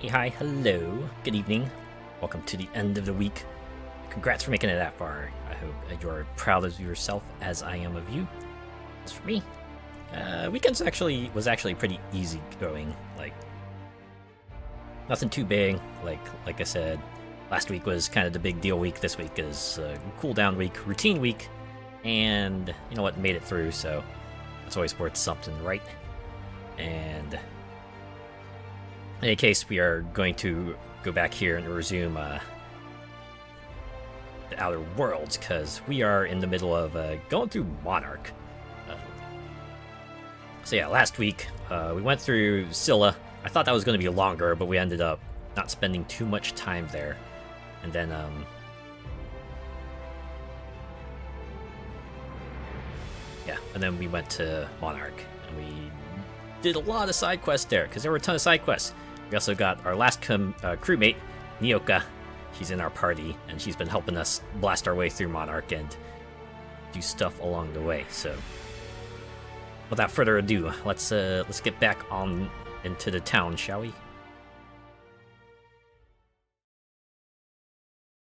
Hey, hi, hello, good evening. Welcome to the end of the week. Congrats for making it that far. I hope you're proud of yourself as I am of you. As for me, weekends was actually pretty easy going. Like, nothing too big. Like I said, last week was kind of the big deal week. This week is cool down week, routine week, and you know what, made it through. So it's always worth something, right? And in any case, we are going to go back here and resume the Outer Worlds, because we are in the middle of going through Monarch. So yeah, last week we went through Scylla. I thought that was going to be longer, but we ended up not spending too much time there. And then, yeah, and then we went to Monarch, and we did a lot of side quests there, because there were a ton of side quests. We also got our last crewmate, Nyoka. She's in our party, and she's been helping us blast our way through Monarch and do stuff along the way. So, without further ado, let's get back on into the town, shall we?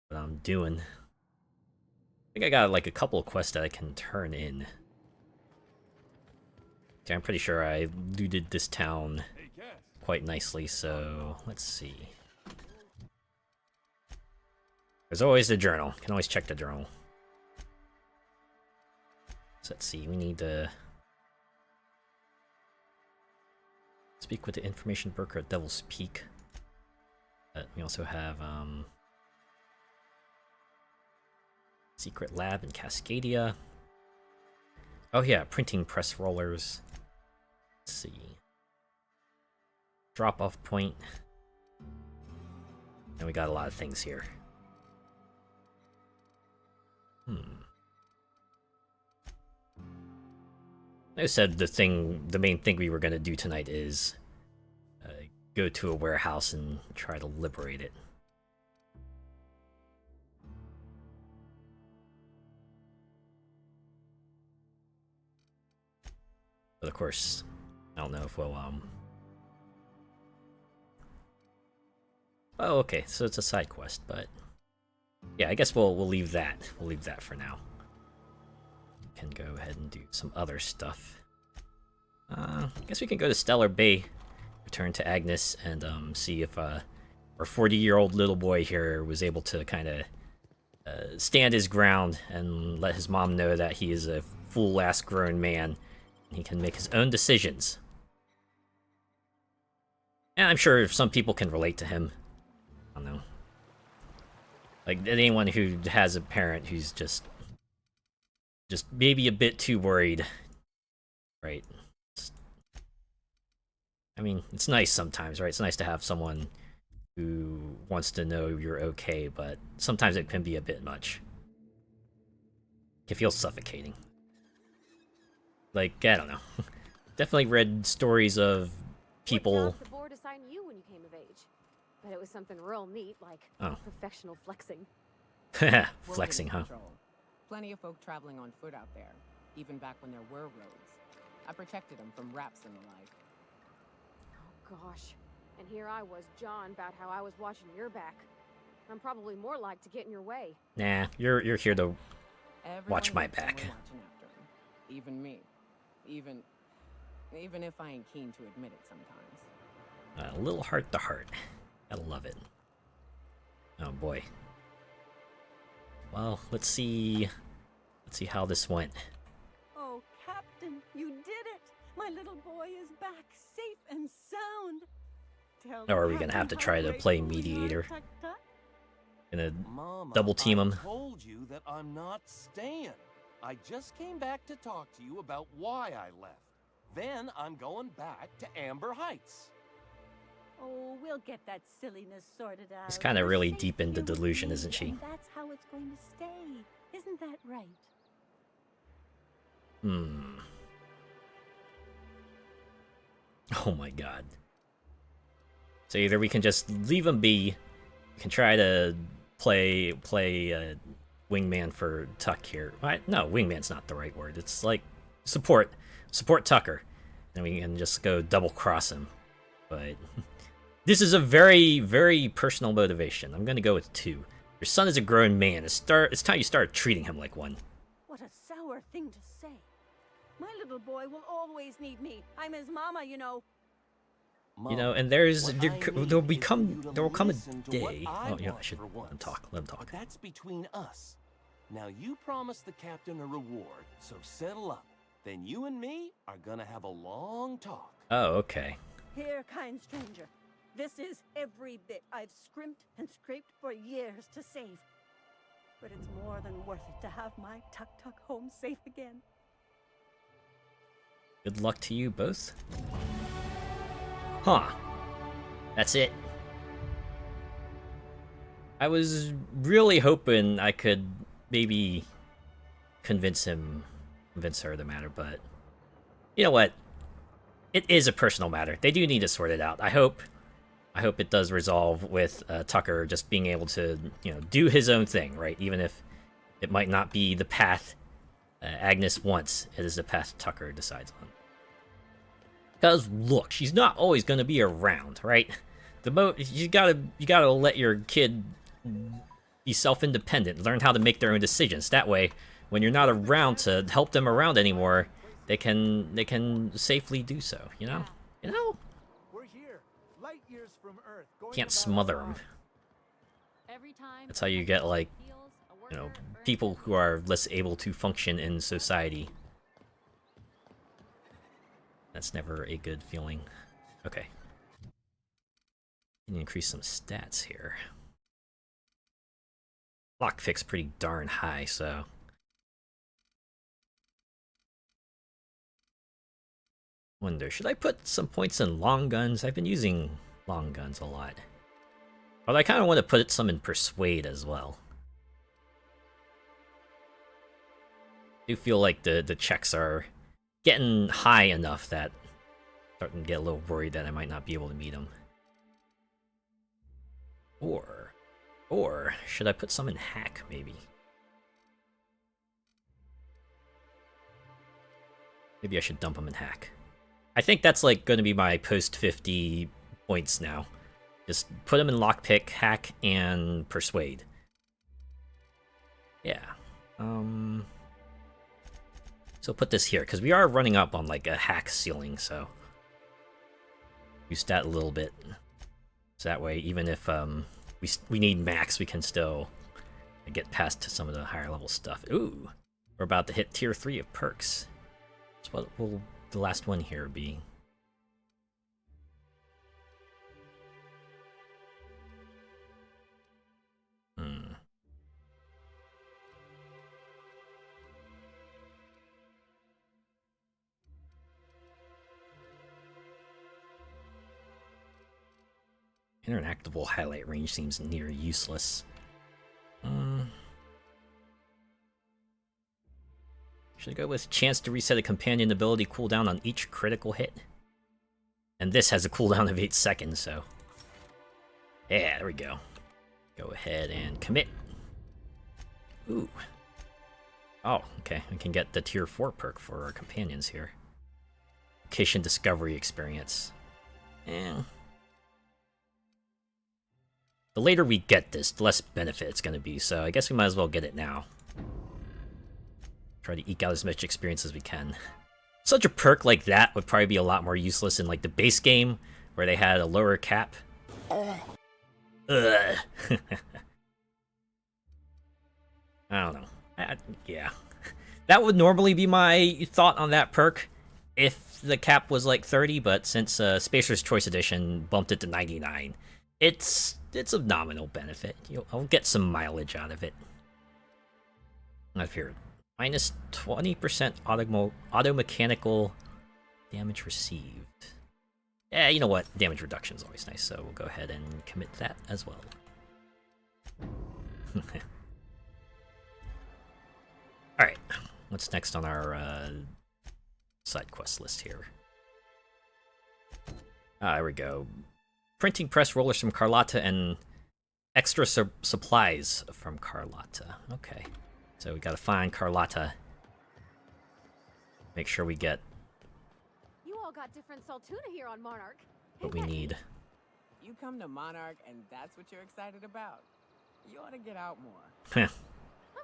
What I'm doing. I think I got like a couple of quests that I can turn in. Okay, I'm pretty sure I looted this town quite nicely, so let's see. There's always the journal. Can always check the journal. So let's see, we need to speak with the information broker at Devil's Peak. We also have secret lab in Cascadia. Oh yeah, printing press rollers. Let's see. Drop-off point. And we got a lot of things here. I said the main thing we were gonna do tonight is go to a warehouse and try to liberate it. But of course, I don't know if we'll Oh, okay, so it's a side quest, but yeah, I guess we'll leave that. We'll leave that for now. We can go ahead and do some other stuff. I guess we can go to Stellar Bay, return to Agnes, and see if our 40-year-old little boy here was able to kind of stand his ground and let his mom know that he is a full-ass grown man and he can make his own decisions. And I'm sure some people can relate to him. I don't know. Like, anyone who has a parent who's just maybe a bit too worried, right? I mean, it's nice sometimes, right? It's nice to have someone who wants to know you're okay, but sometimes it can be a bit much. It can feel suffocating. Like, I don't know. Definitely read stories of people. What job the board assigned you when you came of age? But it was something real neat, like professional flexing. Flexing, huh? Plenty of folk traveling on foot out there, even back when there were roads. I protected them from raps and the like. Oh gosh. And here I was, John, about how I was watching your back. I'm probably more like to get in your way. Nah, you're here to watch Everyone my needs someone back. watching after 'em. Even me. Even if I ain't keen to admit it sometimes. A little heart to heart. Gotta love it. Oh boy. Well, let's see how this went. Oh, Captain, you did it! My little boy is back, safe and sound. Or are we gonna have to try to play mediator? Gonna double team him. I told you that I'm not staying. I just came back to talk to you about why I left. Then I'm going back to Amber Heights. Oh, we'll get that silliness sorted out. She's kind of We're really safe deep into here with delusion, me, isn't she? and that's how it's going to stay. Isn't that right? Oh my god. So either we can just leave him be, we can try to play wingman for Tuck here. No, wingman's not the right word. It's like support Tucker. Then we can just go double cross him. But This is a very, very personal motivation. I'm gonna go with 2. Your son is a grown man. It's time you start treating him like one. What a sour thing to say. My little boy will always need me. I'm his mama, you know. You know, Mom, and what I there need will come a listen to what day. I Oh, yeah, I want should for let him once. talk. Let him But talk. that's between us. Now you promised the captain a reward, so settle up. Then you and me are gonna have a long talk. Oh, okay. Here, kind stranger. This is every bit I've scrimped and scraped for years to save. But it's more than worth it to have my tuk-tuk home safe again. Good luck to you both. Huh. That's it. I was really hoping I could maybe convince her the matter, but you know what? It is a personal matter. They do need to sort it out. I hope it does resolve with Tucker just being able to, you know, do his own thing, right? Even if it might not be the path Agnes wants, it is the path Tucker decides on. Because look, she's not always going to be around, right? You gotta let your kid be self-independent, learn how to make their own decisions. That way, when you're not around to help them around anymore, they can safely do so. You know. We're here, light years from Earth. Going Can't about smother our them. lives. That's how you get, like, you know, people who are less able to function in society. That's never a good feeling. Okay. Can increase some stats here. Lockpick's pretty darn high, so. Wonder, should I put some points in long guns? I've been using long guns a lot. But I kind of want to put some in Persuade as well. I do feel like the checks are getting high enough that I'm starting to get a little worried that I might not be able to meet them. Or should I put some in Hack, maybe? Maybe I should dump them in Hack. I think that's like going to be my post 50 points now. Just put them in Lockpick, Hack, and Persuade. Yeah. So put this here, because we are running up on like a Hack ceiling, so use that a little bit. So that way, even if we need max, we can still get past some of the higher level stuff. Ooh, we're about to hit tier 3 of perks. So what will the last one here be? Interactable highlight range seems near useless. Should I go with chance to reset a companion ability cooldown on each critical hit? And this has a cooldown of 8 seconds, so. Yeah, there we go. Go ahead and commit. Ooh. Oh, okay. We can get the tier 4 perk for our companions here. Location discovery experience. The later we get this, the less benefit it's going to be, so I guess we might as well get it now. Try to eke out as much experience as we can. Such a perk like that would probably be a lot more useless in like the base game, where they had a lower cap. Ugh. I don't know. Yeah. That would normally be my thought on that perk if the cap was like 30, but since Spacer's Choice Edition bumped it to 99, it's a nominal benefit. I'll get some mileage out of it. Not here. Minus 20% auto mechanical damage received. Yeah, you know what? Damage reduction is always nice, so we'll go ahead and commit that as well. Alright, what's next on our side quest list here? There we go. Printing press rollers from Carlotta and extra supplies from Carlotta. Okay. So we gotta find Carlotta. Make sure we get You all got different Saltuna here on Monarch. what we need. You come to Monarch and that's what you're excited about. You ought to get out more. I'm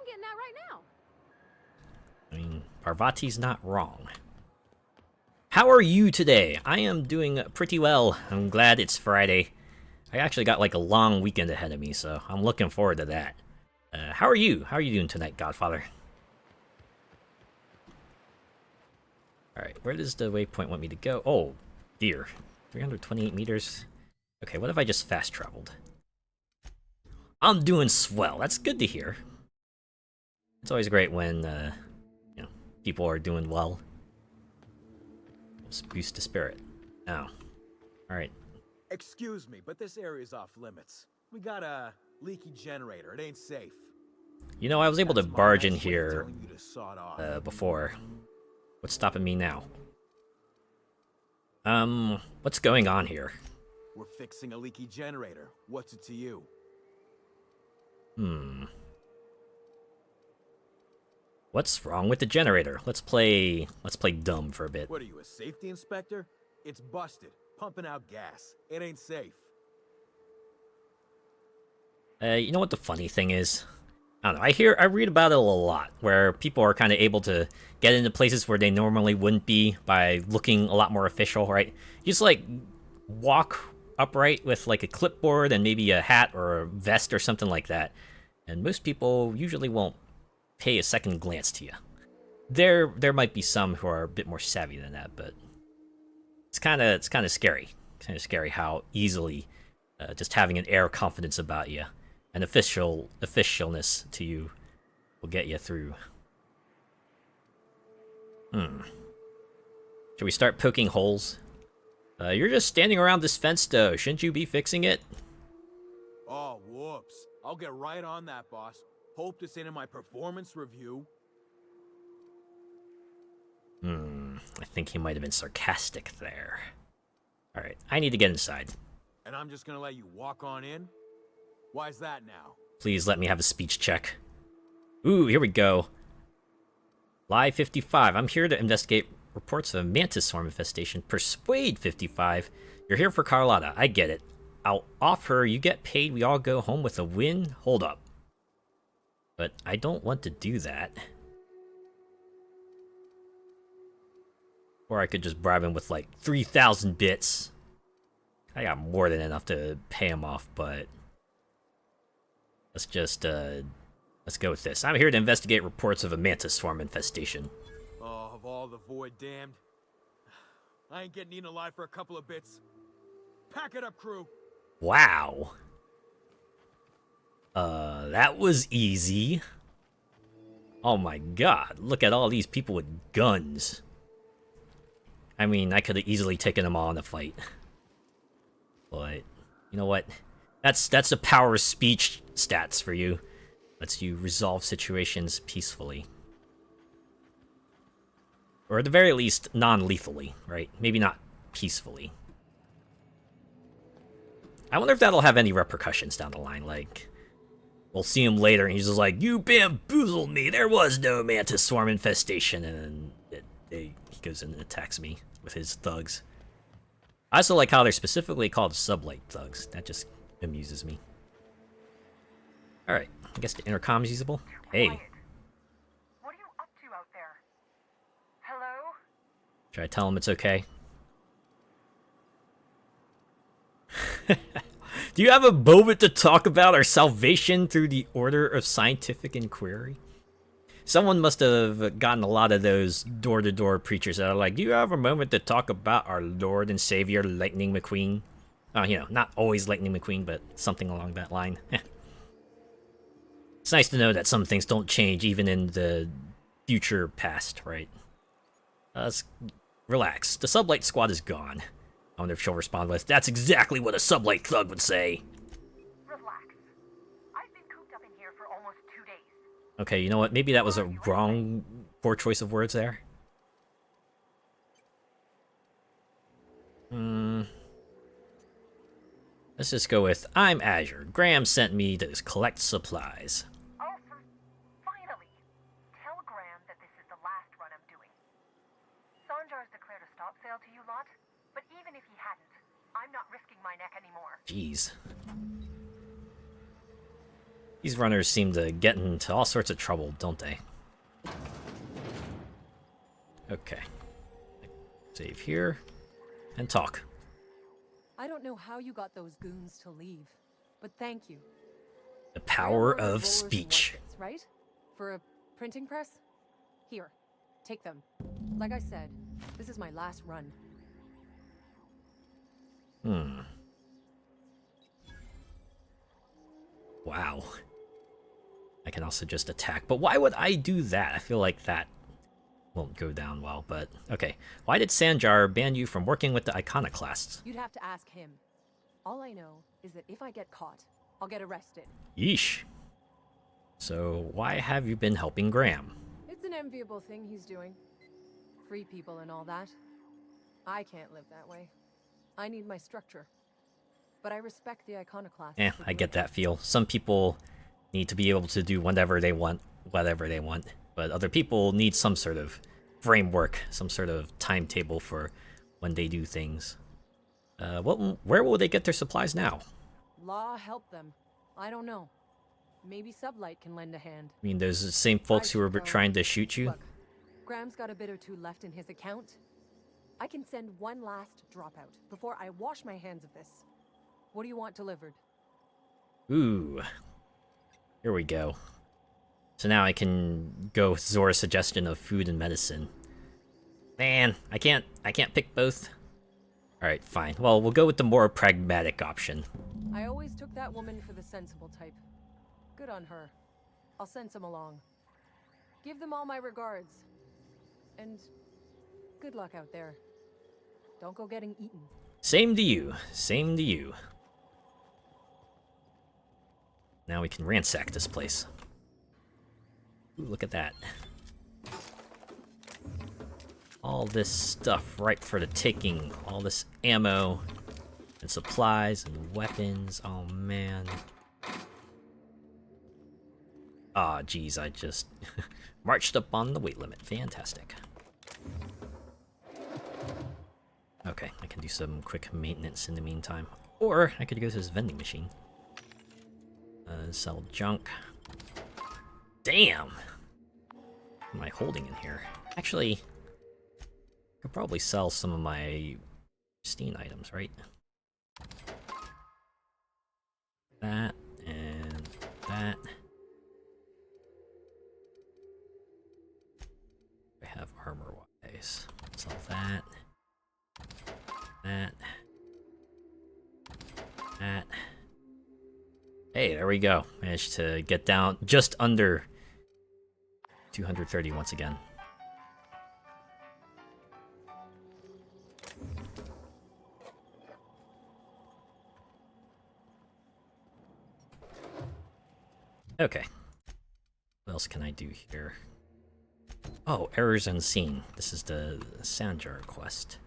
getting out right now. I mean, Parvati's not wrong. How are you today? I am doing pretty well. I'm glad it's Friday. I actually got like a long weekend ahead of me, so I'm looking forward to that. How are you? How are you doing tonight, Godfather? Alright, where does the waypoint want me to go? Oh, dear. 328 meters. Okay, what if I just fast traveled? I'm doing swell. That's good to hear. It's always great when, you know, people are doing well. Just boost the spirit. Now, alright. Excuse me, but this area's off limits. We got a leaky generator. It ain't safe. You know, I was able to That's my barge in nice way of here telling you to sod off. before. What's stopping me now? What's going on here? We're fixing a leaky generator. What's it to you? What's wrong with the generator? Let's play dumb for a bit. What are you, a safety inspector? It's busted. Pumping out gas. It ain't safe. You know what the funny thing is? I don't know, I read about it a lot, where people are kind of able to get into places where they normally wouldn't be by looking a lot more official, right? You just, like, walk upright with, like, a clipboard and maybe a hat or a vest or something like that, and most people usually won't pay a second glance to you. There might be some who are a bit more savvy than that, but it's kind of scary. Kind of scary how easily just having an air of confidence about you, an officialness to you, will get you through. Should we start poking holes? You're just standing around this fence, though. Shouldn't you be fixing it? Oh, whoops. I'll get right on that, boss. Hope this ain't in my performance review. I think he might have been sarcastic there. Alright, I need to get inside. And I'm just gonna let you walk on in? Why's that now? Please let me have a speech check. Ooh, here we go. Lie 55. I'm here to investigate reports of a mantis swarm infestation. Persuade 55. You're here for Carlotta. I get it. I'll offer, you get paid, we all go home with a win. Hold up. But I don't want to do that. Or I could just bribe him with like 3,000 bits. I got more than enough to pay him off, but let's just let's go with this. I'm here to investigate reports of a mantis swarm infestation. Oh, of all the void damned. I ain't getting eaten alive for a couple of bits. Pack it up, crew. Wow. That was easy. Oh my god, look at all these people with guns. I mean, I could have easily taken them all in a fight. But, you know what? That's the power of speech stats for you. Lets you resolve situations peacefully. Or at the very least, non-lethally, right? Maybe not peacefully. I wonder if that'll have any repercussions down the line, like... We'll see him later, and he's just like, "You bamboozled me! There was no mantis swarm infestation!" And then he goes in and attacks me with his thugs. I also like how they're specifically called sublight thugs. That just amuses me. Alright, I guess the intercom is usable. Hey. What are you up to out there? Hello? Should I tell him it's okay? Do you have a moment to talk about our salvation through the order of scientific inquiry? Someone must have gotten a lot of those door-to-door preachers that are like, "Do you have a moment to talk about our Lord and Savior, Lightning McQueen?" You know, not always Lightning McQueen, but something along that line. It's nice to know that some things don't change even in the future past, right? Let's relax. The Sublight Squad is gone. I wonder if she'll respond with, "That's exactly what a Sublight thug would say." Relax. I've been cooped up in here for almost 2 days. Okay, you know what? Maybe that was a wrong, poor choice of words there. Let's just go with, "I'm Azure. Graham sent me to collect supplies." Oh, finally. Tell Graham that this is the last run I'm doing. Sanjar's declared a stop sale to you lot, but even if he hadn't, I'm not risking my neck anymore. Jeez. These runners seem to get into all sorts of trouble, don't they? Okay. Save here. And talk. I don't know how you got those goons to leave, but thank you. The power Railroad of rollers and speech. warships, right? For a printing press? Here, take them. Like I said, this is my last run. Wow. I can also just attack, but why would I do that? I feel like that won't go down well, but okay. Why did Sanjar ban you from working with the iconoclasts? You'd have to ask him. All I know is that if I get caught, I'll get arrested. Yeesh. So why have you been helping Graham? It's an enviable thing he's doing. Free people and all that. I can't live that way. I need my structure. But I respect the iconoclasts. I get that feel. Some people need to be able to do whatever they want, but other people need some sort of framework, some sort of timetable for when they do things. Where will they get their supplies now? Law help them. I don't know. Maybe Sublight can lend a hand. I mean, those same folks who were trying to shoot you? Look, Graham's got a bit or two left in his account. I can send one last dropout before I wash my hands of this. What do you want delivered? Ooh. Here we go. So now I can go with Zora's suggestion of food and medicine. Man, I can't pick both. Alright, fine. Well, we'll go with the more pragmatic option. I always took that woman for the sensible type. Good on her. I'll send some along. Give them all my regards. And good luck out there. Don't go getting eaten. Same to you. Same to you. Now we can ransack this place. Ooh, look at that. All this stuff ripe for the taking. All this ammo and supplies and weapons. Oh man. Ah, geez, I just marched up on the weight limit. Fantastic. Okay, I can do some quick maintenance in the meantime. Or I could go to this vending machine. Sell junk. Damn! What am I holding in here? Actually, I could probably sell some of my pristine items, right? That, and that. I have armor-wise. Sell that. That. That. Hey, there we go. Managed to get down just under 230 once again. Okay. What else can I do here? Oh, errors unseen. This is the Sanjar quest.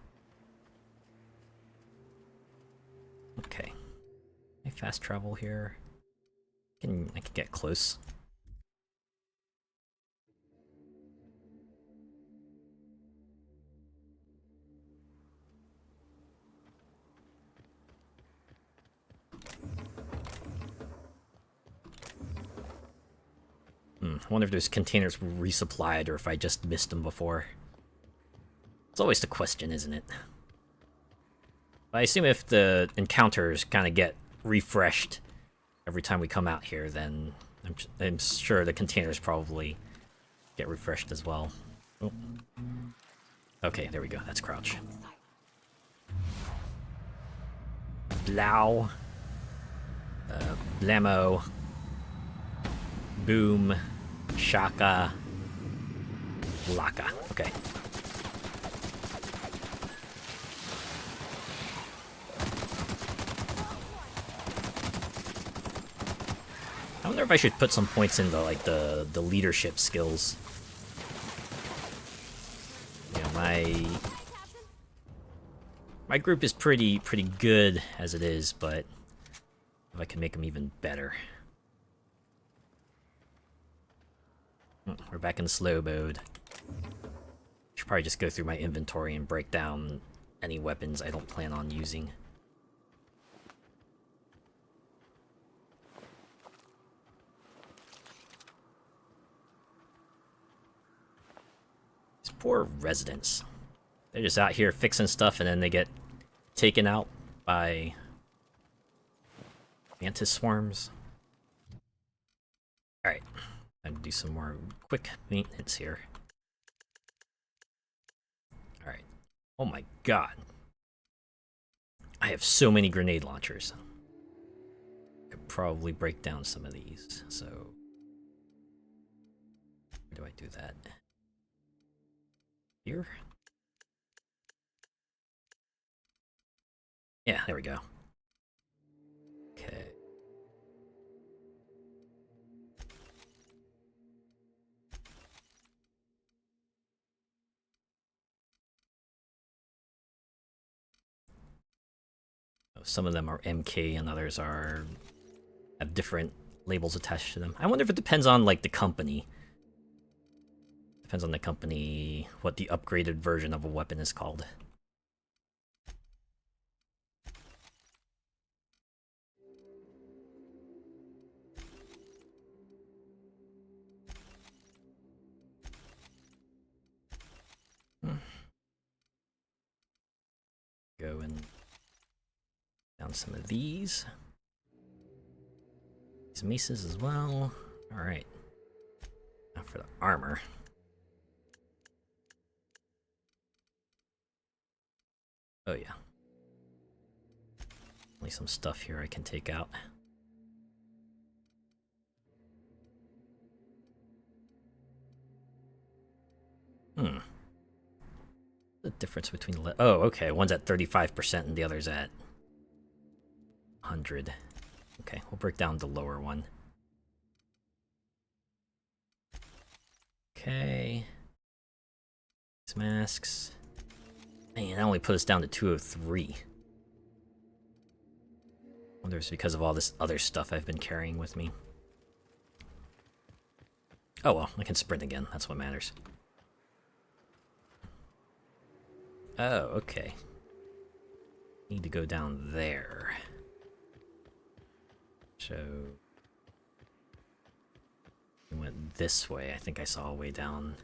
Okay. Can I fast travel here? I can get close. I wonder if those containers were resupplied or if I just missed them before. It's always the question, isn't it? But I assume if the encounters kind of get refreshed every time we come out here, then I'm sure the containers probably get refreshed as well. Oh. Okay, there we go. That's crouch. Blow. Blammo. Boom. Shaka. Laka. Okay. I wonder if I should put some points into like the leadership skills. Yeah, my group is pretty good as it is, but if I can make them even better. We're back in slow mode. Should probably just go through my inventory and break down any weapons I don't plan on using. Poor residents. They're just out here fixing stuff and then they get taken out by mantis swarms. Alright, time to do some more quick maintenance here. Alright. Oh my god. I have so many grenade launchers. Could probably break down some of these, so... Where do I do that? Here? Yeah, there we go. Okay. Some of them are MK and others are have different labels attached to them. I wonder if it depends on like the company. Depends on the company what the upgraded version of a weapon is called. Go and down some of these. These maces as well. Alright. Now for the armor. Oh yeah. Only some stuff here I can take out. The difference between the oh, okay, one's at 35% and the other's at 100. Okay, we'll break down the lower one. Okay. These masks. Man, that only put us down to 203. Wonder if it's because of all this other stuff I've been carrying with me. Oh well, I can sprint again, that's what matters. Oh, okay. Need to go down there. So... we went this way. I think I saw a way down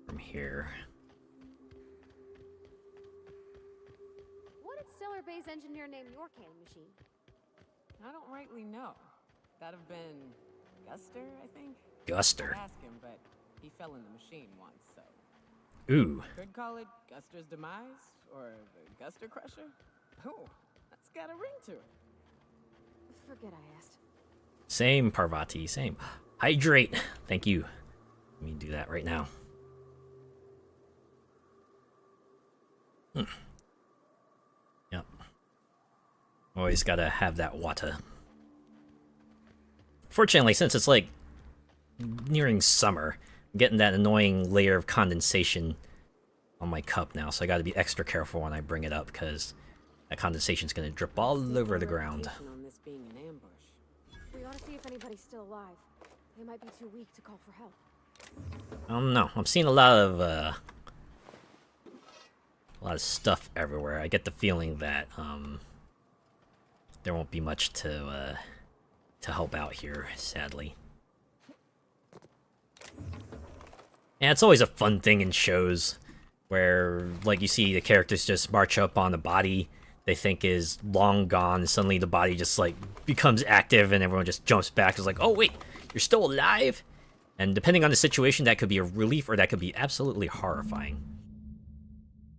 from here. What did Stellar Bay's engineer name your cannon machine? I don't rightly know. That'd have been Guster, I think? Guster? I'd ask him, but he fell in the machine once, so... Ooh. Could call it Guster's Demise, or the Guster Crusher. Oh, that's got a ring to it. Forget I asked. Same, Parvati, same. Hydrate! Thank you. Let me do that right now. Yep. Always gotta have that water. Fortunately, since it's like nearing summer, I'm getting that annoying layer of condensation on my cup now, so I gotta be extra careful when I bring it up, because that condensation's gonna drip all over the ground. On this being an ambush. We ought to see if anybody's still alive. They might be too weak to call for help. I don't know. I'm seeing a lot of stuff everywhere. I get the feeling that there won't be much to help out here, sadly. Yeah, it's always a fun thing in shows where, like, you see the characters just march up on a body they think is long gone, and suddenly the body just, like, becomes active and everyone just jumps back. It's like, oh, wait, you're still alive? And depending on the situation, that could be a relief or that could be absolutely horrifying.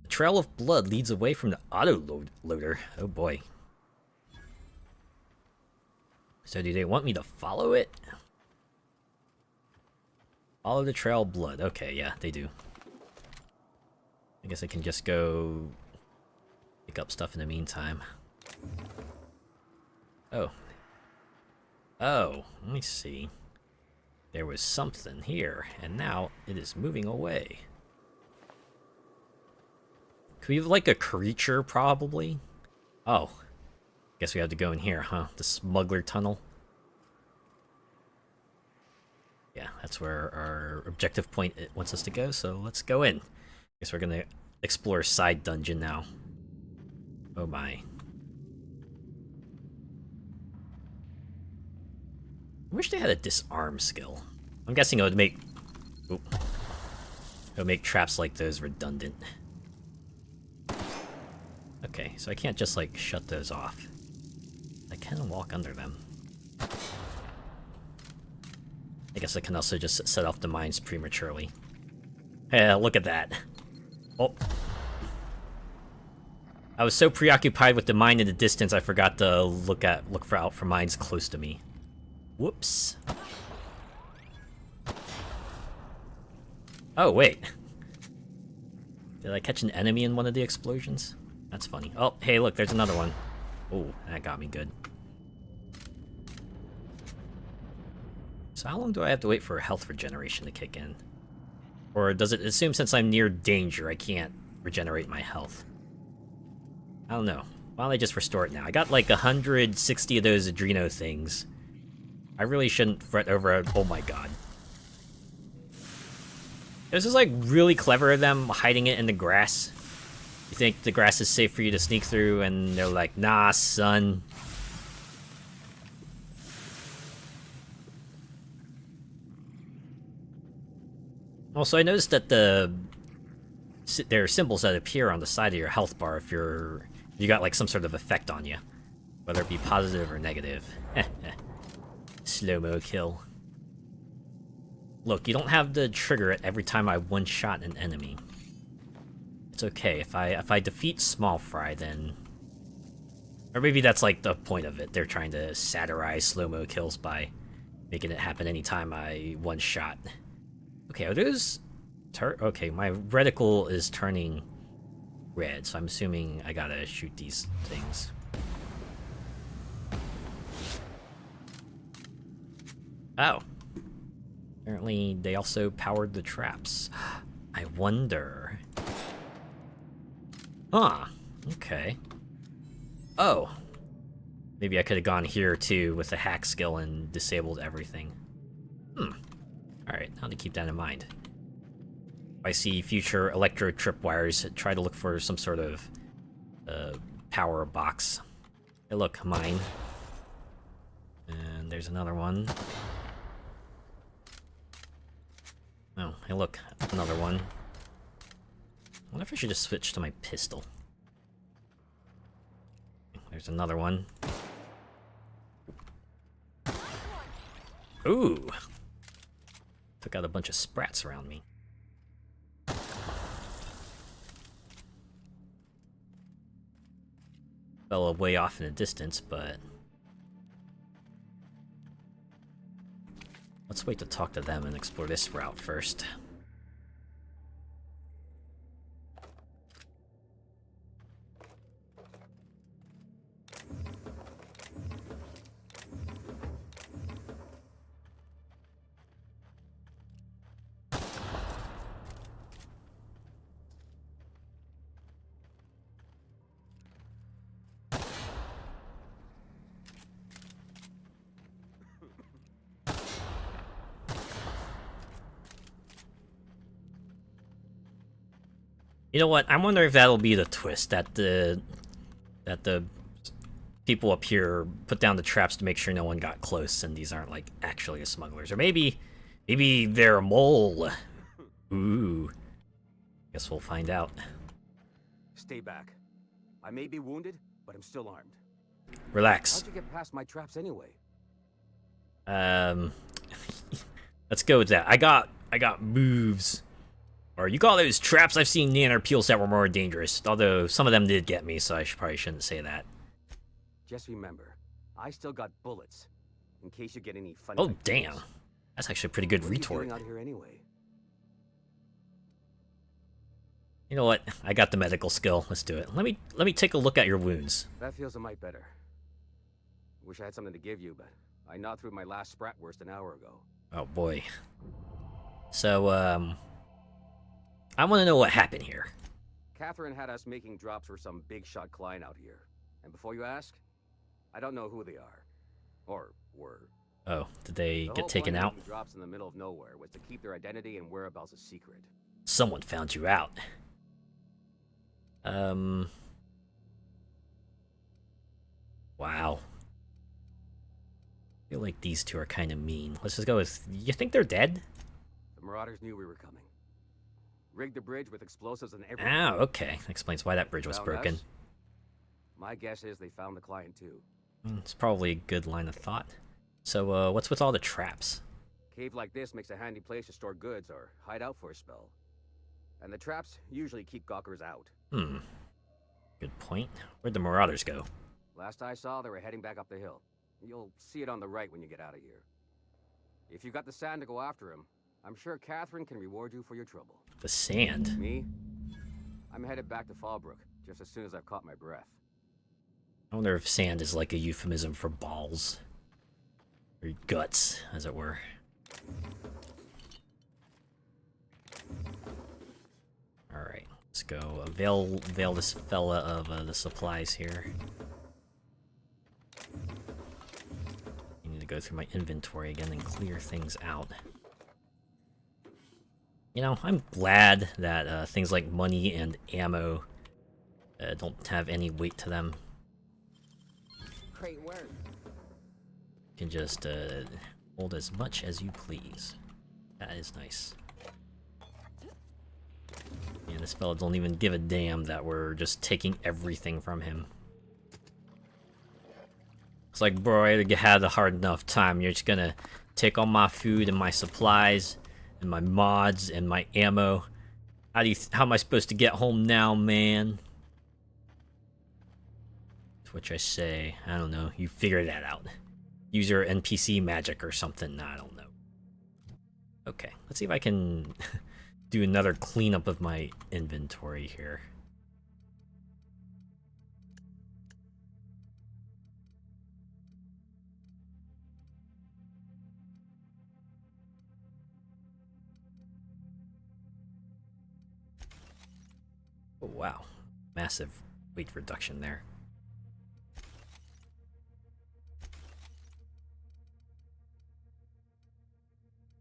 The trail of blood leads away from the auto-loader. Oh, boy. So do they want me to follow it? Follow the trail of blood. Okay, yeah, they do. I guess I can just go pick up stuff in the meantime. Oh. Oh, let me see. There was something here, and now it is moving away. Could we have, like, a creature, probably? Oh. Guess we have to go in here, huh? The smuggler tunnel. Yeah, that's where our objective point wants us to go, so let's go in. Guess we're gonna explore a side dungeon now. Oh my. I wish they had a disarm skill. I'm guessing it would make... Oop. It'll make traps like those redundant. Okay, so I can't just, like, shut those off. I can walk under them. I guess I can also just set off the mines prematurely. Hey, look at that. Oh. I was so preoccupied with the mine in the distance, I forgot to look out for mines close to me. Whoops. Oh, wait. Did I catch an enemy in one of the explosions? That's funny. Oh, hey, look, there's another one. Oh, that got me good. So how long do I have to wait for health regeneration to kick in? Or does it assume since I'm near danger, I can't regenerate my health? I don't know. Why don't I just restore it now? I got like 160 of those adreno things. I really shouldn't fret over it. Oh my god. This is like really clever of them hiding it in the grass. You think the grass is safe for you to sneak through, and they're like, nah, son. Also, I noticed that there are symbols that appear on the side of your health bar if you got like some sort of effect on you, whether it be positive or negative. Slow-mo kill. Look, you don't have to trigger it every time I one-shot an enemy. It's okay if I defeat Small Fry, then, or maybe that's like the point of it. They're trying to satirize slow-mo kills by making it happen anytime I one-shot. Okay, are those... okay, my reticle is turning red, so I'm assuming I gotta shoot these things. Oh. Apparently, they also powered the traps. I wonder... Huh. Okay. Oh. Maybe I could have gone here, too, with the hack skill and disabled everything. Alright, I'll have to keep that in mind. If I see future electro tripwires, try to look for some sort of power box. Hey, look, mine. And there's another one. Oh, hey, look, another one. I wonder if I should just switch to my pistol. There's another one. Ooh! Took out a bunch of sprats around me. Fell way off in the distance, but... let's wait to talk to them and explore this route first. You know what? I wonder if that'll be the twist, that the people up here put down the traps to make sure no one got close, and these aren't like actually the smugglers, or maybe they're a mole. Ooh, guess we'll find out. Stay back. I may be wounded, but I'm still armed. Relax. How'd you get past my traps anyway? Let's go with that. I got moves. Or you call those traps? I've seen nanner peels that were more dangerous. Although some of them did get me, so I probably shouldn't say that. Just remember, I still got bullets, in case you get any funny. Oh damn, that's actually a pretty good retort. Out here anyway? You know what? I got the medical skill. Let's do it. Let me take a look at your wounds. That feels a mite better. Wish I had something to give you, but I gnawed through my last sprat worst an hour ago. Oh boy. So I want to know what happened here. Catherine had us making drops for some big shot client out here. And before you ask, I don't know who they are. Or were. Oh, did they get taken out? The drops in the middle of nowhere was to keep their identity and whereabouts a secret. Someone found you out. Wow. I feel like these two are kind of mean. Let's just go with... you think they're dead? The Marauders knew we were coming. Rigged the bridge with explosives and everything. Ah, okay. Explains why that bridge was Found broken. us? My guess is they found the client too. It's probably a good line of thought. So, what's with all the traps? Cave like this makes a handy place to store goods or hide out for a spell. And the traps usually keep gawkers out. Hmm. Good point. Where'd the marauders go? Last I saw, they were heading back up the hill. You'll see it on the right when you get out of here. If you got the sand to go after him, I'm sure Catherine can reward you for your trouble. The sand. Me? I'm headed back to Fallbrook, just as soon as I've caught my breath. I wonder if sand is like a euphemism for balls. Or guts, as it were. Alright, let's go avail this fella of the supplies here. I need to go through my inventory again and clear things out. You know, I'm glad that things like money and ammo don't have any weight to them. Great work. You can just hold as much as you please. That is nice. Yeah, this fella don't even give a damn that we're just taking everything from him. It's like, bro, I had a hard enough time. You're just gonna take all my food and my supplies and my mods and my ammo. How am I supposed to get home now, man? To which I say, I don't know. You figure that out. Use your NPC magic or something. I don't know. Okay, let's see if I can do another cleanup of my inventory here. Oh, wow. Massive weight reduction there.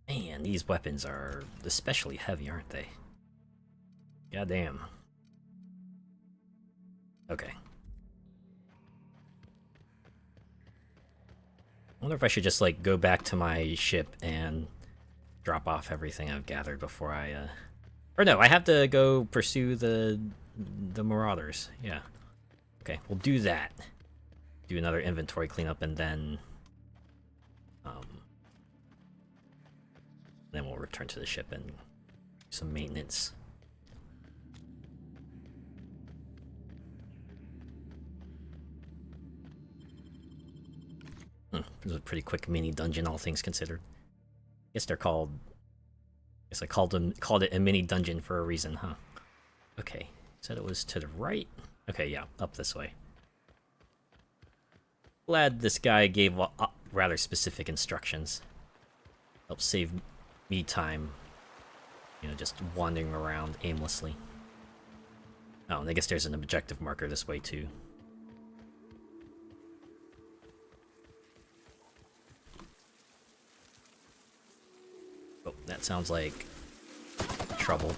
Man, these weapons are especially heavy, aren't they? Goddamn. Okay. I wonder if I should just, like, go back to my ship and drop off everything I've gathered before I, Or no, I have to go pursue the marauders. Yeah. Okay, we'll do that. Do another inventory cleanup and then we'll return to the ship and do some maintenance. This was a pretty quick mini dungeon, all things considered. Guess they're called. Guess I called it a mini dungeon for a reason, huh? Okay, said it was to the right. Okay, yeah, up this way. Glad this guy gave rather specific instructions. Helps save me time, you know, just wandering around aimlessly. Oh, and I guess there's an objective marker this way too. Oh, that sounds like trouble.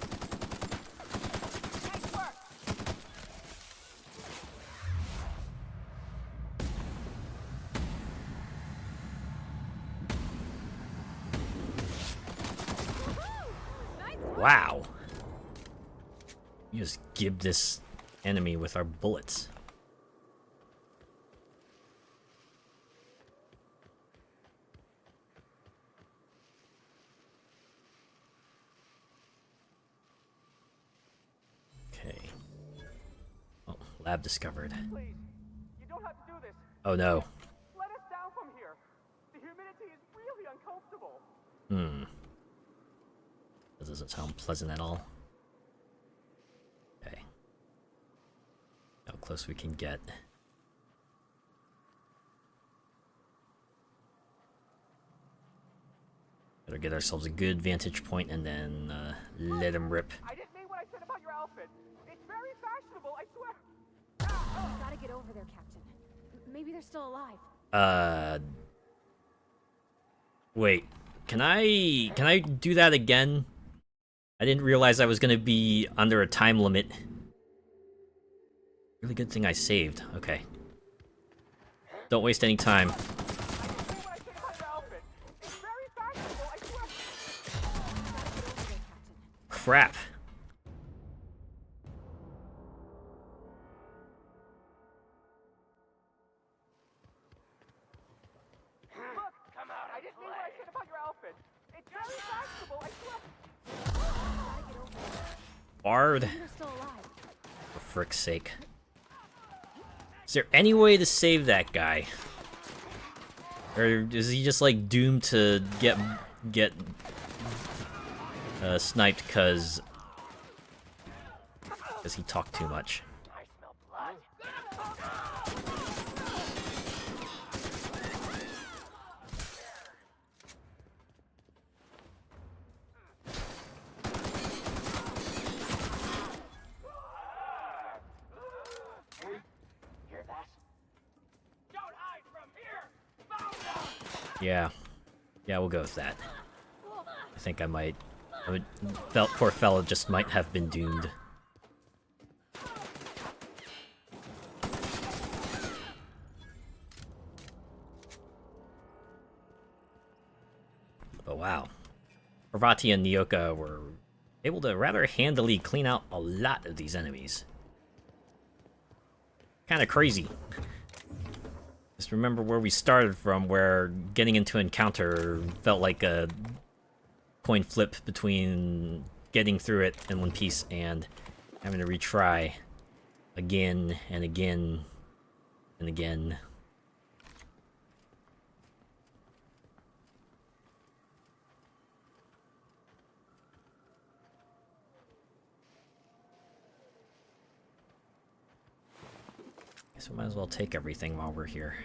Wow. You just gib this enemy with our bullets. Okay. Oh, lab discovered. Please, you don't have to do this. Oh no. Let us down from here. The humidity is really uncomfortable. That doesn't sound pleasant at all. Okay. How close we can get. Better get ourselves a good vantage point and then let him rip. I didn't mean what I said about your outfit. It's very fashionable, I swear. Gotta get over there, Captain. Maybe they're still alive. Wait. Can I do that again? I didn't realize I was gonna be under a time limit. Really good thing I saved. Okay. Don't waste any time. Crap. orphan. It's very fashionable, I swear. Bard. You're still alive. For frick's sake. Is there any way to save that guy? Or is he just like doomed to get sniped because he talked too much? I smell blood. Hear that? Don't hide from here! Yeah, we'll go with that. I think I might. Poor fella just might have been doomed. But wow, Parvati and Nyoka were able to rather handily clean out a lot of these enemies. Kind of crazy. Just remember where we started from, where getting into encounter felt like a coin flip between getting through it in one piece and having to retry again and again and again. Guess we might as well take everything while we're here.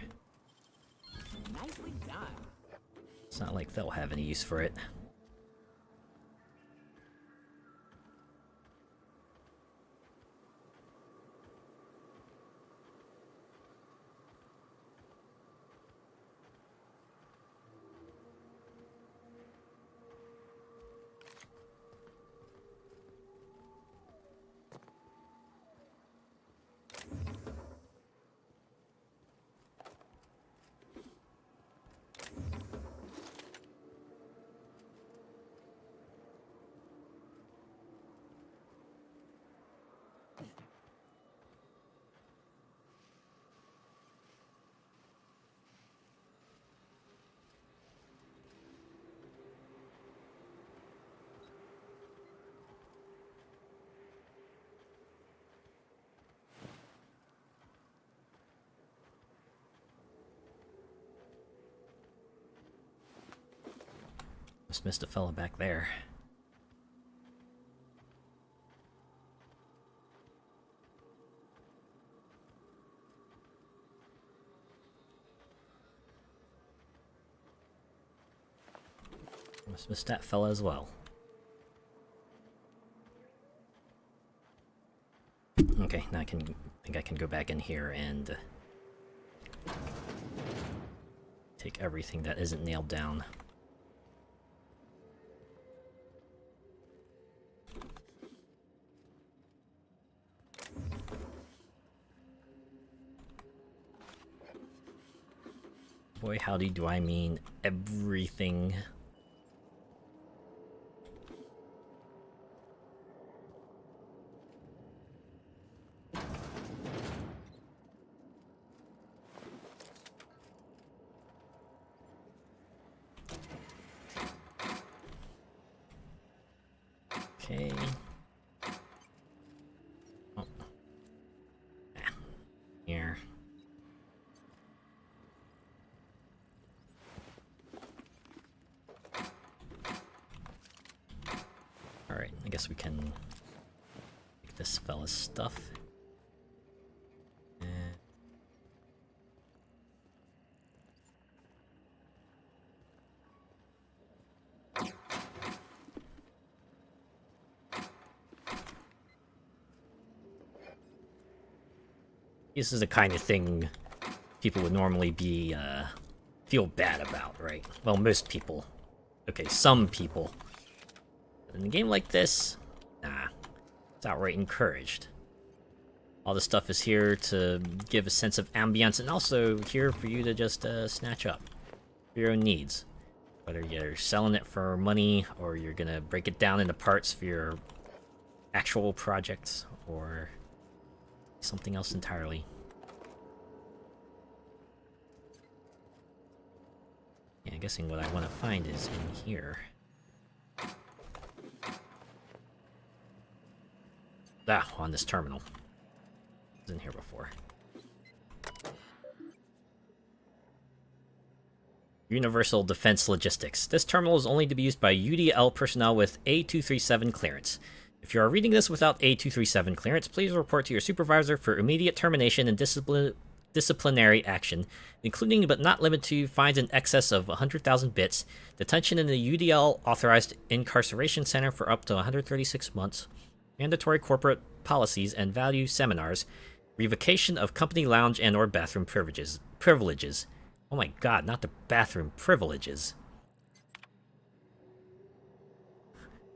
Nicely done. It's not like they'll have any use for it. Just missed a fella back there. Must miss that fella as well. Okay, now I think I can go back in here and take everything that isn't nailed down. Boy, howdy, do I mean everything. Okay. Oh. Ah. Here. Alright, I guess we can take this fella's stuff. This is the kind of thing people would normally be, feel bad about, right? Well, most people. Okay, some people. In a game like this, nah, it's outright encouraged. All this stuff is here to give a sense of ambience, and also here for you to just snatch up for your own needs. Whether you're selling it for money, or you're gonna break it down into parts for your actual projects, or something else entirely. Yeah, I'm guessing what I want to find is in here. Ah, on this terminal. It was in here before. Universal Defense Logistics. This terminal is only to be used by UDL personnel with A237 clearance. If you are reading this without A237 clearance, please report to your supervisor for immediate termination and disciplinary action, including but not limited to fines in excess of 100,000 bits, detention in the UDL authorized incarceration center for up to 136 months, mandatory corporate policies and value seminars, revocation of company lounge and or bathroom privileges. Oh my god, not the bathroom privileges.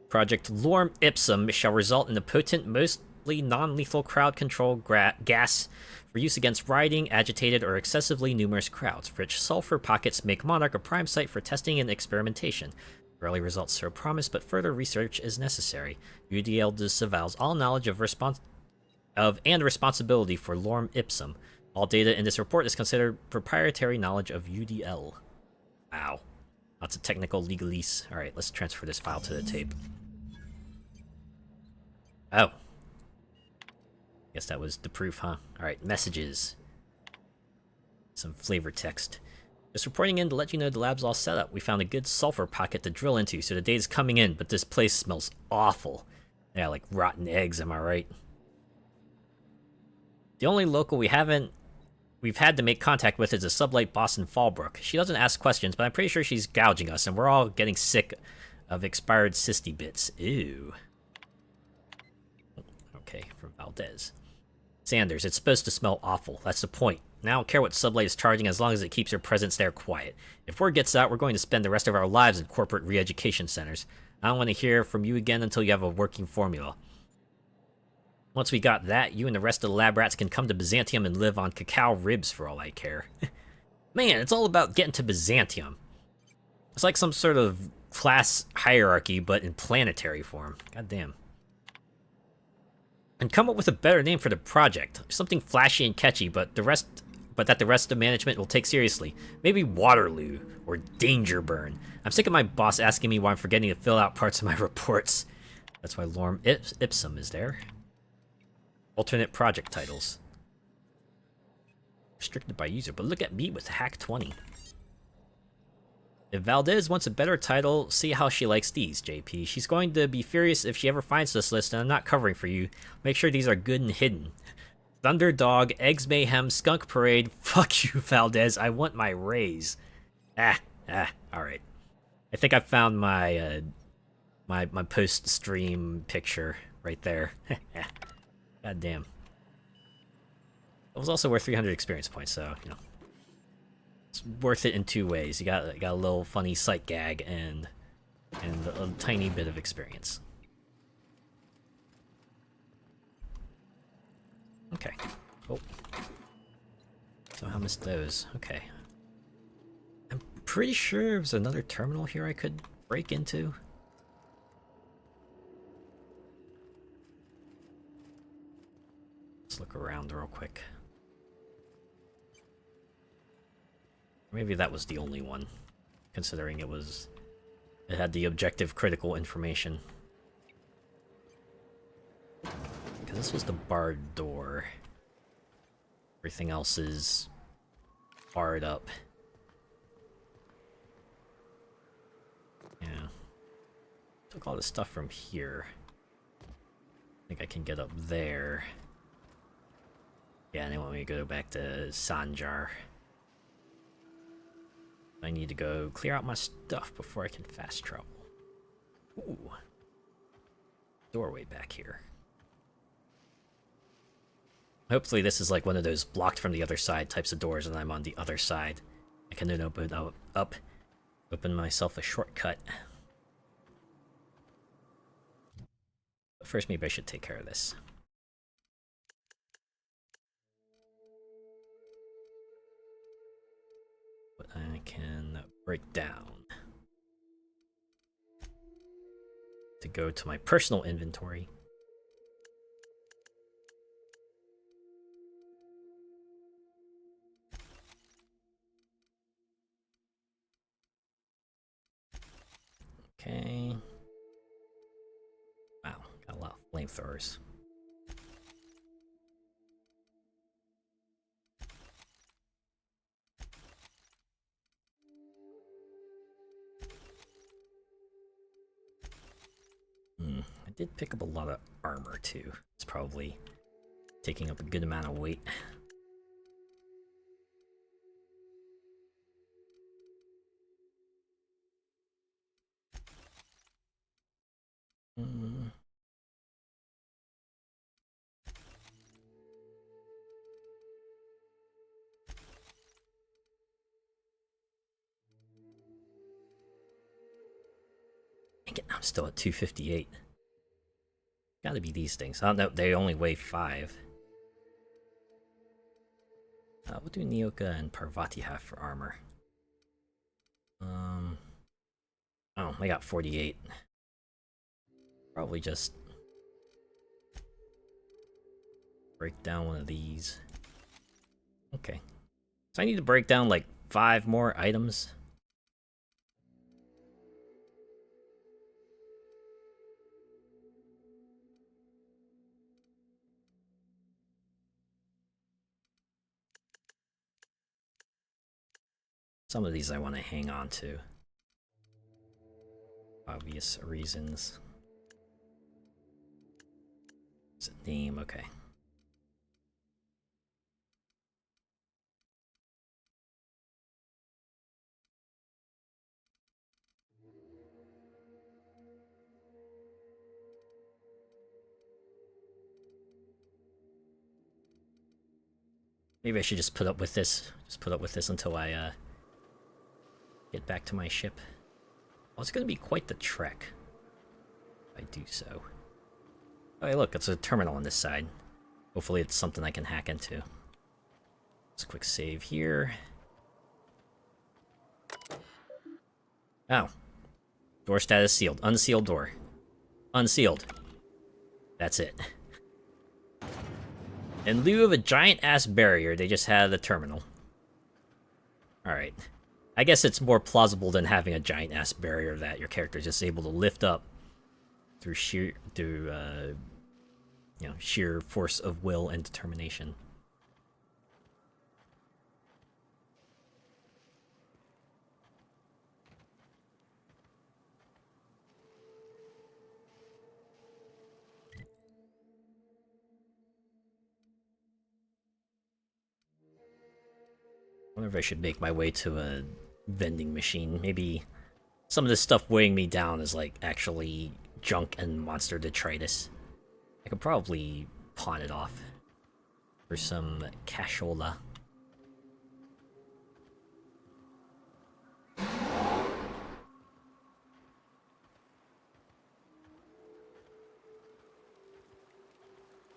Project Lorem Ipsum shall result in a potent, mostly non-lethal crowd control gas for use against rioting, agitated, or excessively numerous crowds. Rich sulfur pockets make Monarch a prime site for testing and experimentation. Early results show promise, but further research is necessary. UDL disavows all knowledge of and responsibility for Lorem Ipsum. All data in this report is considered proprietary knowledge of UDL. Wow. Lots of technical legalese. Alright, let's transfer this file to the tape. Oh. Guess that was the proof, huh? Alright, messages. Some flavor text. Just reporting in to let you know the lab's all set up. We found a good sulfur pocket to drill into, so the data's coming in, but this place smells awful. Yeah, like rotten eggs, am I right? The only local we've had to make contact with is a sublight boss in Fallbrook. She doesn't ask questions, but I'm pretty sure she's gouging us, and we're all getting sick of expired cysty bits. Ew. Okay, from Valdez. Sanders, it's supposed to smell awful. That's the point. And I don't care what sublight is charging as long as it keeps your presence there quiet. If word gets out, we're going to spend the rest of our lives in corporate re-education centers. I don't want to hear from you again until you have a working formula. Once we got that, you and the rest of the lab rats can come to Byzantium and live on cacao ribs for all I care. Man, it's all about getting to Byzantium. It's like some sort of class hierarchy, but in planetary form. God damn. And come up with a better name for the project. Something flashy and catchy, but that the rest of management will take seriously. Maybe Waterloo or Danger Burn. I'm sick of my boss asking me why I'm forgetting to fill out parts of my reports. That's why Lorem Ipsum is there. Alternate project titles. Restricted by user, but look at me with Hack 20. If Valdez wants a better title, see how she likes these, JP. She's going to be furious if she ever finds this list, and I'm not covering for you. Make sure these are good and hidden. Thunderdog, Eggs Mayhem, Skunk Parade. Fuck you, Valdez. I want my raise. Alright. I think I found my, my post-stream picture right there. God damn. It was also worth 300 experience points, so, you know. It's worth it in two ways. You got a little funny sight gag and a tiny bit of experience. Okay. Oh. Somehow missed those. Okay. I'm pretty sure there's another terminal here I could break into. Let's look around real quick. Maybe that was the only one, considering it had the objective critical information. Because this was the barred door. Everything else is barred up. Yeah. Took all this stuff from here. I think I can get up there. Yeah, they want me to go back to Sanjar. I need to go clear out my stuff before I can fast travel. Ooh. Doorway back here. Hopefully this is like one of those blocked from the other side types of doors and I'm on the other side. I can then open myself a shortcut. But first maybe I should take care of this. What I can break down to go to my personal inventory. flamethrowers. I did pick up a lot of armor too. It's probably taking up a good amount of weight. I'm still at 258. Gotta be these things. Oh no, they only weigh 5. What do Nyoka and Parvati have for armor? Oh, they got 48. Probably just break down one of these. Okay. So I need to break down like 5 more items. Some of these I want to hang on to. Obvious reasons. Is it name? Okay. Maybe I should just put up with this. Just put up with this until I get back to my ship. Well, it's gonna be quite the trek if I do so. Oh, hey, look, it's a terminal on this side. Hopefully it's something I can hack into. Just a quick save here. Oh. Door status sealed. Unsealed door. Unsealed. That's it. In lieu of a giant-ass barrier, they just had a terminal. Alright. I guess it's more plausible than having a giant-ass barrier that your character is just able to lift up through sheer force of will and determination. I wonder if I should make my way to a vending machine. Maybe some of this stuff weighing me down is like actually junk and monster detritus. I could probably pawn it off for some cashola.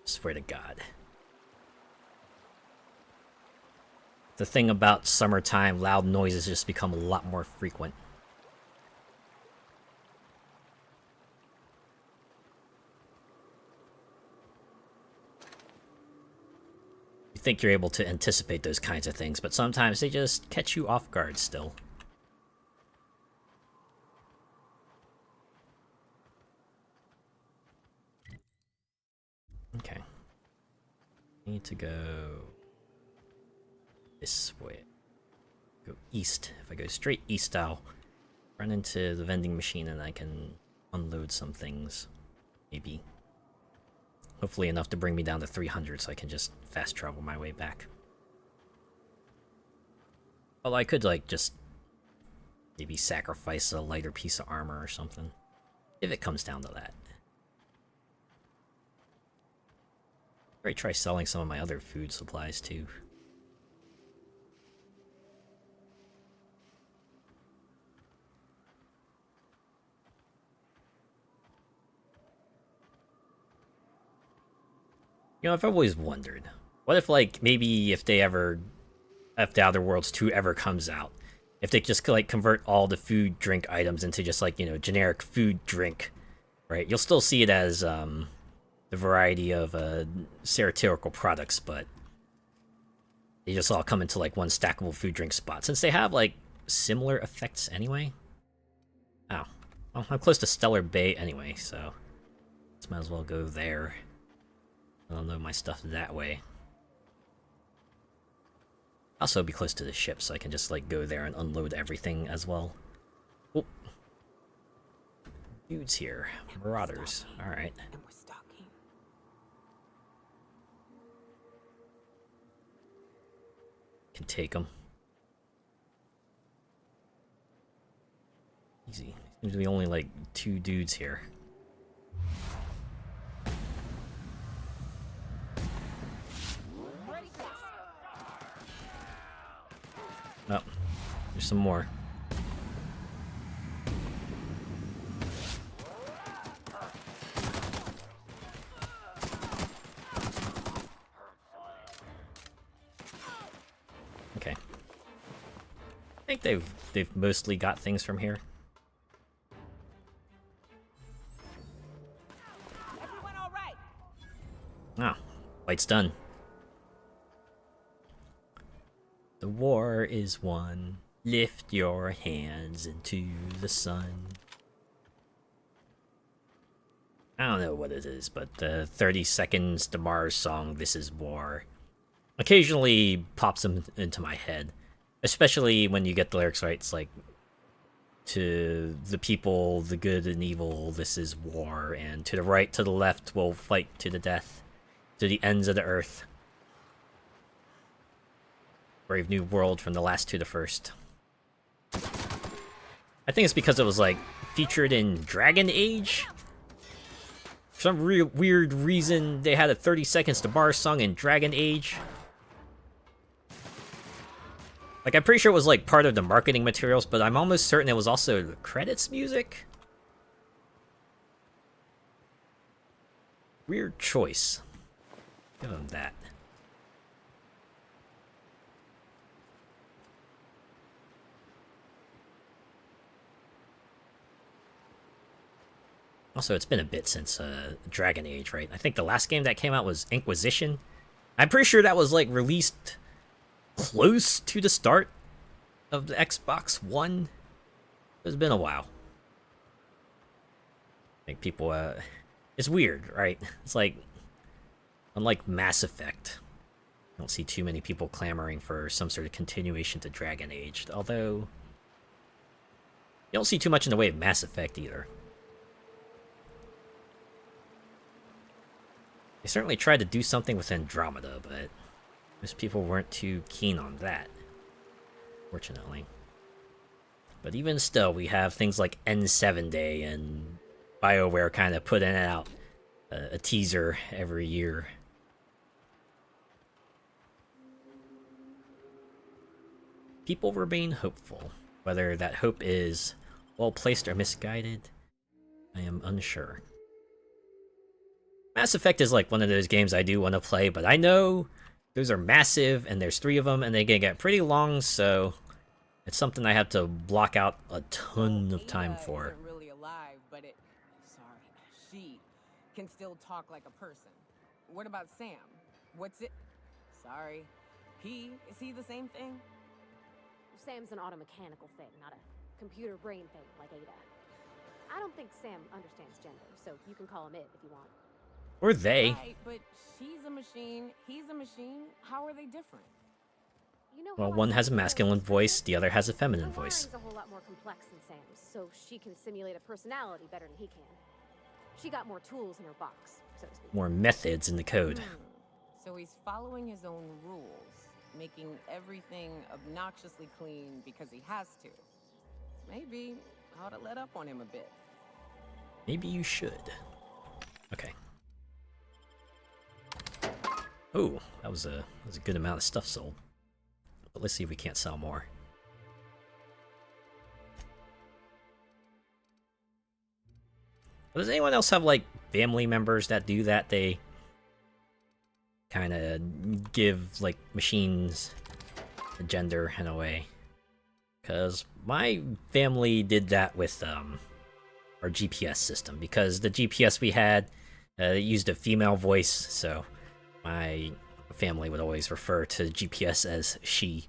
Swear to God. The thing about summertime, loud noises just become a lot more frequent. You think you're able to anticipate those kinds of things, but sometimes they just catch you off guard still. Okay. Need to go this way. Go east. If I go straight east, I'll run into the vending machine and I can unload some things. Maybe. Hopefully enough to bring me down to 300 so I can just fast travel my way back. Although I could, like, just maybe sacrifice a lighter piece of armor or something. If it comes down to that. Maybe try selling some of my other food supplies too. You know, I've always wondered, what if, like, maybe if the Outer Worlds 2 ever comes out, if they just, like, convert all the food, drink items into just, like, you know, generic food, drink, right? You'll still see it as, the variety of, satirical products, but they just all come into, like, one stackable food, drink spot, since they have, like, similar effects anyway. Oh. Well, I'm close to Stellar Bay anyway, so So might as well go there. I'll know my stuff that way. Also be close to the ship, so I can just like go there and unload everything as well. Oh. Dudes here. Marauders. Alright. And we're stalking. Can take them. Easy. Seems to be only like 2 dudes here. Oh, there's some more. Okay. I think they've mostly got things from here. Everyone all right? Ah, fight's done. The war is won. Lift your hands into the sun. I don't know what it is, but the 30 Seconds to Mars song, This Is War, occasionally pops into my head. Especially when you get the lyrics right. It's like, to the people, the good and evil, this is war. And to the right, to the left, we'll fight to the death. To the ends of the earth. Brave New World from the last to the first. I think it's because it was like featured in Dragon Age. For some weird reason, they had a 30 Seconds to Mars song in Dragon Age. Like, I'm pretty sure it was like part of the marketing materials, but I'm almost certain it was also the credits music. Weird choice. Give them that. Also, it's been a bit since Dragon Age, right? I think the last game that came out was Inquisition. I'm pretty sure that was like released close to the start of the Xbox One. It's been a while. I think people, it's weird, right? It's like, unlike Mass Effect, I don't see too many people clamoring for some sort of continuation to Dragon Age, although you don't see too much in the way of Mass Effect either. They certainly tried to do something with Andromeda, but most people weren't too keen on that, fortunately. But even still, we have things like N7 Day and BioWare kind of putting out a teaser every year. People remain hopeful. Whether that hope is well-placed or misguided, I am unsure. Mass Effect is like one of those games I do want to play, but I know those are massive, and there's 3 of them, and they can get pretty long, so it's something I have to block out a ton of time for. Isn't really alive, but she can still talk like a person. What about Sam? What's it? Sorry, is he the same thing? Sam's an automechanical thing, not a computer brain thing like Ada. I don't think Sam understands gender, so you can call him it if you want. Or they. Right, but she's a machine, he's a machine. How are they different? You know, Well, one has a masculine voice, the other has a feminine voice. Her mind's a whole lot more complex than Sam's, so she can simulate a personality better than he can. She got more tools in her box, so to speak. More methods in the code. So he's following his own rules, making everything obnoxiously clean because he has to. Maybe I ought to let up on him a bit. Maybe you should. Okay. Oh, that was a good amount of stuff sold. But let's see if we can't sell more. Does anyone else have like family members that do that? They kind of give like machines a gender in a way. Because my family did that with our GPS system. Because the GPS we had used a female voice, so my family would always refer to GPS as she.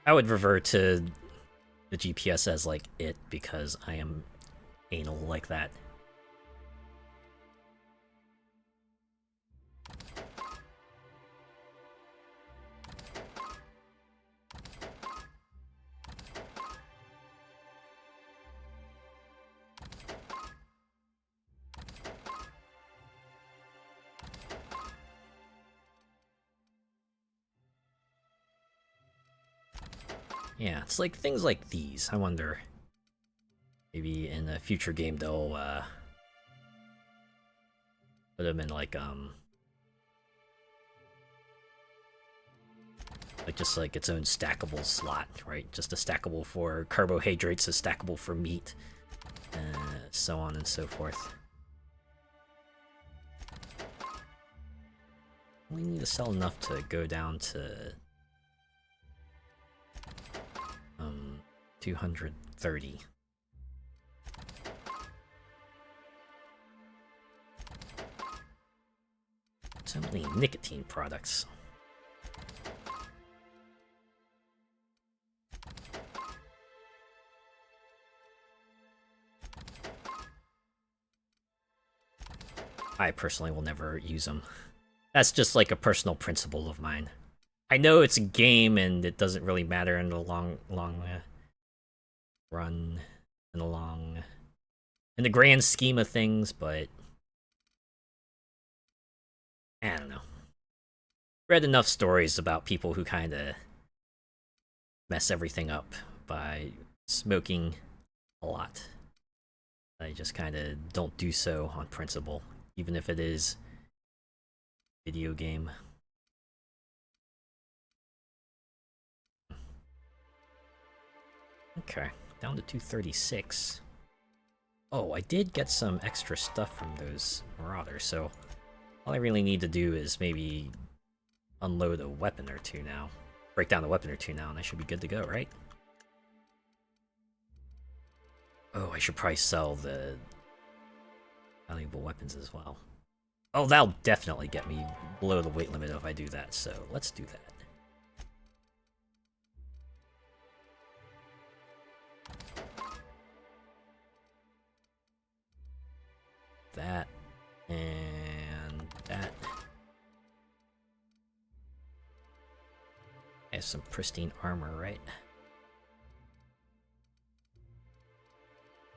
I would refer to the GPS as like it because I am anal like that. Yeah, it's like things like these. I wonder, maybe in a future game they'll put them in like just like its own stackable slot, right? Just a stackable for carbohydrates, a stackable for meat, so on and so forth. We need to sell enough to go down to 230. So many nicotine products. I personally will never use them. That's just like a personal principle of mine. I know it's a game and it doesn't really matter in the long run, in the grand scheme of things, but I don't know. Read enough stories about people who kind of mess everything up by smoking a lot. I just kind of don't do so on principle, even if it is a video game. Okay, down to 236. Oh, I did get some extra stuff from those marauders, so all I really need to do is maybe unload a weapon or two now. Break down a weapon or two now, and I should be good to go, right? Oh, I should probably sell the valuable weapons as well. Oh, that'll definitely get me below the weight limit if I do that, so let's do that. That and that. I have some pristine armor, right?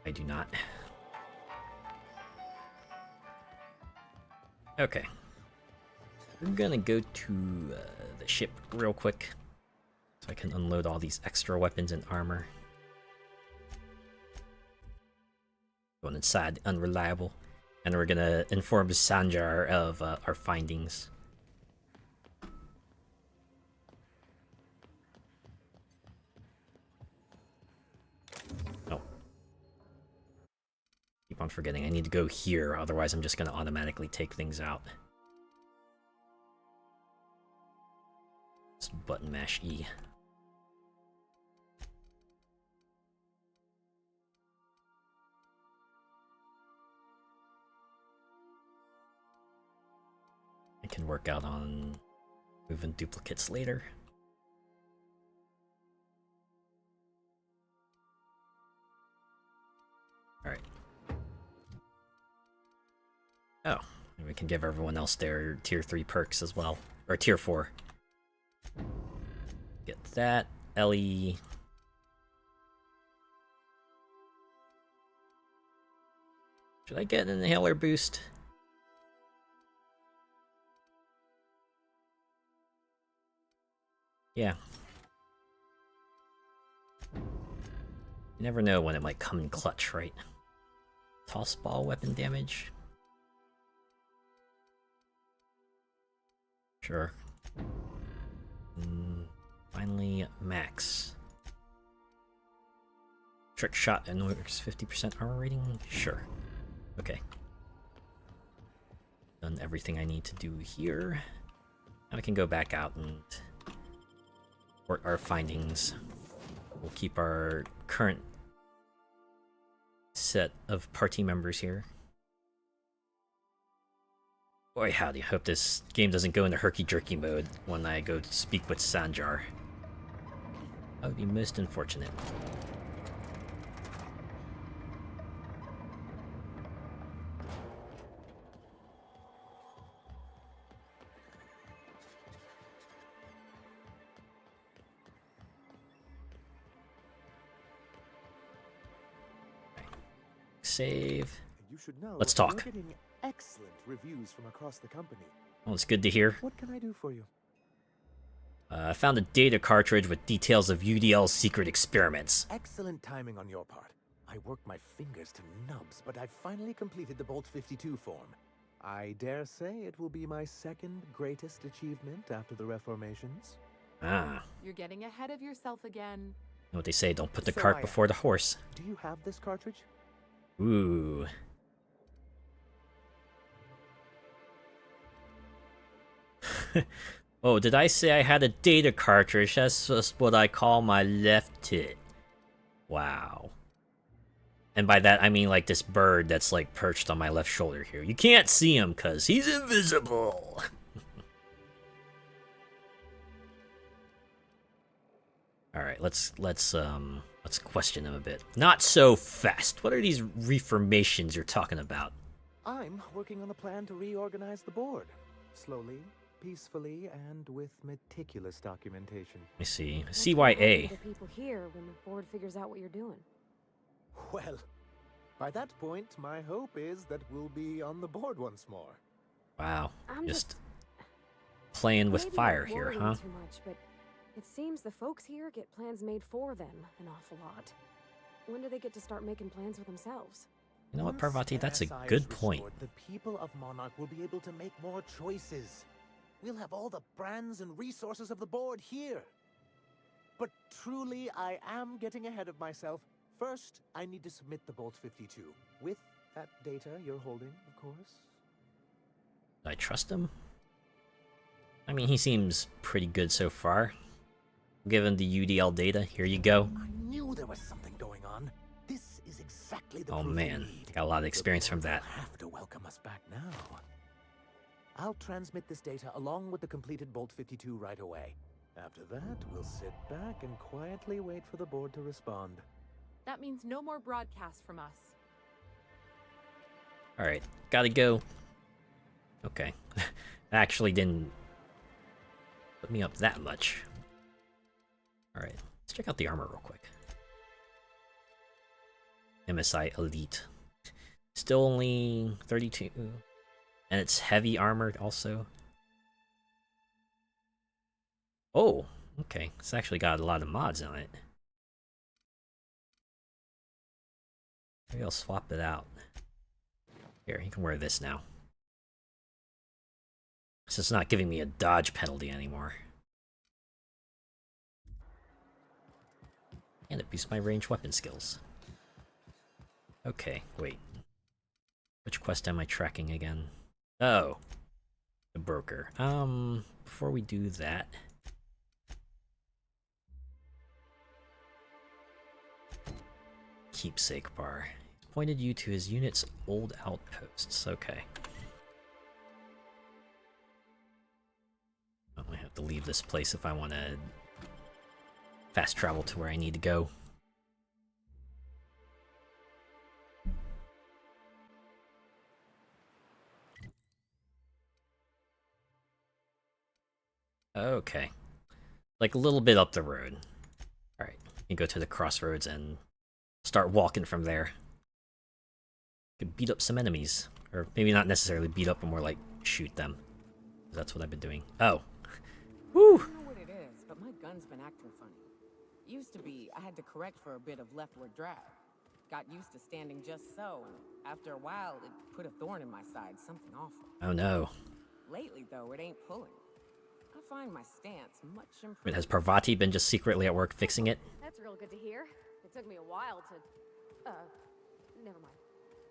I do not. Okay. We're gonna go to the ship real quick so I can unload all these extra weapons and armor. Going inside Unreliable. And we're gonna inform Sanjar of our findings. Oh. Keep on forgetting, I need to go here, otherwise I'm just gonna automatically take things out. Just button mash E. I can work out on moving duplicates later. Alright. Oh, we can give everyone else their tier 3 perks as well. Or tier 4. Get that. Ellie. Should I get an inhaler boost? Yeah. You never know when it might come in clutch, right? Toss ball weapon damage? Sure. Finally, max. Trick shot and works 50% armor rating? Sure. Okay. Done everything I need to do here. Now I can go back out and report our findings. We'll keep our current set of party members here. Boy howdy, hope this game doesn't go into herky-jerky mode when I go to speak with Sanjar. That would be most unfortunate. Save. You should know Let's talk. we're getting excellent reviews from across the company. Well, it's good to hear. What can I do for you? I found a data cartridge with details of UDL's secret experiments. Excellent timing on your part. I worked my fingers to nubs, but I finally completed the Bolt 52 form. I dare say it will be my second greatest achievement after the Reformations. Ah. You're getting ahead of yourself again. You know what they say, don't put the So cart I before the horse. Do you have this cartridge? Ooh. Oh, did I say I had a data cartridge? That's just what I call my left tit. Wow. And by that, I mean like this bird that's like perched on my left shoulder here. You can't see him because he's invisible. All right, let's question him a bit. Not so fast. What are these reformations you're talking about? I'm working on a plan to reorganize the board. Slowly, peacefully, and with meticulous documentation. Let me see. What's gonna happen CYA. to the people here when the board figures out what you're doing? Well, by that point, my hope is that we'll be on the board once more. Wow. I'm Just playing with maybe fire I'm here, worrying huh? Too much, but it seems the folks here get plans made for them an awful lot. When do they get to start making plans for themselves? You know what, Once Parvati? That's a NSI good is point. restored, the people of Monarch will be able to make more choices. We'll have all the brands and resources of the board here. But truly, I am getting ahead of myself. First, I need to submit the Bolt 52. With that data you're holding, of course. Do I trust him? I mean, he seems pretty good so far. Given the UDL data, here you go. I knew there was something going on. This is exactly the Oh proof we man, need. got a lot of experience The from board that. will have to welcome us back now. I'll transmit this data along with the completed Bolt 52 right away. After that, we'll sit back and quietly wait for the board to respond. That means no more broadcasts from us. Alright, gotta go. Okay. Actually didn't put me up that much. Alright, let's check out the armor real quick. MSI Elite. Still only 32. And it's heavy armored also. Oh, okay. It's actually got a lot of mods on it. Maybe I'll swap it out. Here, you can wear this now. So it's not giving me a dodge penalty anymore. And it boosts my ranged weapon skills. Okay, wait. Which quest am I tracking again? Oh. The broker. Before we do that... Keepsake bar. He's pointed you to his unit's old outposts. Okay. I have to leave this place if I want to fast travel to where I need to go. Okay. Like a little bit up the road. Alright, you go to the crossroads and start walking from there. Could beat up some enemies. Or maybe not necessarily beat up, but more like shoot them. That's what I've been doing. Oh. Woo! I don't know what it is, but my gun's been acting funny. Used to be, I had to correct for a bit of leftward drag. Got used to standing just so. After a while, it put a thorn in my side, something awful. Oh no. Lately, though, it ain't pulling. I find my stance much improved. Wait, has Parvati been just secretly at work fixing it? That's real good to hear. It took me a while to... never mind.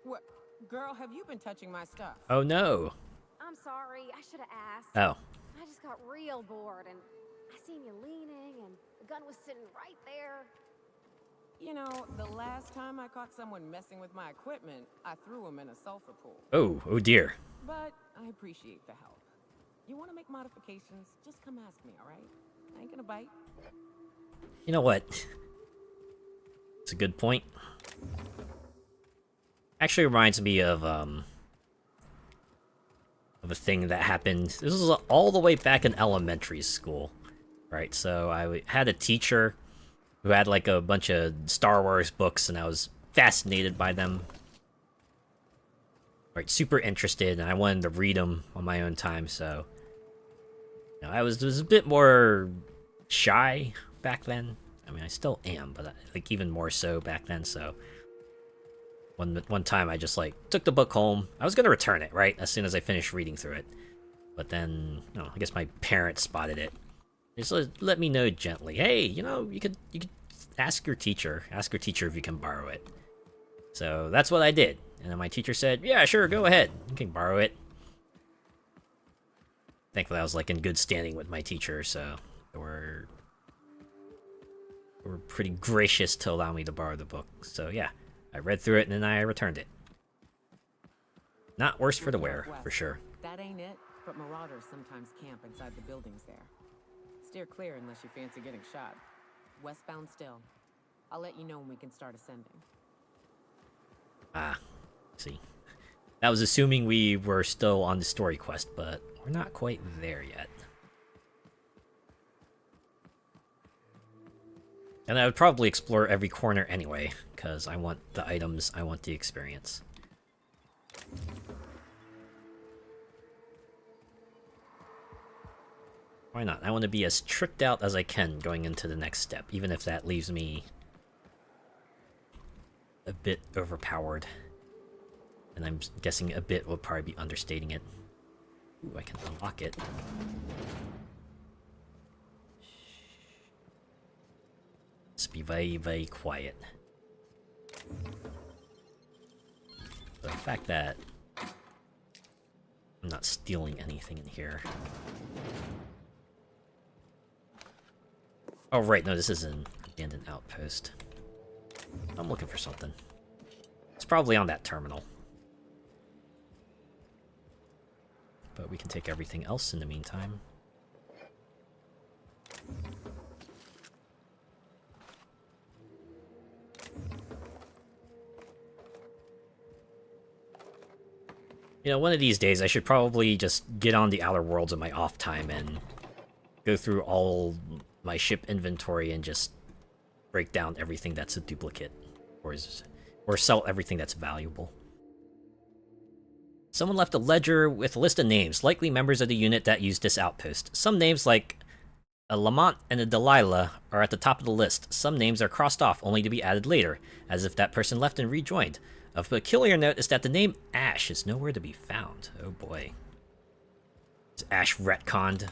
What? Girl, have you been touching my stuff? Oh no. I'm sorry, I should have asked. Oh. I just got real bored, and I seen you leaning, and the gun was sitting right there. You know, the last time I caught someone messing with my equipment, I threw him in a sulfur pool. Oh dear. But I appreciate the help. You want to make modifications? Just come ask me, all right? I ain't gonna bite. You know what? It's a good point. Actually reminds me of a thing that happened. This was all the way back in elementary school, right? So I had a teacher who had like a bunch of Star Wars books, and I was fascinated by them. Right, super interested, and I wanted to read them on my own time. So, you know, I was a bit more shy back then. I mean, I still am, but like even more so back then. So one time I just like took the book home. I was gonna return it right as soon as I finished reading through it, but then I guess my parents spotted it. Just let me know gently. Hey, you could ask your teacher. Ask your teacher if you can borrow it. So that's what I did. And then my teacher said, yeah, sure, go ahead. You can borrow it. Thankfully, I was like in good standing with my teacher, so they were pretty gracious to allow me to borrow the book. So yeah, I read through it and then I returned it. Not worse for the wear, for sure. That ain't it, but marauders sometimes camp inside the buildings there. Steer clear unless you fancy getting shot. Westbound still. I'll let you know when we can start ascending. Ah, see. That was assuming we were still on the story quest, but we're not quite there yet. And I would probably explore every corner anyway, because I want the items, I want the experience. Why not? I want to be as tricked out as I can going into the next step, even if that leaves me a bit overpowered. And I'm guessing a bit will probably be understating it. Ooh, I can unlock it. Let's be very, very quiet. The fact that I'm not stealing anything in here. Oh, right, no, this is an abandoned outpost. I'm looking for something. It's probably on that terminal. But we can take everything else in the meantime. One of these days I should probably just get on the Outer Worlds in my off time and go through all my ship inventory and just break down everything that's a duplicate, or sell everything that's valuable. Someone left a ledger with a list of names, likely members of the unit that used this outpost. Some names, like a Lamont and a Delilah, are at the top of the list. Some names are crossed off, only to be added later, as if that person left and rejoined. Of peculiar note is that the name Ash is nowhere to be found. Oh boy. Is Ash retconned?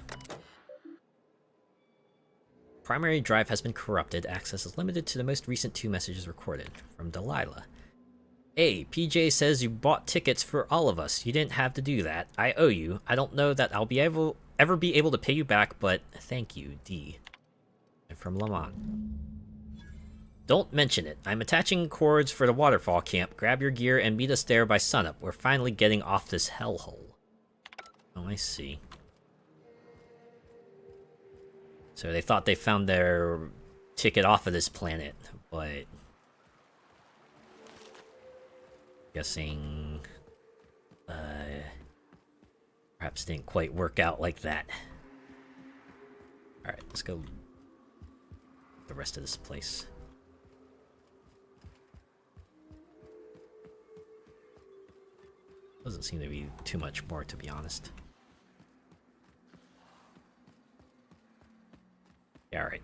Primary drive has been corrupted. Access is limited to the most recent 2 messages recorded. From Delilah. Hey, PJ says you bought tickets for all of us. You didn't have to do that. I owe you. I don't know that I'll ever be able to pay you back, but thank you, D. And from Lamont. Don't mention it. I'm attaching cords for the waterfall camp. Grab your gear and meet us there by sunup. We're finally getting off this hellhole. Oh, I see. So they thought they found their ticket off of this planet, but guessing perhaps didn't quite work out like that. Alright, let's go the rest of this place. Doesn't seem to be too much more, to be honest. Yeah, alright.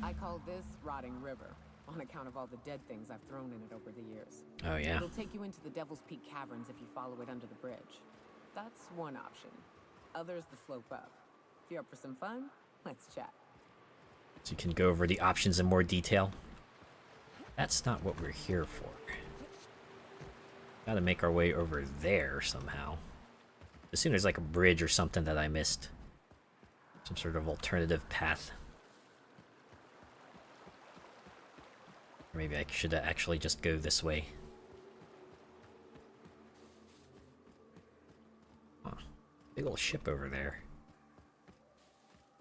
I call this Rotting River, on account of all the dead things I've thrown in it over the years. Oh, yeah. It'll take you into the Devil's Peak Caverns if you follow it under the bridge. That's one option. Others the slope up. If you're up for some fun, let's chat. So you can go over the options in more detail. That's not what we're here for. Gotta make our way over there somehow. As soon as like a bridge or something that I missed. Some sort of alternative path. Or maybe I should actually just go this way. Huh. Big old ship over there.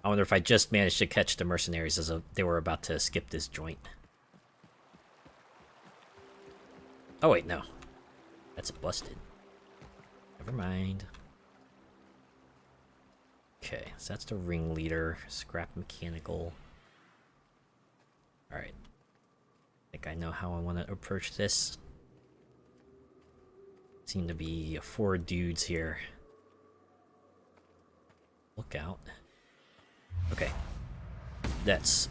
I wonder if I just managed to catch the mercenaries as they were about to skip this joint. Oh wait, no. That's busted. Never mind. Okay, so that's the ringleader. Scrap mechanical. Alright. I think I know how I want to approach this. Seem to be 4 dudes here. Look out. Okay. Let's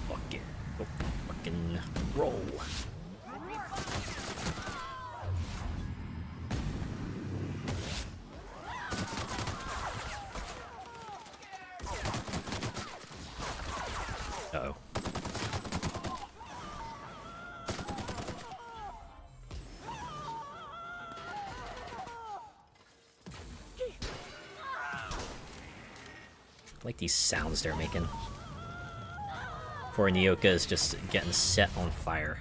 fucking roll. Uh-oh. I like these sounds they're making. Poor Nyoka is just getting set on fire.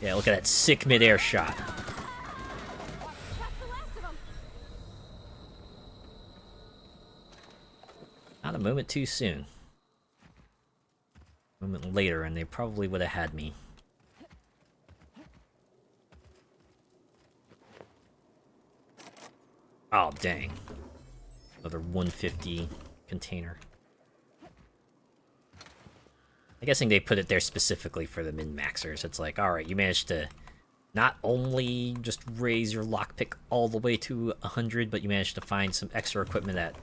Yeah, look at that sick mid-air shot. Not a moment too soon. A moment later and they probably would have had me. Oh, dang. Another 150 container. I'm guessing they put it there specifically for the min-maxers. It's like, alright, you managed to not only just raise your lockpick all the way to 100, but you managed to find some extra equipment that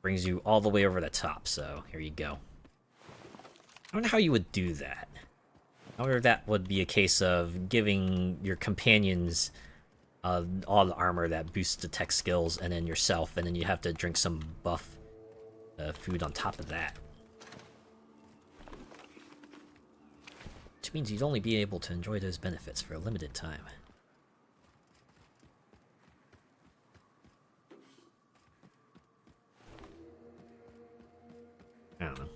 brings you all the way over the top, so here you go. I wonder how you would do that. I wonder if that would be a case of giving your companions all the armor that boosts the tech skills, and then yourself, and then you have to drink some buff food on top of that. Which means you'd only be able to enjoy those benefits for a limited time. I don't know.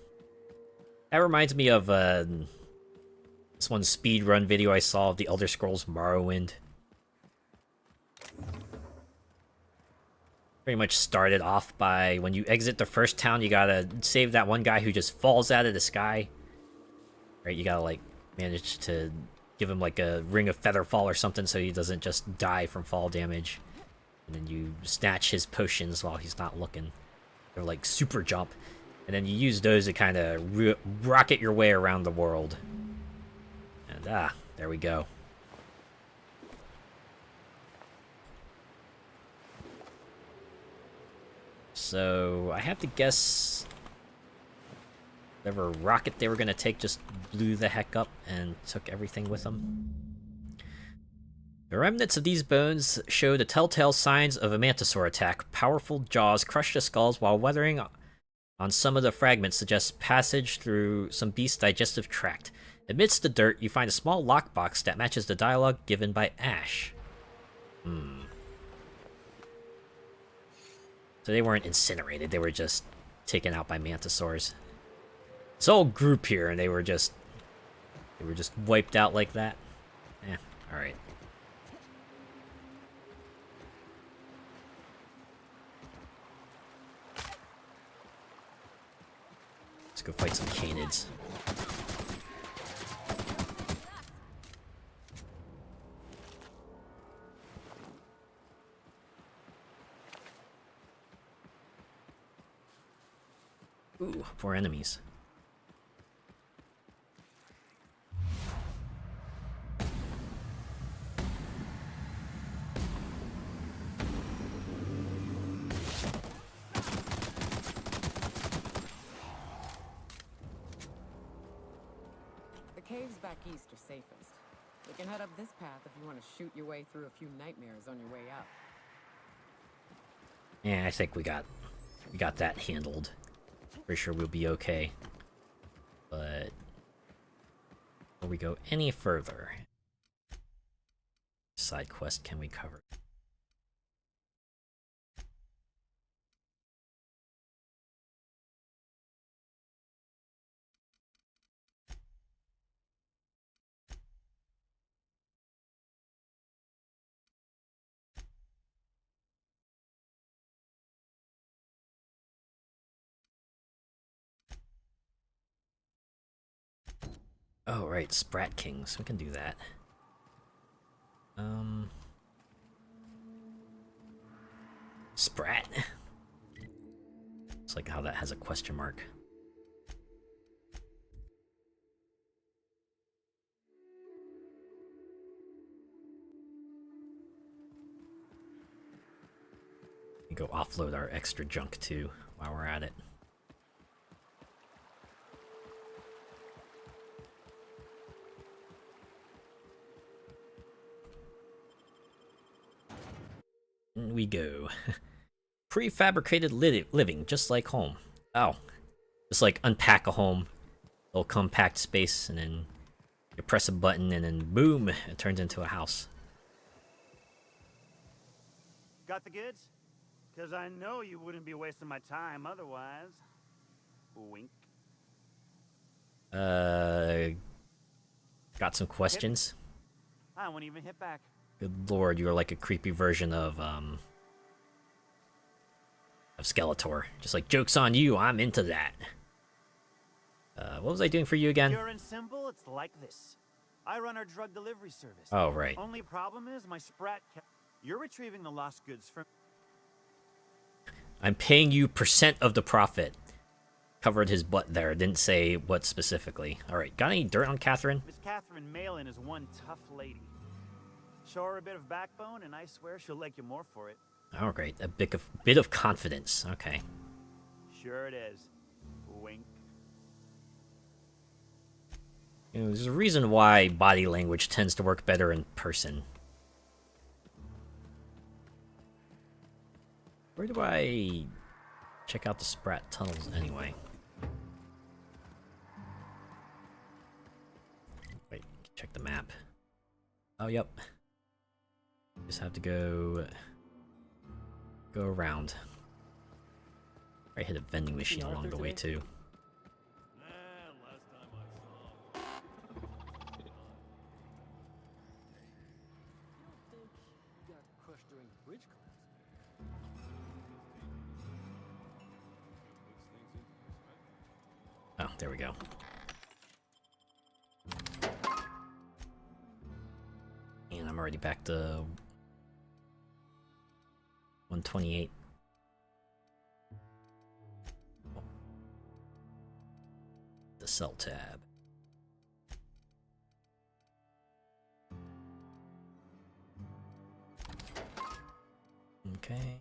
That reminds me of this one speedrun video I saw of the Elder Scrolls Morrowind. Pretty much started off by when you exit the first town, you gotta save that one guy who just falls out of the sky. Right, you gotta like manage to give him like a ring of featherfall or something so he doesn't just die from fall damage. And then you snatch his potions while he's not looking. They're like super jump. And then you use those to kind of rocket your way around the world. And there we go. So, I have to guess whatever rocket they were going to take just blew the heck up and took everything with them. The remnants of these bones show the telltale signs of a mantisaur attack. Powerful jaws crush the skulls while weathering on some of the fragments suggests passage through some beast's digestive tract. Amidst the dirt, you find a small lockbox that matches the dialogue given by Ash. So they weren't incinerated, they were just taken out by mantisaurs. This whole group here, and they were just wiped out like that. Alright. Let's go fight some canids. Ooh, 4 enemies. The caves back east are safest. We can head up this path if you want to shoot your way through a few nightmares on your way out. Yeah, I think we got that handled. Pretty sure we'll be okay. But before we go any further, side quest can we cover? Oh, right, Sprat Kings. We can do that. Sprat? It's like how that has a question mark. Go offload our extra junk too while we're at it. In we go. Prefabricated living, just like home. Oh. Just like unpack a home. Little compact space, and then you press a button, and then boom, it turns into a house. Got the goods? Because I know you wouldn't be wasting my time otherwise. Wink. Got some questions? I won't even hit back. Good lord, you're like a creepy version of Skeletor. Just like, joke's on you, I'm into that. What was I doing for you again? Pure and simple, it's like this. I run our drug delivery service. Oh, right. Only problem is my sprat You're retrieving the lost goods from... I'm paying you % of the profit. Covered his butt there, didn't say what specifically. Alright, got any dirt on Catherine? Miss Catherine Malin is one tough lady. Show her a bit of backbone, and I swear she'll like you more for it. Oh, great. A bit of confidence. Okay. Sure it is. Wink. You know, there's a reason why body language tends to work better in person. Where do I check out the Sprat tunnels anyway? Wait, check the map. Oh, yep. Just have to go around. I hit a vending machine along the way too. Oh, there we go. And I'm already back to 128. Oh. The cell tab. Okay.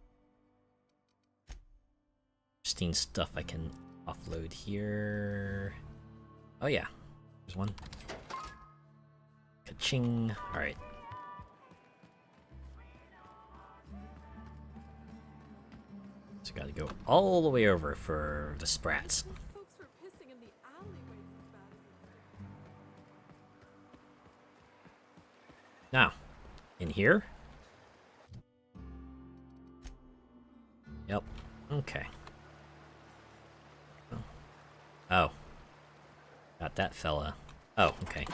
Interesting stuff I can offload here. Oh yeah, there's one. Ka-ching. All right. So gotta go all the way over for the sprats. Folks were pissing in the alleyways as bad as Now, in here? Yep. Okay. Oh. Got that fella. Oh, okay.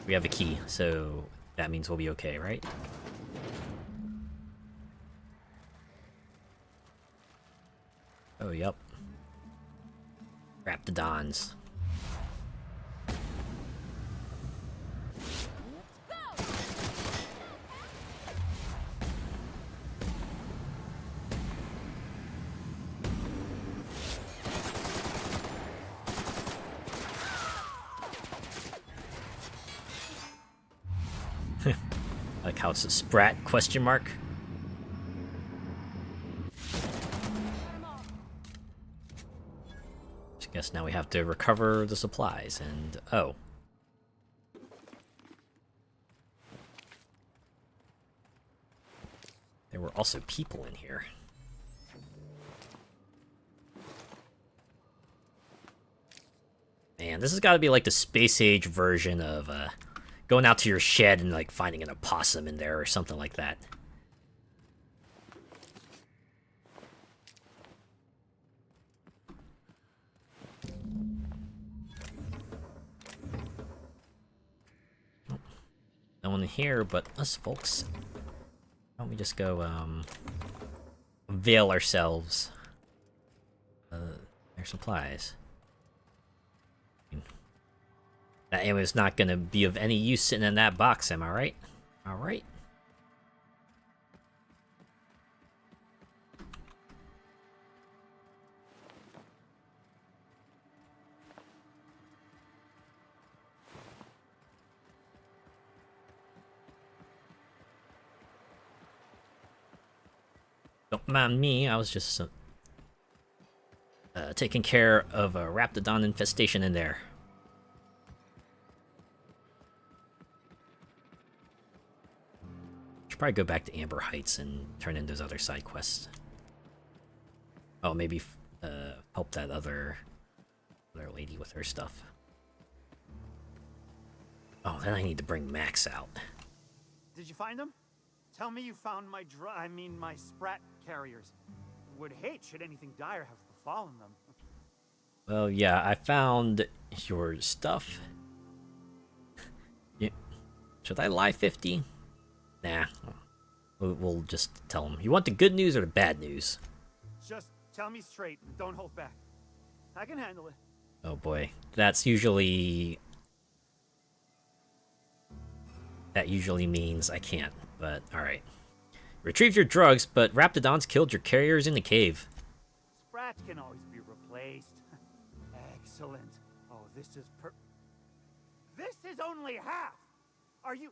We have a key, so that means we'll be okay, right? Oh, yep. Raptidons. Like how it's a sprat question mark. I guess now we have to recover the supplies and oh. There were also people in here. Man, this has got to be like the space age version of going out to your shed and like finding an opossum in there or something like that. No one here but us folks. Why don't we just go avail ourselves their supplies. That ammo is not gonna be of any use sitting in that box, am I right? Alright. Don't mind me, I was just taking care of a raptidon infestation in there. Should probably go back to Amber Heights and turn in those other side quests. Oh, maybe help that other lady with her stuff. Oh, then I need to bring Max out. Did you find them? Tell me you found my my sprat carriers. Would hate should anything dire have befallen them. Well, yeah, I found your stuff. Yeah. Should I lie 50? Nah. We'll just tell him. You want the good news or the bad news? Just tell me straight and don't hold back. I can handle it. Oh boy. That usually means I can't, but alright. Retrieved your drugs, but Raptidons killed your carriers in the cave. Sprats can always be replaced. Excellent. Oh, this is only half! Are you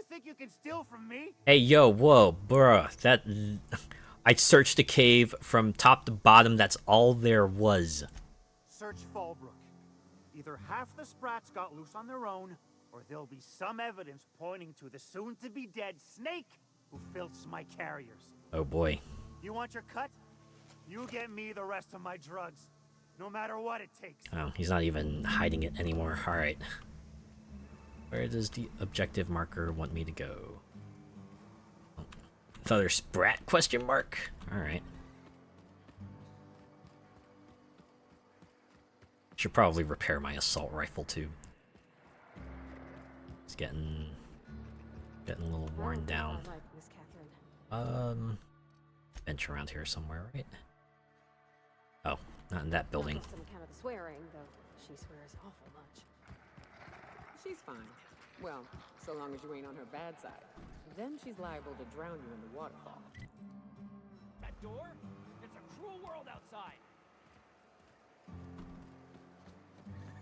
think you can steal from me? Hey, yo, whoa, bruh. I searched the cave from top to bottom, that's all there was. Search Fallbrook. Either half the Sprats got loose on their own, or there'll be some evidence pointing to the soon-to-be-dead snake who filched my carriers. Oh boy. You want your cut? You get me the rest of my drugs, no matter what it takes. Oh, he's not even hiding it anymore. Alright. Where does the objective marker want me to go? Another sprat question mark? Alright. Should probably repair my assault rifle too. It's getting a little worn down. Bench around here somewhere, right? Oh, not in that building. Not just on account of the swearing, though she swears awful much. She's fine. Well, so long as you ain't on her bad side. Then she's liable to drown you in the waterfall. That door? It's a cruel world outside.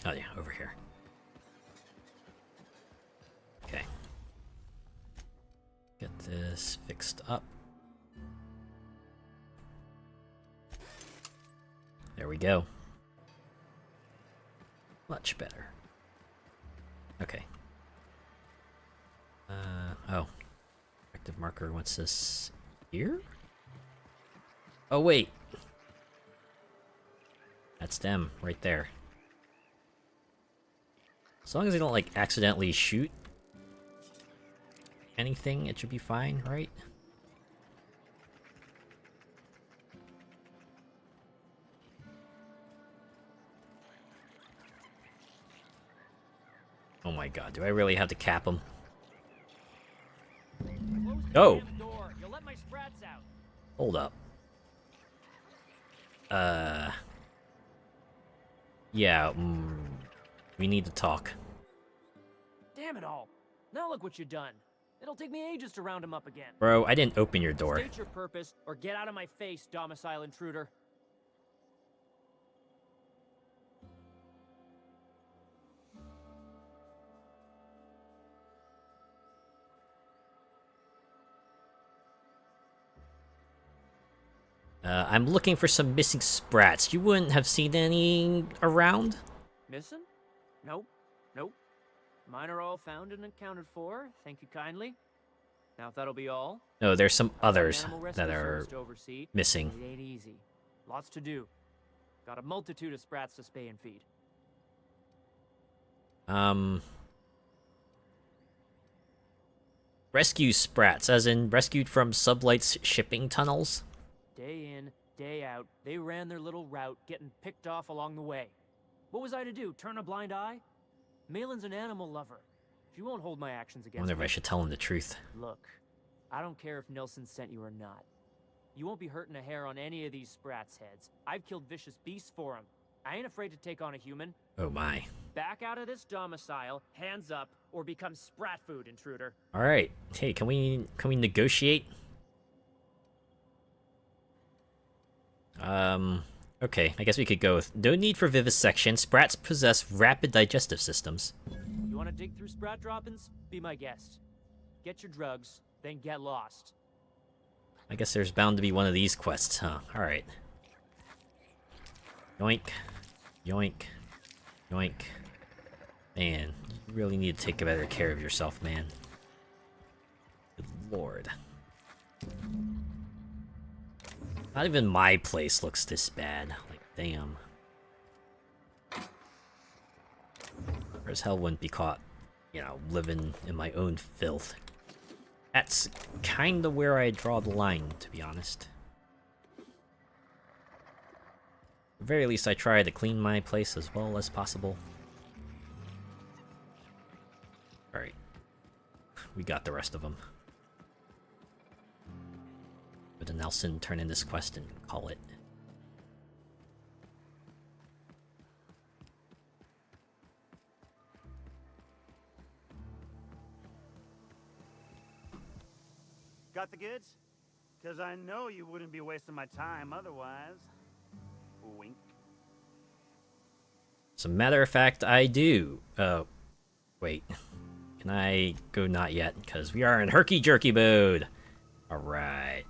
Oh yeah, over here. Okay. Get this fixed up. There we go. Much better. Okay. Oh. Active marker, what's this? Here? Oh, wait. That's them, right there. As long as I don't, like, accidentally shoot anything, it should be fine, right? Oh my god, do I really have to cap him? Oh! You'll let my sprats out. Hold up. Yeah, we need to talk. Damn it all. Now look what you've done. It'll take me ages to round him up again. Bro, I didn't open your door. State your purpose, or get out of my face, domicile intruder. I'm looking for some missing sprats. You wouldn't have seen any around? Missing? Nope. Nope. Mine are all found and accounted for. Thank you kindly. Now if that'll be all. No, there's some others Animal that rescue are service to oversee. missing. It ain't easy. Lots to do. Got a multitude of sprats to spay and feed. Rescue sprats, as in rescued from Sublight's shipping tunnels? Day in, day out, they ran their little route, getting picked off along the way. What was I to do, turn a blind eye? Malin's an animal lover. She won't hold my actions I against wonder if me. I should tell him the truth. Look, I don't care if Nilsson sent you or not. You won't be hurting a hair on any of these sprats' heads. I've killed vicious beasts for them. I ain't afraid to take on a human. Oh my. Back out of this domicile, hands up, or become sprat food, intruder. Alright. Hey, can we negotiate? Okay, I guess we could go with no need for vivisection. Sprats possess rapid digestive systems. You want to dig through sprat droppings? Be my guest. Get your drugs, then get lost. I guess there's bound to be one of these quests, huh? Alright. Yoink. Yoink. Yoink. Man, you really need to take better care of yourself, man. Good lord. Not even my place looks this bad. Like, damn. Or as hell wouldn't be caught, you know, living in my own filth. That's kinda where I draw the line, to be honest. At the very least, I try to clean my place as well as possible. Alright. We got the rest of them. Go to Nelson, turn in this quest, and call it. Got the goods? Because I know you wouldn't be wasting my time otherwise. Wink. As a matter of fact, I do. Wait. Can I go not yet? Because we are in herky-jerky mode. Alright.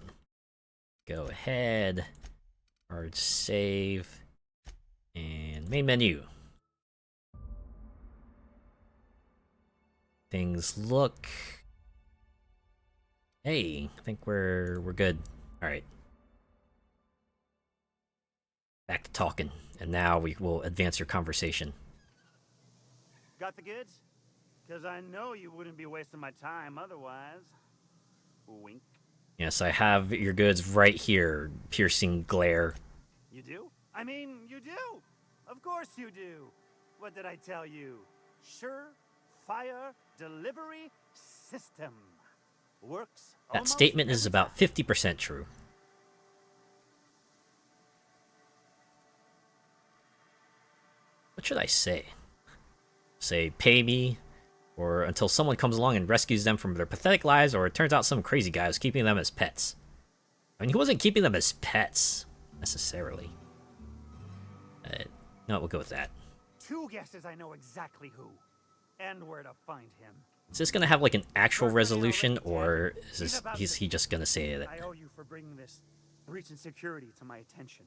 Go ahead. Hard save. And main menu. Things look... Hey, I think we're good. Alright. Back to talking. And now we will advance your conversation. Got the goods? Because I know you wouldn't be wasting my time otherwise. Wink. Yes, I have your goods right here. Piercing glare. You do? I mean, you do! Of course you do! What did I tell you? Sure-fire delivery system. Works. That statement is about 50% true. What should I say? Say, pay me, or until someone comes along and rescues them from their pathetic lives, or it turns out some crazy guy was keeping them as pets. I mean, he wasn't keeping them as pets, necessarily. No, we'll go with that. 2 guesses I know exactly who, and where to find him. Is this gonna have, like, an actual resolution, or is he just gonna say that? I owe you for bringing this breach in security to my attention.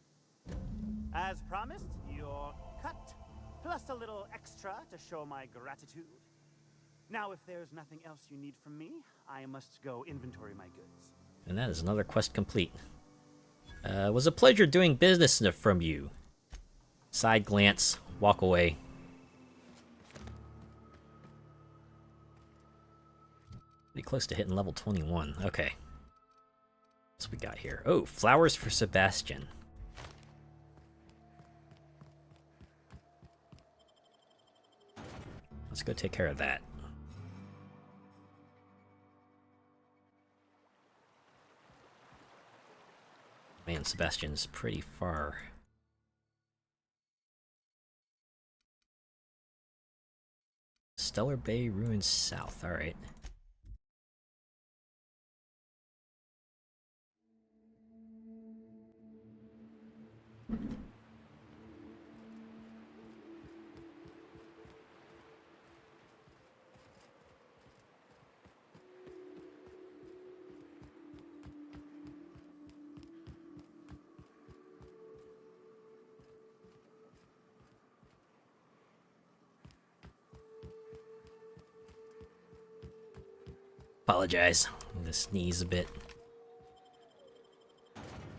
As promised, your cut, plus a little extra to show my gratitude. Now, if there's nothing else you need from me, I must go inventory my goods. And that is another quest complete. Was a pleasure doing business from you. Side glance, walk away. Pretty close to hitting level 21. Okay. What's we got here? Oh, flowers for Sebastian. Let's go take care of that. Man, Sebastian's pretty far. Stellar Bay Ruins South, alright. Apologize. I'm gonna sneeze a bit.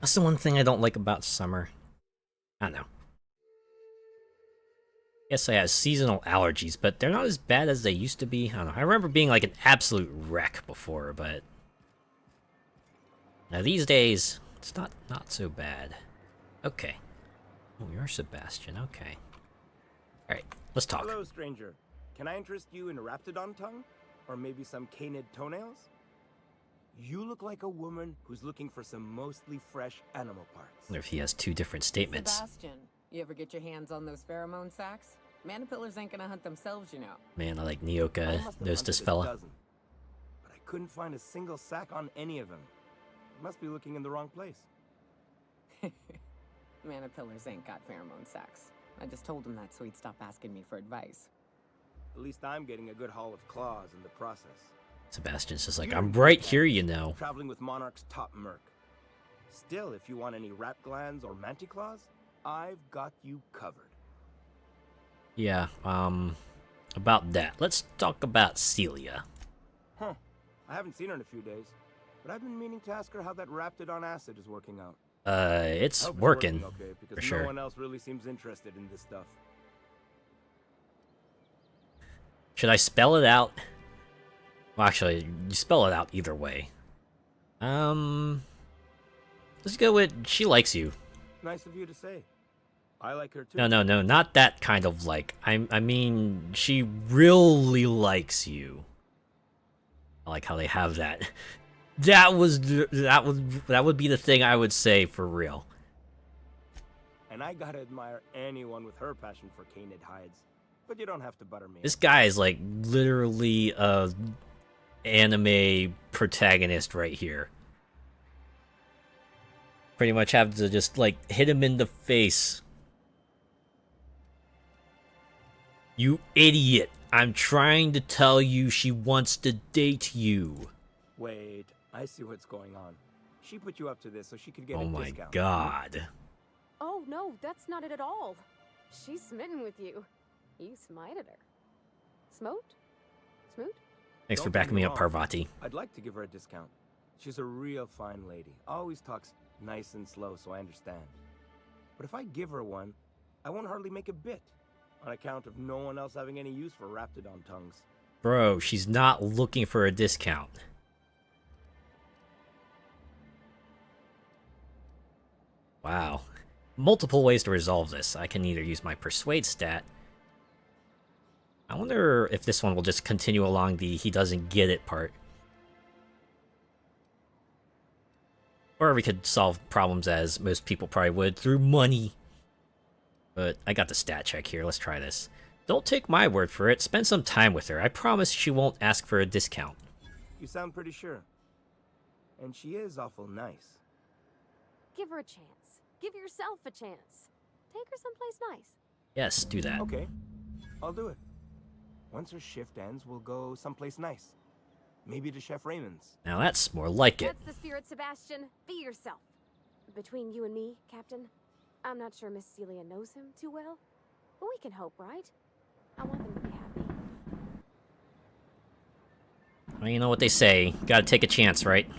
That's the one thing I don't like about summer. I don't know. Yes, I have seasonal allergies, but they're not as bad as they used to be. I don't know. I remember being like an absolute wreck before, but now these days it's not so bad. Okay. Oh, you're Sebastian. Okay. All right, let's talk. Hello, stranger. Can I interest you in raptidon tongue? Or maybe some canid toenails? You look like a woman who's looking for some mostly fresh animal parts. I wonder if he has 2 different statements. Sebastian, you ever get your hands on those pheromone sacs? Manipillars ain't gonna hunt themselves, you know. Man, I like Nyoka. Knows this fella. But I couldn't find a single sack on any of them. Must be looking in the wrong place. Manipillars ain't got pheromone sacs. I just told him that so he'd stop asking me for advice. At least I'm getting a good haul of claws in the process. Sebastian's just like, I'm right here, you know. Traveling with Monarch's top merc. Still, if you want any rat glands or manticlaws, I've got you covered. Yeah, about that. Let's talk about Celia. Huh. I haven't seen her in a few days, but I've been meaning to ask her how that Raptidon acid is working out. It's I hope working, okay, because for sure. no one else really seems interested in this stuff. Should I spell it out? Well, actually, you spell it out either way. Let's go with she likes you. Nice of you to say. I like her too. No, not that kind of like. I mean, she really likes you. I like how they have that. That would be the thing I would say for real. And I gotta admire anyone with her passion for canid hides. But you don't have to butter me. This guy is like literally a anime protagonist right here. Pretty much have to just like hit him in the face. You idiot. I'm trying to tell you she wants to date you. Wait, I see what's going on. She put you up to this so she could get a Oh discount. my god. Oh, no, that's not it at all. She's smitten with you. You smited her. Smote? Smoot? Thanks for Don't backing get me me up, wrong. Parvati. I'd like to give her a discount. She's a real fine lady. Always talks nice and slow, so I understand. But if I give her one, I won't hardly make a bit, on account of no one else having any use for Raptidon tongues. Bro, she's not looking for a discount. Wow. Multiple ways to resolve this. I can either use my persuade stat. I wonder if this one will just continue along the he doesn't get it part. Or we could solve problems as most people probably would through money. But I got the stat check here. Let's try this. Don't take my word for it. Spend some time with her. I promise she won't ask for a discount. You sound pretty sure. And she is awful nice. Give her a chance. Give yourself a chance. Take her someplace nice. Yes, do that. Okay, I'll do it. Once her shift ends, we'll go someplace nice. Maybe to Chef Raymond's. Now that's more like it. That's the spirit, Sebastian. Be yourself. Between you and me, Captain, I'm not sure Miss Celia knows him too well, but we can hope, right? I want them to be happy. Well, you know what they say. Gotta take a chance, right?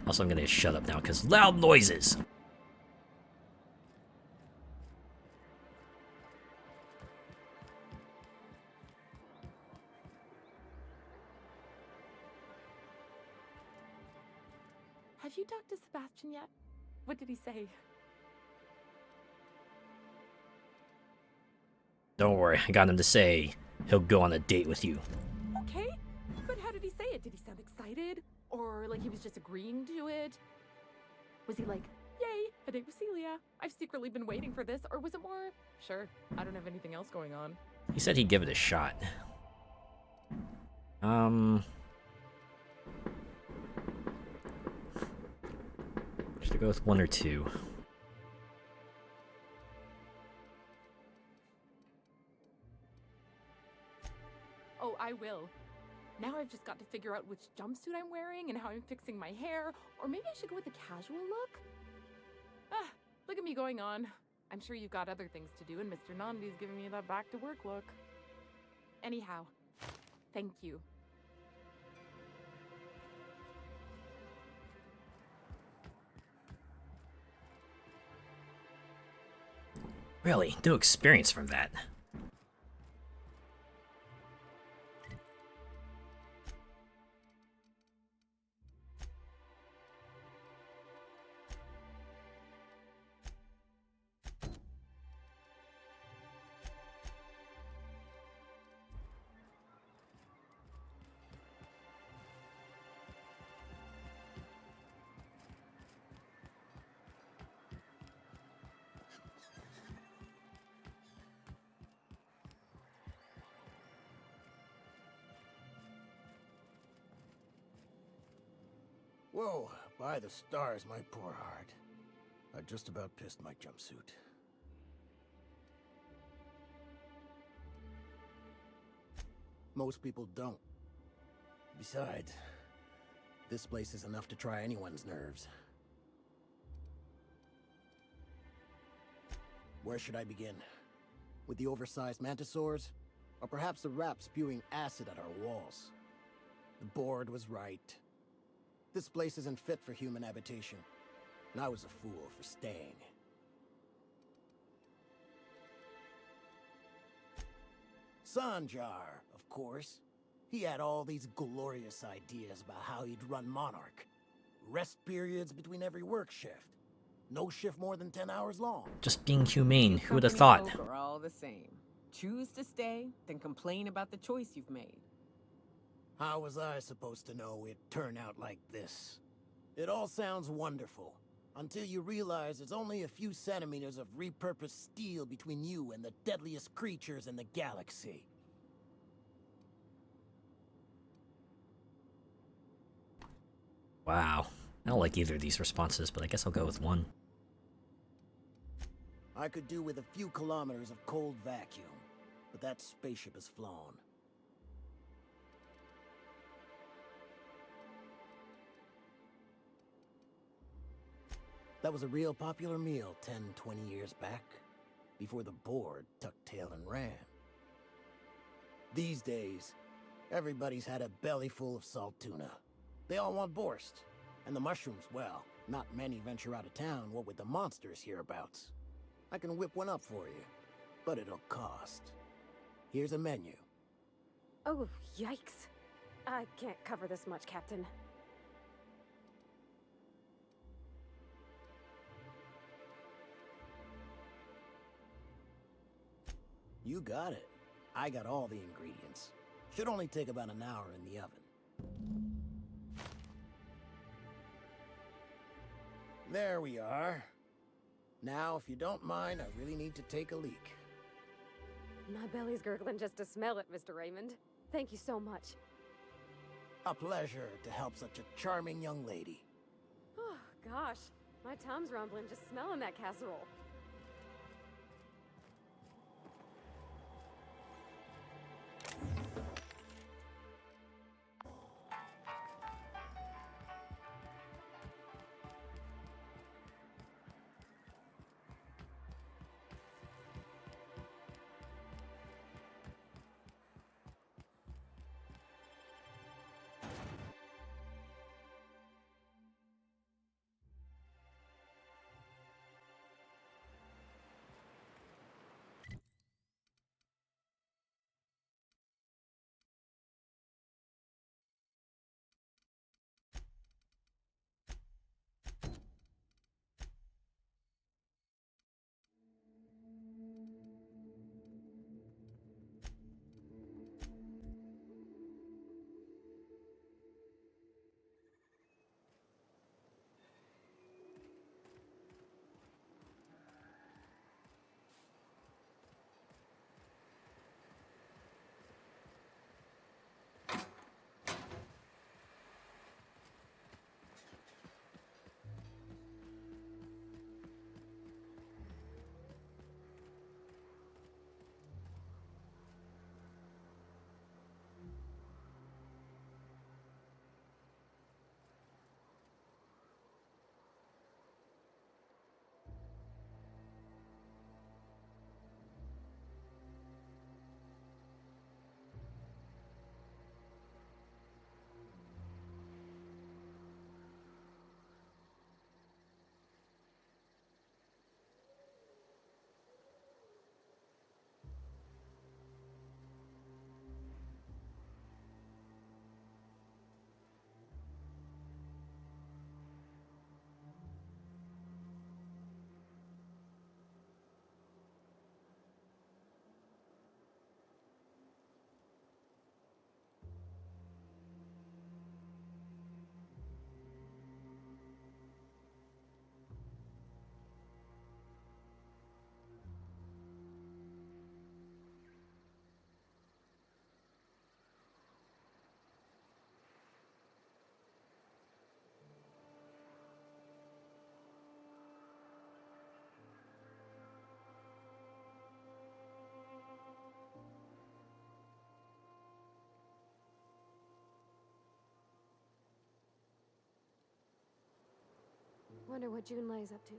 Also, I'm gonna shut up now, because loud noises! Have you talked to Sebastian yet? What did he say? Don't worry, I got him to say he'll go on a date with you. Okay, but how did he say it? Did he sound excited? Or like he was just agreeing to it? Was he like, yay, a date with Celia? I've secretly been waiting for this. Or was it more, sure, I don't have anything else going on? He said he'd give it a shot. Should I go with 1 or 2? Oh, I will. Now I've just got to figure out which jumpsuit I'm wearing and how I'm fixing my hair. Or maybe I should go with a casual look? Ah, look at me going on. I'm sure you've got other things to do, and Mr. Nandi's giving me that back-to-work look. Anyhow, thank you. Really, no experience from that. Whoa, by the stars, my poor heart. I just about pissed my jumpsuit. Most people don't. Besides, this place is enough to try anyone's nerves. Where should I begin? With the oversized mantisaurs? Or perhaps the rap spewing acid at our walls? The board was right. This place isn't fit for human habitation, and I was a fool for staying. Sanjar, of course. He had all these glorious ideas about how he'd run Monarch. Rest periods between every work shift. No shift more than 10 hours long. Just being humane, who would have Company thought? folk are all the same. Choose to stay, then complain about the choice you've made. How was I supposed to know it'd turn out like this? It all sounds wonderful, until you realize it's only a few centimeters of repurposed steel between you and the deadliest creatures in the galaxy. Wow. I don't like either of these responses, but I guess I'll go with one. I could do with a few kilometers of cold vacuum, but that spaceship is flown. That was a real popular meal 10, 20 years back, before the board tucked tail and ran. These days, everybody's had a belly full of salt tuna. They all want borscht, and the mushrooms, well, not many venture out of town, what with the monsters hereabouts. I can whip one up for you, but it'll cost. Here's a menu. Oh, yikes. I can't cover this much, Captain. You got it. I got all the ingredients. Should only take about an hour in the oven. There we are. Now, if you don't mind, I really need to take a leak. My belly's gurgling just to smell it, Mr. Raymond. Thank you so much. A pleasure to help such a charming young lady. Oh, gosh. My tum's rumbling just smelling that casserole. Wonder what June lays up to.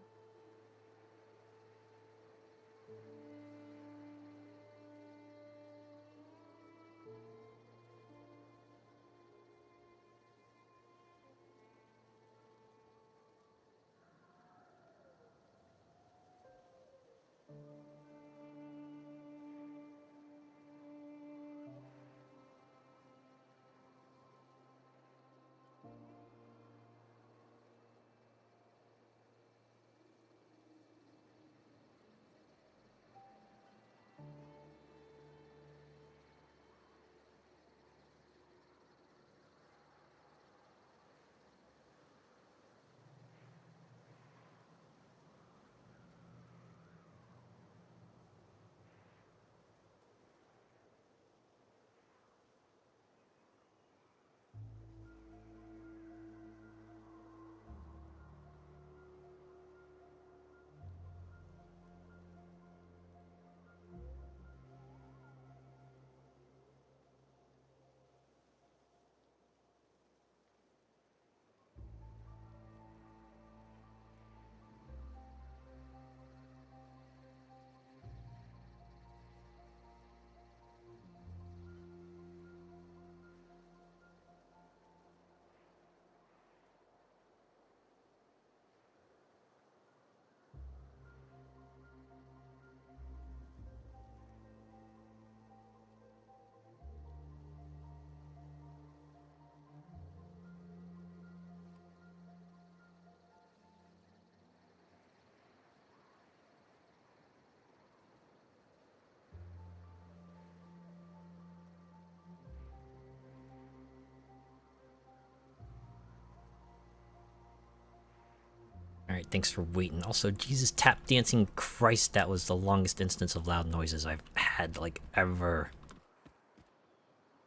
Alright, thanks for waiting. Also, Jesus, tap dancing, Christ, that was the longest instance of loud noises I've had, like, ever.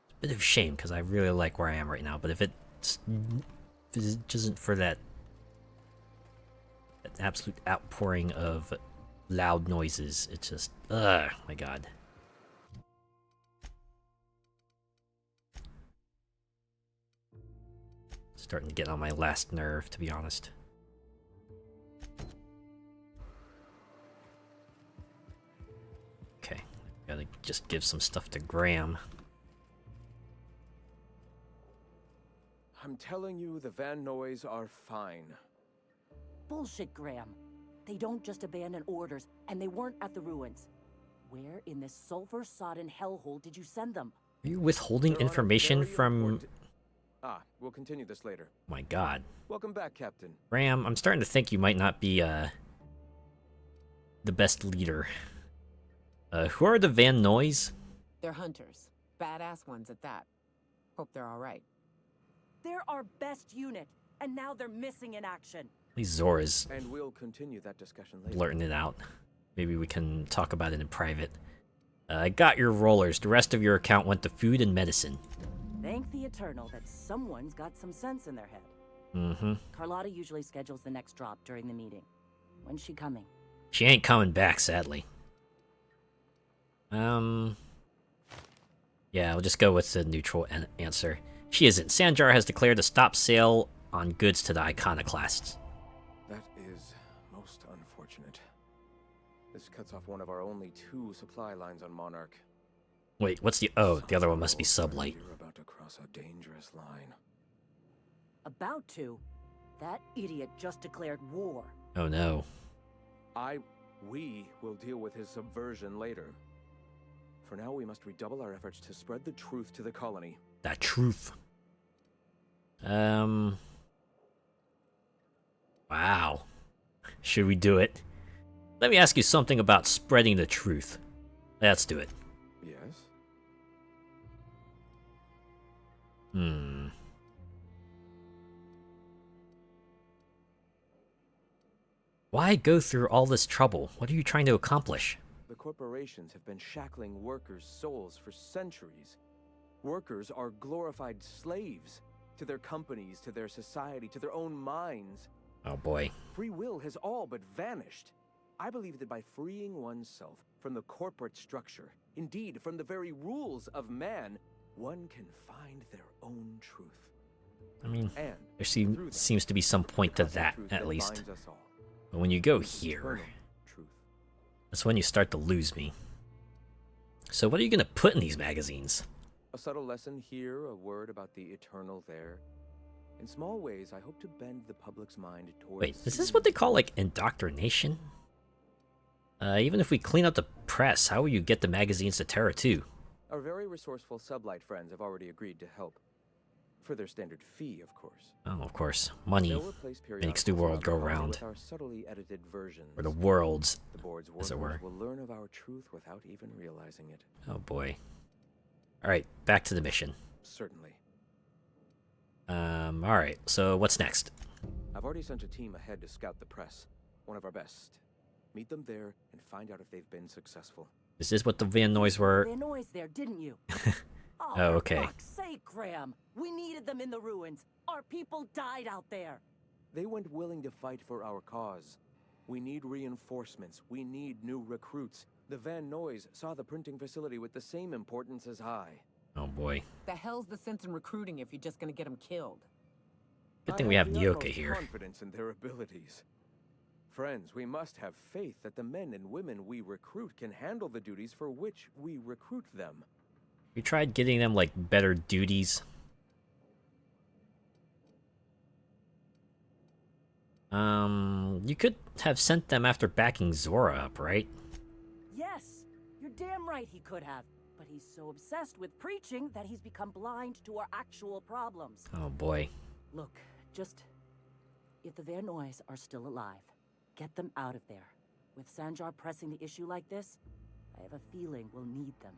It's a bit of a shame, because I really like where I am right now, but if it isn't for that absolute outpouring of loud noises, it's just, ugh, my god. Starting to get on my last nerve, to be honest. Okay, gotta just give some stuff to Graham. I'm telling you, the Van Noys are fine. Bullshit, Graham. They don't just abandon orders, and they weren't at the ruins. Where in this sulfur-sodden hellhole did you send them? Are you withholding information from... Ah, we'll continue this later. My god. Welcome back, Captain. Graham, I'm starting to think you might not be, the best leader. Who are the Van Noys? They're hunters. Badass ones at that. Hope they're alright. They're our best unit, and now they're missing in action. At least Zora's And we'll continue that discussion later. blurting it out. Maybe we can talk about it in private. I got your rollers. The rest of your account went to food and medicine. Thank the Eternal that someone's got some sense in their head. Mm-hmm. Carlotta usually schedules the next drop during the meeting. When's she coming? She ain't coming back, sadly. Yeah, I'll just go with the neutral answer. She isn't. Sanjar has declared a stop sale on goods to the iconoclasts. That is most unfortunate. This cuts off one of our only 2 supply lines on Monarch. Wait, what's the... Oh, the other one must be Sublight. You're about to cross a dangerous line. About to? That idiot just declared war. Oh no. We will deal with his subversion later. For now, we must redouble our efforts to spread the truth to the colony. That truth. Wow. Should we do it? Let me ask you something about spreading the truth. Let's do it. Yes? Why go through all this trouble? What are you trying to accomplish? The corporations have been shackling workers' souls for centuries. Workers are glorified slaves to their companies, to their society, to their own minds. Oh boy. Free will has all but vanished. I believe that by freeing oneself from the corporate structure, indeed from the very rules of man, one can find their own truth. I mean, And there seems to be some point to that, at least. But when you go here, that's when you start to lose me. So what are you gonna put in these magazines? A subtle lesson here, a word about the eternal there. In small ways, I hope to bend the public's mind towards... Wait, is this what they call, like, indoctrination? Even if we clean up the press, how will you get the magazines to Terra 2? Our very resourceful sublight friends have already agreed to help. For their standard fee, of course. Oh, of course. Money makes the world go round. With our subtly edited versions. Or the worlds, the board's as it were. will learn of our truth without even realizing it. Oh boy. Alright, back to the mission. Certainly. Alright, so what's next? I've already sent a team ahead to scout the press. One of our best. Meet them there and find out if they've been successful. Is this what the Van Noys were? Van Noys there, didn't you? Oh, okay. For fuck's sake, Graham. We needed them in the ruins. Our people died out there. They went willing to fight for our cause. We need reinforcements. We need new recruits. The Van Noys saw the printing facility with the same importance as I. Oh boy. The hell's the sense in recruiting if you're just gonna get them killed? Good thing we have the Nyoka utmost here. Confidence in their abilities. Friends, we must have faith that the men and women we recruit can handle the duties for which we recruit them. We tried getting them, like, better duties. You could have sent them after backing Zora up, right? Yes, you're damn right he could have. But he's so obsessed with preaching that he's become blind to our actual problems. Oh boy. Look, just... if the Van Noys are still alive, get them out of there. With Sanjar pressing the issue like this, I have a feeling we'll need them.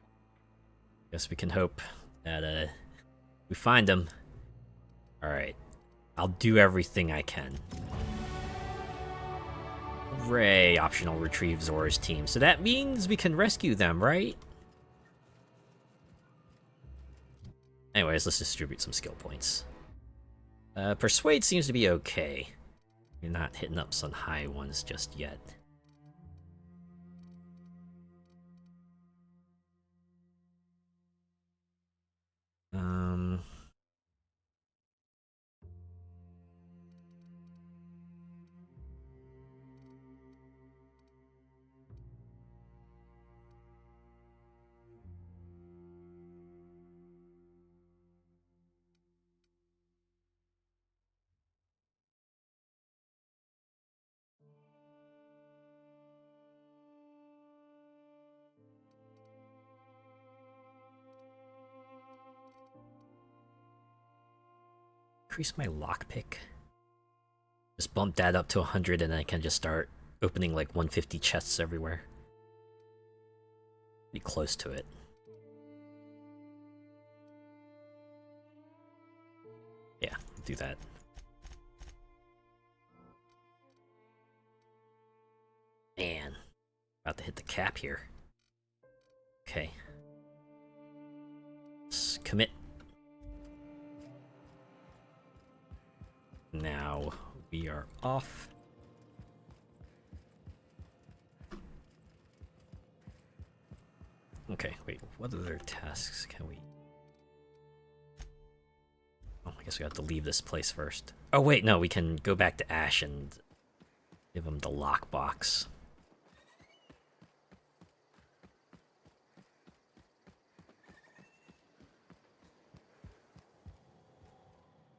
Guess we can hope that, we find them. Alright. I'll do everything I can. Hooray, optional retrieve Zora's team. So that means we can rescue them, right? Anyways, let's distribute some skill points. Persuade seems to be okay. You're not hitting up some high ones just yet. Increase my lockpick. Just bump that up to 100 and I can just start opening like 150 chests everywhere. Be close to it. Yeah, do that. Man, about to hit the cap here. Okay. Let's commit. Now we are off. Okay, wait, what other tasks can we... Oh, I guess we have to leave this place first. Oh wait, no, we can go back to Ash and give him the lockbox.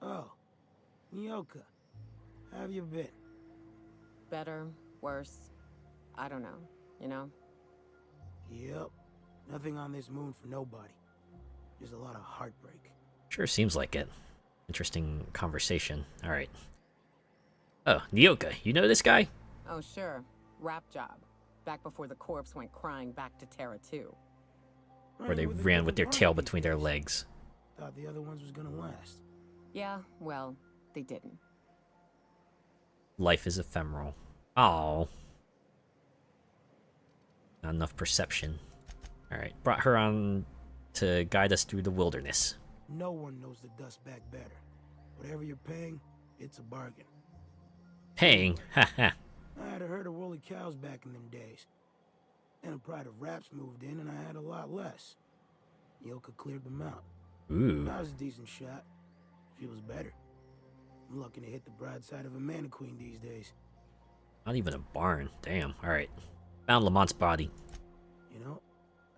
Oh, Nyoka, how have you been? Better, worse, I don't know, you know? Yep, nothing on this moon for nobody. There's a lot of heartbreak. Sure seems like it. Interesting conversation. Alright. Oh, Nyoka, you know this guy? Oh, sure. Rap job. Back before the corpse went crying back to Terra 2. Where they ran with their tail between their legs. Thought the other ones was gonna last. Yeah, well, they didn't. Life is ephemeral. Oh. Not enough perception. Alright, brought her on to guide us through the wilderness. No one knows the dust back better. Whatever you're paying, it's a bargain. Paying? Haha. I had a herd of woolly cows back in them days. Then a pride of raps moved in and I had a lot less. Yoka cleared them out. Ooh. I was a decent shot. She was better. I'm lucky to hit the broadside of a mana queen these days. Not even a barn. Damn. Alright. Found Lamont's body. You know,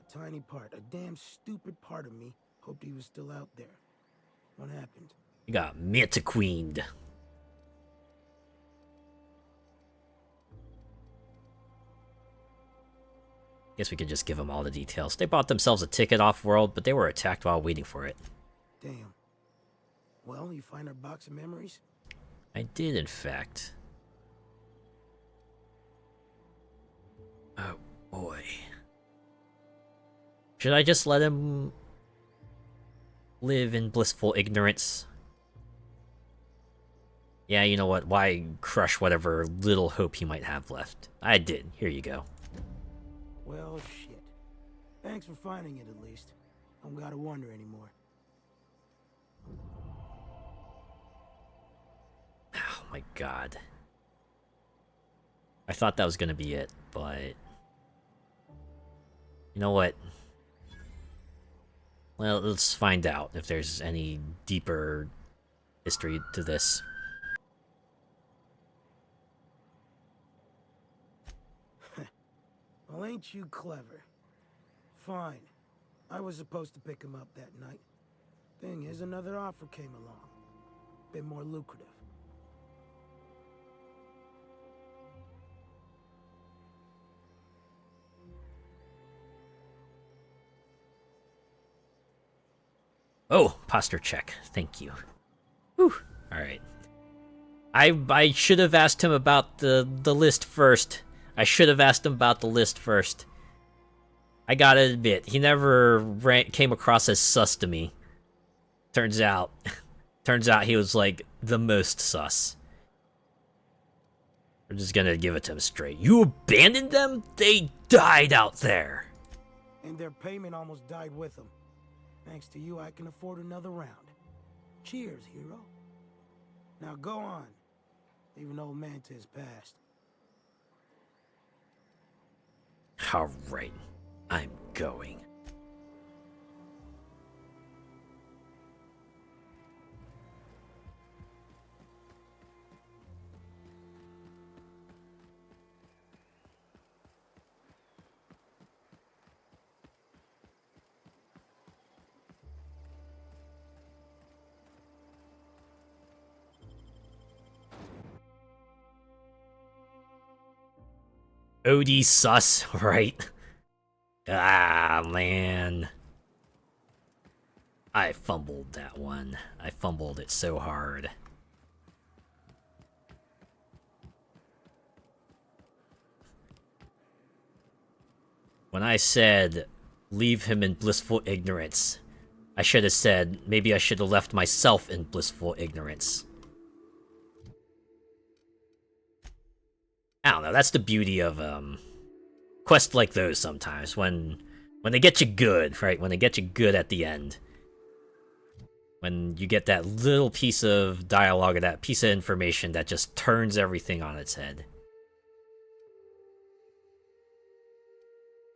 a tiny part, a damn stupid part of me hoped he was still out there. What happened? You got meta-queened. Guess we could just give them all the details. They bought themselves a ticket off-world, but they were attacked while waiting for it. Damn. Well, you find our box of memories? I did, in fact. Oh, boy. Should I just let him live in blissful ignorance? Yeah, you know what? Why crush whatever little hope he might have left? I did. Here you go. Well, shit. Thanks for finding it, at least. I don't gotta wonder anymore. Oh my god. I thought that was gonna be it, but... You know what? Well, let's find out if there's any deeper history to this. Well, ain't you clever? Fine. I was supposed to pick him up that night. Thing is, another offer came along. Bit more lucrative. Oh, posture check. Thank you. Whew. Alright. I should have asked him about the list first. I should have asked him about the list first. I gotta admit, he never came across as sus to me. Turns out he was like the most sus. We're just gonna give it to him straight. You abandoned them? They died out there. And their payment almost died with them. Thanks to you, I can afford another round. Cheers, hero. Now go on. Even old Mantis passed. Alright, I'm going. OD sus, right? Ah, man. I fumbled that one. I fumbled it so hard. When I said, leave him in blissful ignorance, I should have said, maybe I should have left myself in blissful ignorance. I don't know, that's the beauty of, quests like those sometimes, when they get you good, right? When they get you good at the end. When you get that little piece of dialogue or that piece of information that just turns everything on its head.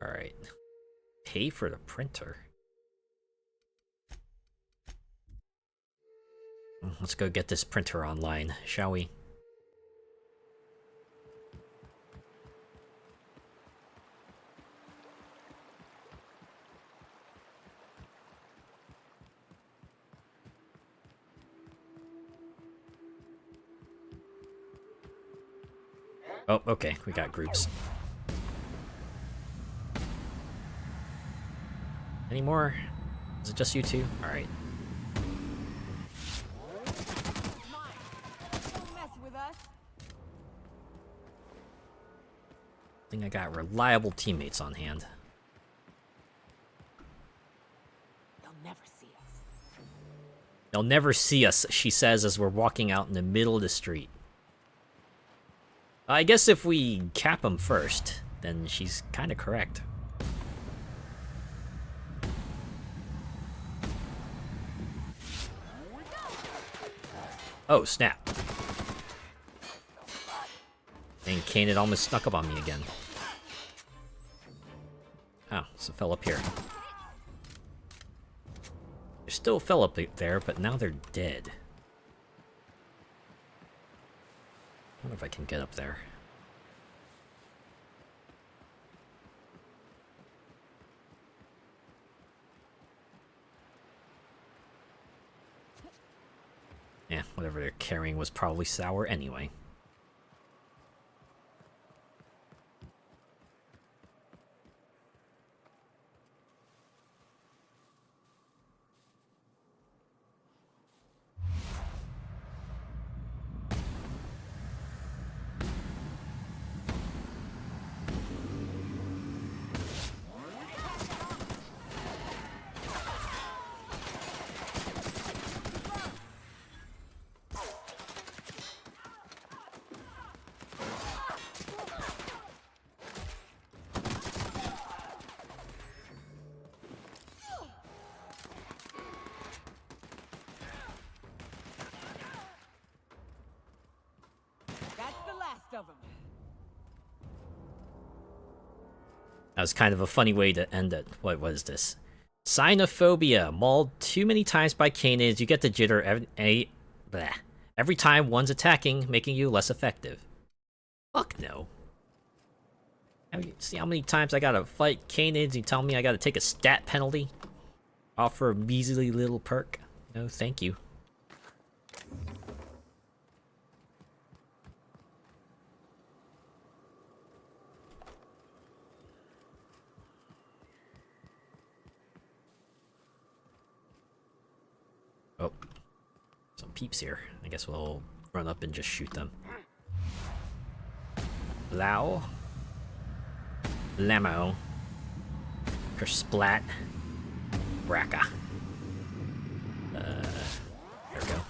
Alright. Pay for the printer. Let's go get this printer online, shall we? Oh, okay, we got groups. Any more? Is it just you two? Alright. I think I got reliable teammates on hand. They'll never see us. They'll never see us, she says as we're walking out in the middle of the street. I guess if we cap them first, then she's kind of correct. Oh, snap. Dang, Kane, it almost snuck up on me again. Oh, so fell up here. There still fell up there, but now they're dead. I wonder if I can get up there. Yeah, whatever they're carrying was probably sour anyway. Of them. That was kind of a funny way to end it. What was this? Cynophobia. Mauled too many times by canids, you get the jitter every time one's attacking, making you less effective. Fuck no. See how many times I gotta fight canids? You tell me I gotta take a stat penalty? Offer a measly little perk? No, thank you. Oh, some peeps here. I guess we'll run up and just shoot them. Lao. Lamo. Kersplat. Bracca. There we go.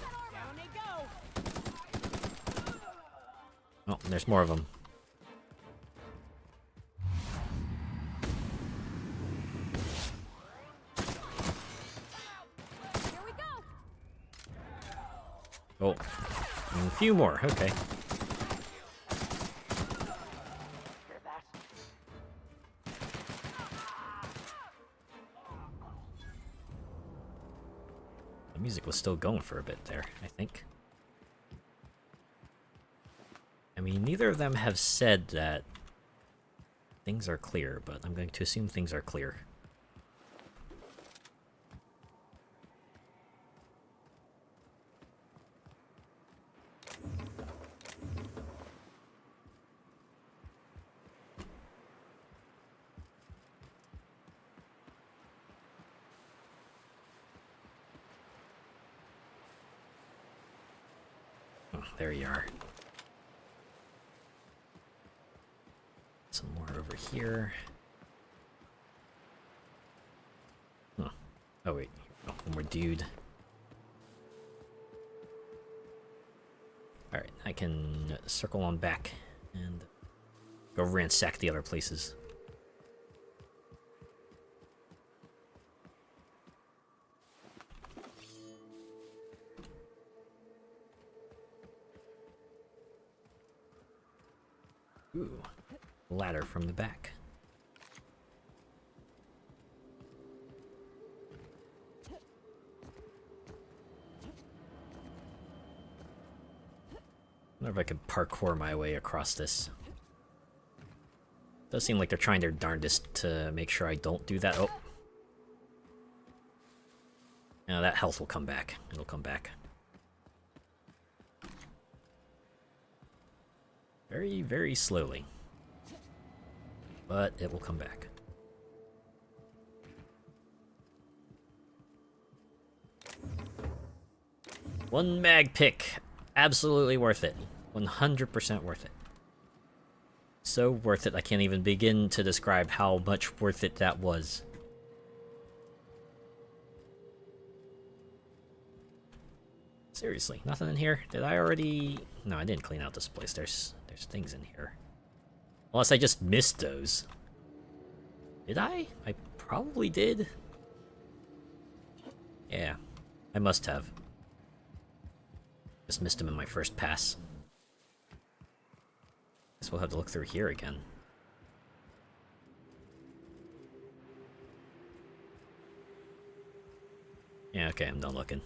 Oh, there's more of them. Here we go. Oh, and a few more. Okay. The music was still going for a bit there, I think. I mean, neither of them have said that things are clear, but I'm going to assume things are clear. Oh, there you are. Some more over here. Huh. Oh wait, oh, one more dude. Alright, I can circle on back and go ransack the other places. Ooh, ladder from the back. I wonder if I could parkour my way across this. Does seem like they're trying their darndest to make sure I don't do that. Oh. Now that health will come back. It'll come back. Very, very slowly. But it will come back. One mag pick. Absolutely worth it. 100% worth it. So worth it, I can't even begin to describe how much worth it that was. Seriously, nothing in here? Did I already... No, I didn't clean out this place. There's things in here. Unless I just missed those. Did I? I probably did. Yeah, I must have. Just missed him in my first pass. Guess we'll have to look through here again. Yeah, okay, I'm done looking.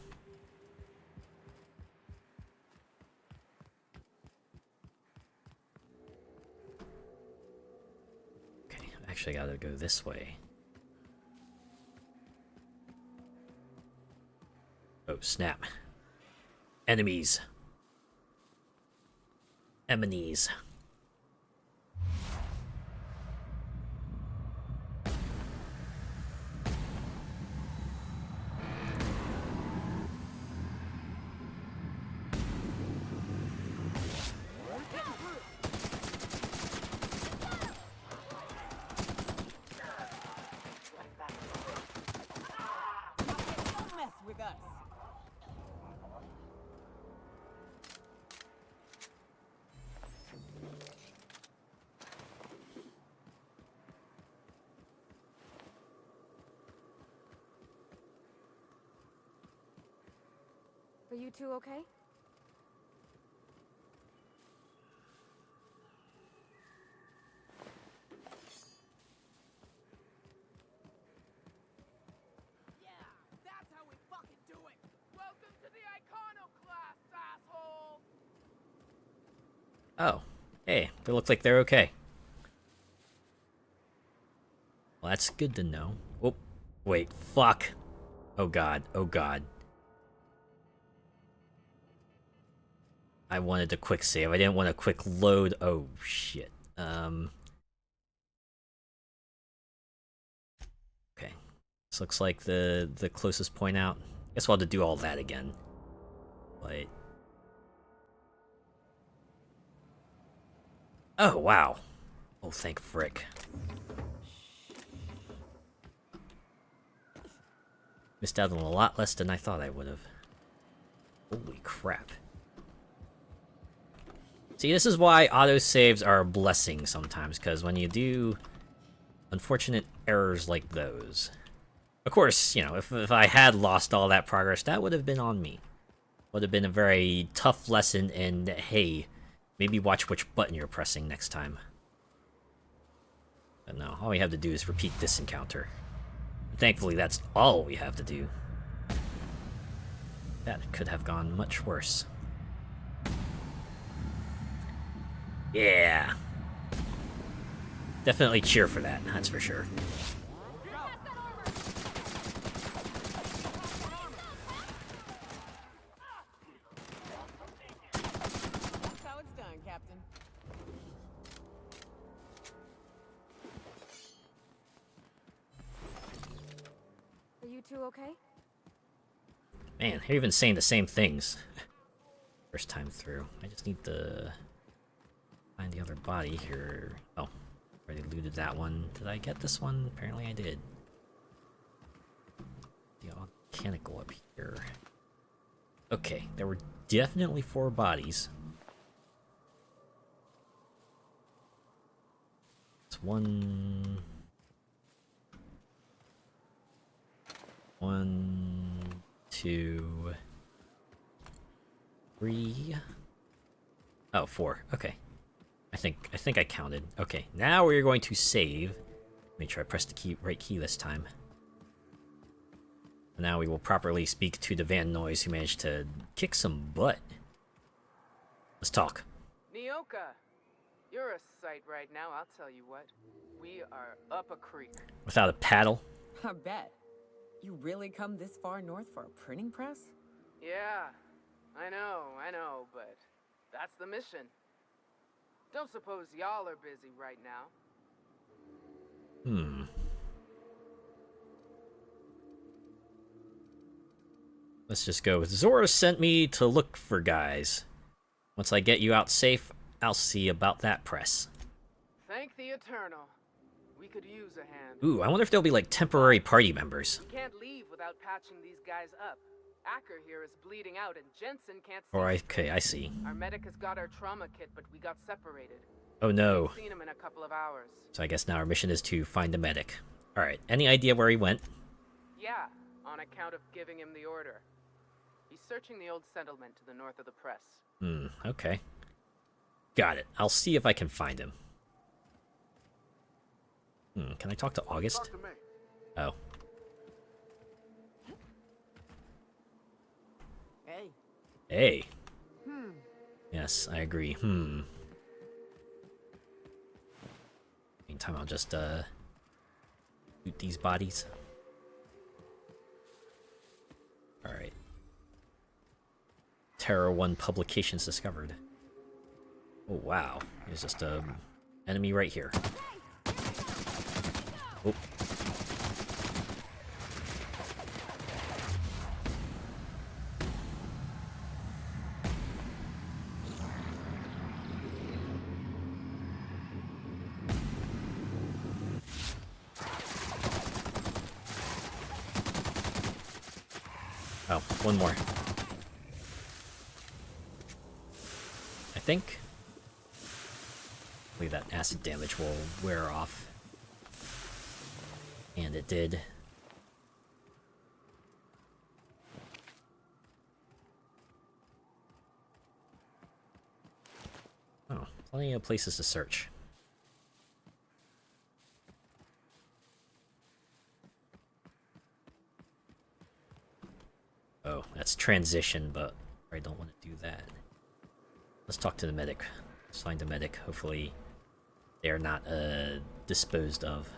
Okay, I actually gotta go this way. Oh, snap. Enemies. Enemies. Don't mess with us. Are you two okay? Yeah, that's how we fucking do it. Welcome to the iconoclast, asshole. Oh, hey, they look like they're okay. Well, that's good to know. Oh, wait, fuck. Oh god, oh god. I wanted a quick save. I didn't want a quick load. Oh shit. Okay. This looks like the closest point out. Guess we'll have to do all that again. But oh wow. Oh thank frick. Missed out on a lot less than I thought I would have. Holy crap. See, this is why autosaves are a blessing sometimes, because when you do unfortunate errors like those... Of course, you know, if I had lost all that progress, that would have been on me. Would have been a very tough lesson, and hey, maybe watch which button you're pressing next time. But no, all we have to do is repeat this encounter. Thankfully, that's all we have to do. That could have gone much worse. Yeah. Definitely cheer for that, that's for sure. That's how it's done, Captain. Are you two okay? Man, they're even saying the same things. First time through. I just need to find the other body here. Oh, already looted that one. Did I get this one? Apparently I did. The mechanical up here. Okay, there were definitely 4 bodies. It's 1, 2, 3. Oh, 4. Okay. I think I counted. Okay, now we're going to save. Make sure I press the right key this time. Now we will properly speak to the Van Noise who managed to kick some butt. Let's talk. Nyoka, you're a sight right now, I'll tell you what. We are up a creek. Without a paddle? I bet. You really come this far north for a printing press? Yeah, I know, but that's the mission. Don't suppose y'all are busy right now. Let's just go with Zora sent me to look for guys. Once I get you out safe, I'll see about that press. Thank the Eternal. We could use a hand. Ooh, I wonder if there'll be like temporary party members. We can't leave without patching these guys up. Acker here is bleeding out and Jensen can't see. Alright, okay, I see. Our medic has got our trauma kit, but we got separated. Oh no. We've seen him in a couple of hours. So I guess now our mission is to find the medic. Alright, any idea where he went? Yeah, on account of giving him the order. He's searching the old settlement to the north of the press. Okay. Got it. I'll see if I can find him. Can I talk to August? Oh. Hey. Hey. Yes, I agree. Meantime, I'll just, loot these bodies. Alright. Terra 1 publications discovered. Oh, wow. There's just a enemy right here. Oh. Oh, one more. I think. Hopefully that acid damage will wear off. And it did. Oh, plenty of places to search. Oh, that's transition, but I don't want to do that. Let's talk to the medic. Let's find the medic. Hopefully they're not disposed of.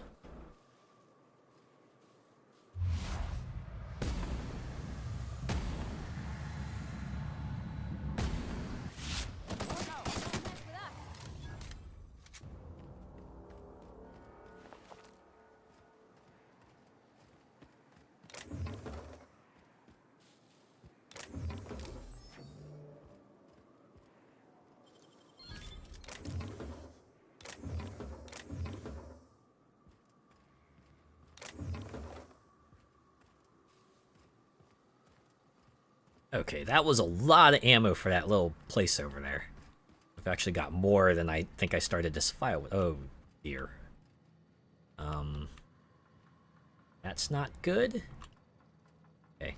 Okay, that was a lot of ammo for that little place over there. I've actually got more than I think I started this file with. Oh dear. That's not good. Okay.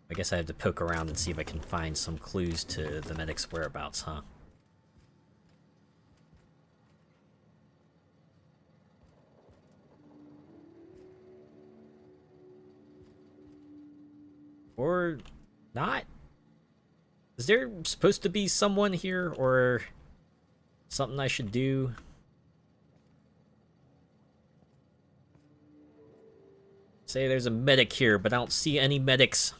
I guess I have to poke around and see if I can find some clues to the medic's whereabouts, huh? Or not? Is there supposed to be someone here, or something I should do? Say there's a medic here, but I don't see any medics.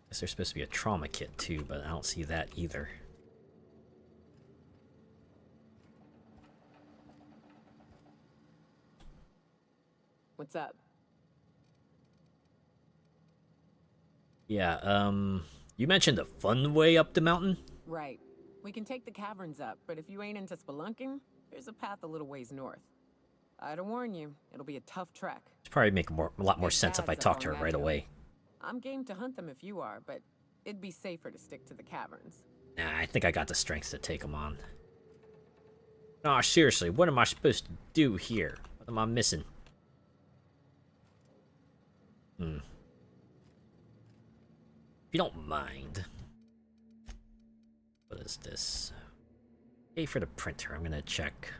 Guess there's supposed to be a trauma kit too, but I don't see that either. What's up? Yeah, you mentioned a fun way up the mountain? Right. We can take the caverns up, but if you ain't into spelunking, there's a path a little ways north. I'd warn you, it'll be a tough trek. It'd probably make a lot more sense if I talked to her right away. I'm game to hunt them if you are, but it'd be safer to stick to the caverns. Nah, I think I got the strength to take them on. Nah, seriously, what am I supposed to do here? What am I missing? If you don't mind. What is this? Pay for the printer. I'm gonna check.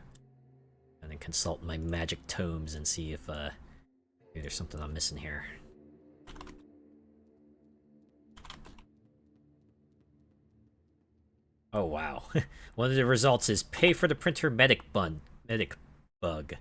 And then consult my magic tomes and see if maybe there's something I'm missing here. Oh wow. One of the results is pay for the printer medic bug.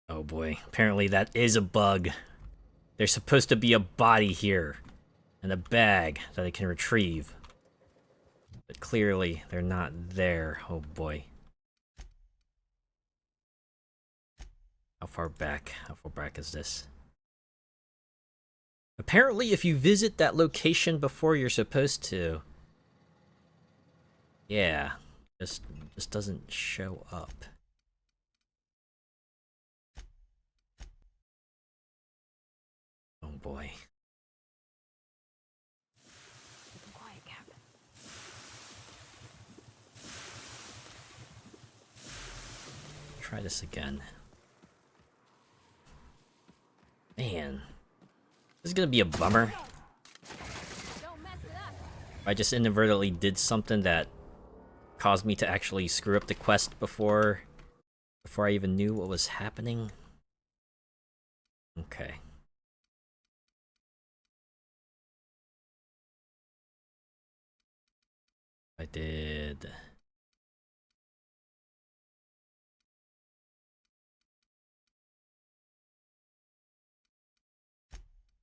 Oh boy, apparently that is a bug. There's supposed to be a body here, and a bag that I can retrieve. But clearly, they're not there. Oh boy. How far back is this? Apparently, if you visit that location before you're supposed to... Yeah, just doesn't show up. Oh boy. Keep quiet, Captain. Try this again. Man. This is gonna be a bummer. I just inadvertently did something that caused me to actually screw up the quest before I even knew what was happening. Okay. I did.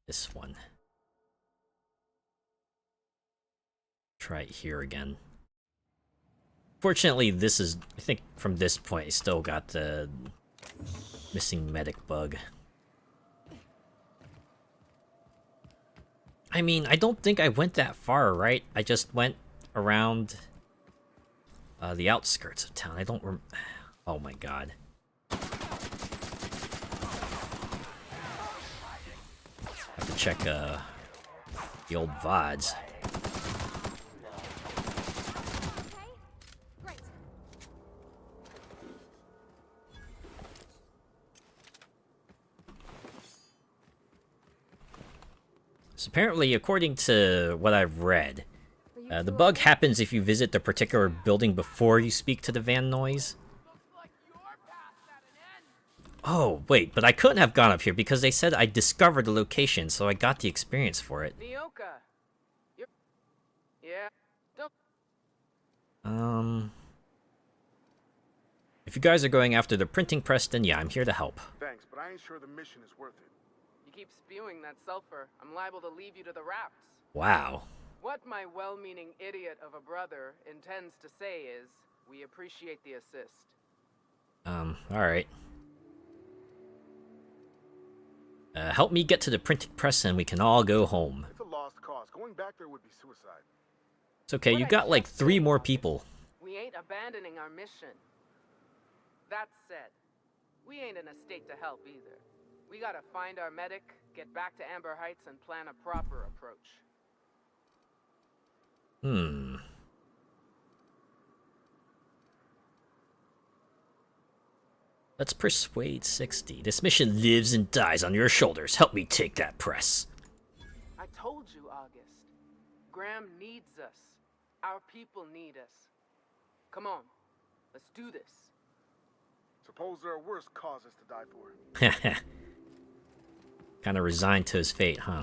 This one. Try it here again. Fortunately, this is, I think from this point, I still got the missing medic bug. I mean, I don't think I went that far, right? I just went around the outskirts of town. I don't oh my god. Have to check the old VODs. So apparently, according to what I've read, the bug happens if you visit the particular building before you speak to the van noise. Oh, wait, but I couldn't have gone up here because they said I discovered the location, so I got the experience for it. Nyoka. Yeah. If you guys are going after the printing press, then yeah, I'm here to help. Thanks, but I ain't sure the mission is worth it. You keep spewing that sulfur, I'm liable to leave you to the rafts. Wow. What my well-meaning idiot of a brother intends to say is, we appreciate the assist. Alright. Help me get to the printing press and we can all go home. It's a lost cause. Going back there would be suicide. It's okay, you got like 3 more people. We ain't abandoning our mission. That said, we ain't in a state to help either. We gotta find our medic, get back to Amber Heights, and plan a proper approach. Let's persuade 60. This mission lives and dies on your shoulders. Help me take that press. I told you, August. Graham needs us. Our people need us. Come on, let's do this. Suppose there are worse causes to die for. Kinda resigned to his fate, huh?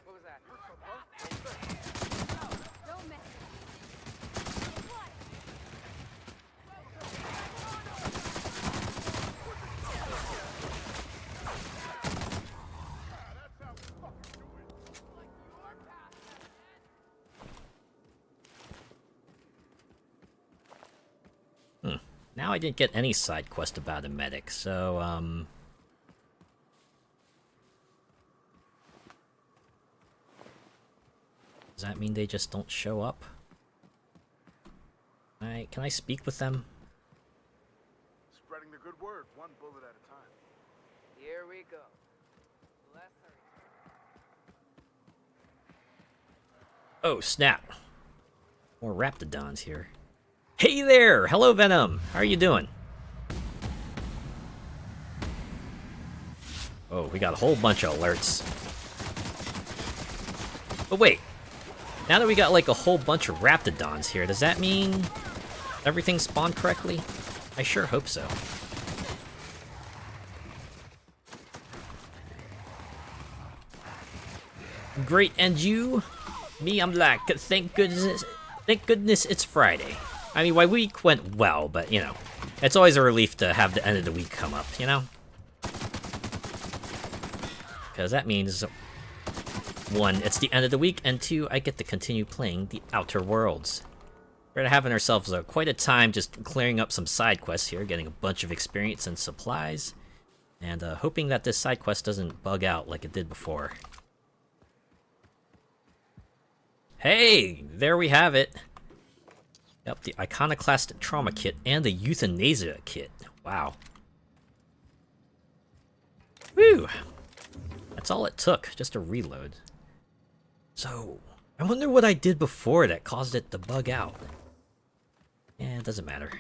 What was that? Don't mess Now I didn't get any side quest about a medic, so, does that mean they just don't show up? Can I speak with them? Spreading the good word, one bullet at a time. Here we go. Let's hurry. Oh, snap. More Raptidons here. Hey there! Hello, Venom! How are you doing? Oh, we got a whole bunch of alerts. But wait. Now that we got like a whole bunch of Raptidons here, does that mean everything spawned correctly? I sure hope so. Great, and you? Me, I'm like, thank goodness it's Friday. I mean, my week went well, but, you know, it's always a relief to have the end of the week come up, you know? Because that means, 1, it's the end of the week, and 2, I get to continue playing the Outer Worlds. We're having ourselves quite a time just clearing up some side quests here, getting a bunch of experience and supplies, and hoping that this side quest doesn't bug out like it did before. Hey, there we have it. Yep, the Iconoclastic Trauma Kit and the Euthanasia Kit. Wow. Whew. That's all it took, just a reload. So, I wonder what I did before that caused it to bug out. Yeah, it doesn't matter.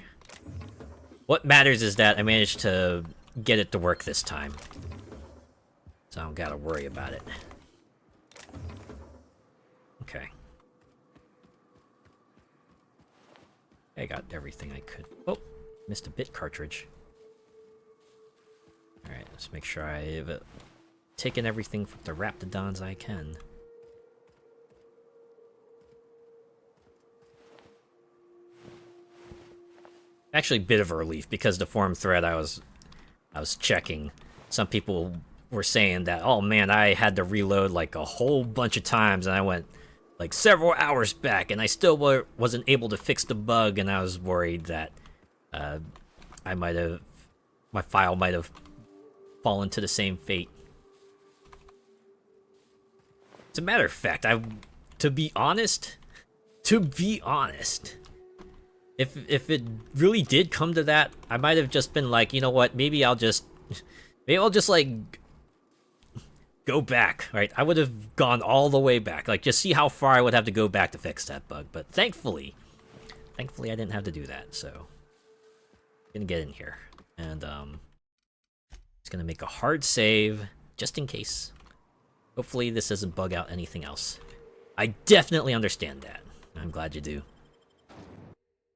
What matters is that I managed to get it to work this time. So I don't gotta worry about it. Okay. I got everything I could. Oh, missed a bit cartridge. Alright, let's make sure I have taking everything from the Raptidons I can. Actually, a bit of a relief, because the forum thread I was checking, some people were saying that, oh man, I had to reload like a whole bunch of times, and I went like several hours back, and I still wasn't able to fix the bug, and I was worried that my file might have fallen to the same fate. As a matter of fact, to be honest, if it really did come to that, I might have just been like, you know what, maybe I'll just like go back, right? I would have gone all the way back, like just see how far I would have to go back to fix that bug. But thankfully I didn't have to do that. So I'm gonna get in here and just gonna make a hard save just in case. Hopefully this doesn't bug out anything else. I definitely understand that. I'm glad you do.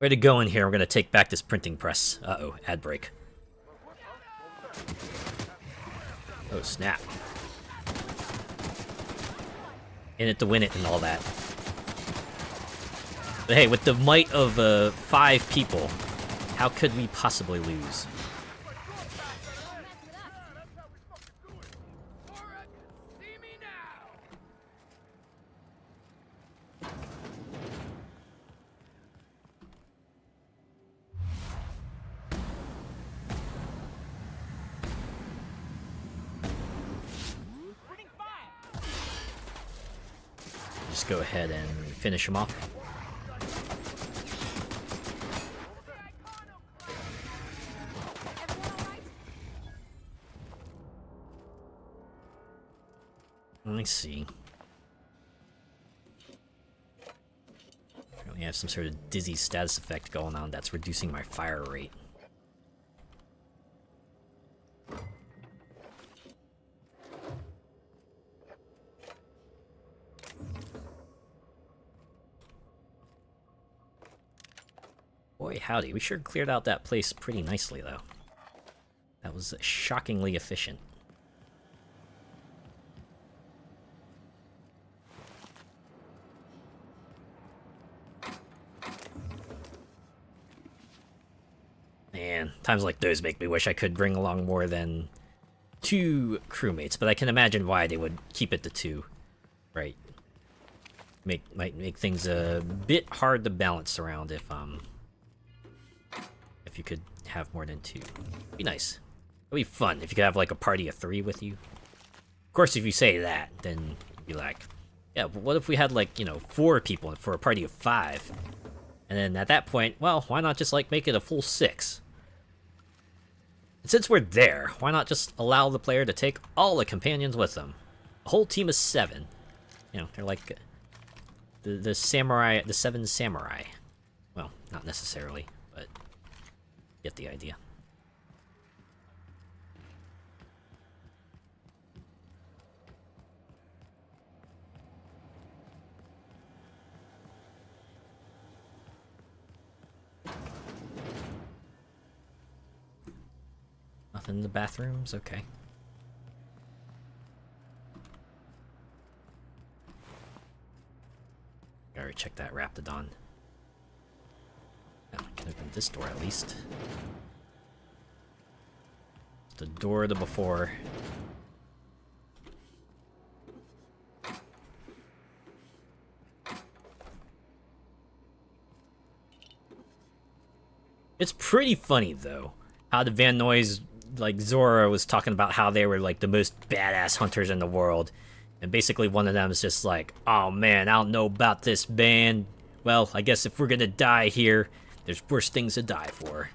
Way to go in here. We're gonna take back this printing press. Uh-oh, ad break. Oh, snap. In it to win it and all that. But hey, with the might of 5 people, how could we possibly lose? Just go ahead and finish him off. Let me see. Apparently I have some sort of dizzy status effect going on that's reducing my fire rate. Boy, howdy, we sure cleared out that place pretty nicely, though. That was shockingly efficient. Man, times like those make me wish I could bring along more than 2 crewmates, but I can imagine why they would keep it to 2, right? Might make things a bit hard to balance around if you could have more than 2. Be nice. It'd be fun if you could have like a party of 3 with you. Of course, if you say that, then you'd be like, yeah, but what if we had like, 4 people for a party of 5? And then at that point, well, why not just like make it a full 6? And since we're there, why not just allow the player to take all the companions with them? A whole team of 7. They're like the samurai, the 7 samurai. Well, not necessarily, but get the idea. Nothing in the bathrooms? Okay. Gotta check that Raptidon. Oh, I can open this door at least. It's the door to before. It's pretty funny though, how the Van Noys, like Zora was talking about how they were like the most badass hunters in the world. And basically one of them is just like, oh man, I don't know about this band. Well, I guess if we're gonna die here, there's worse things to die for.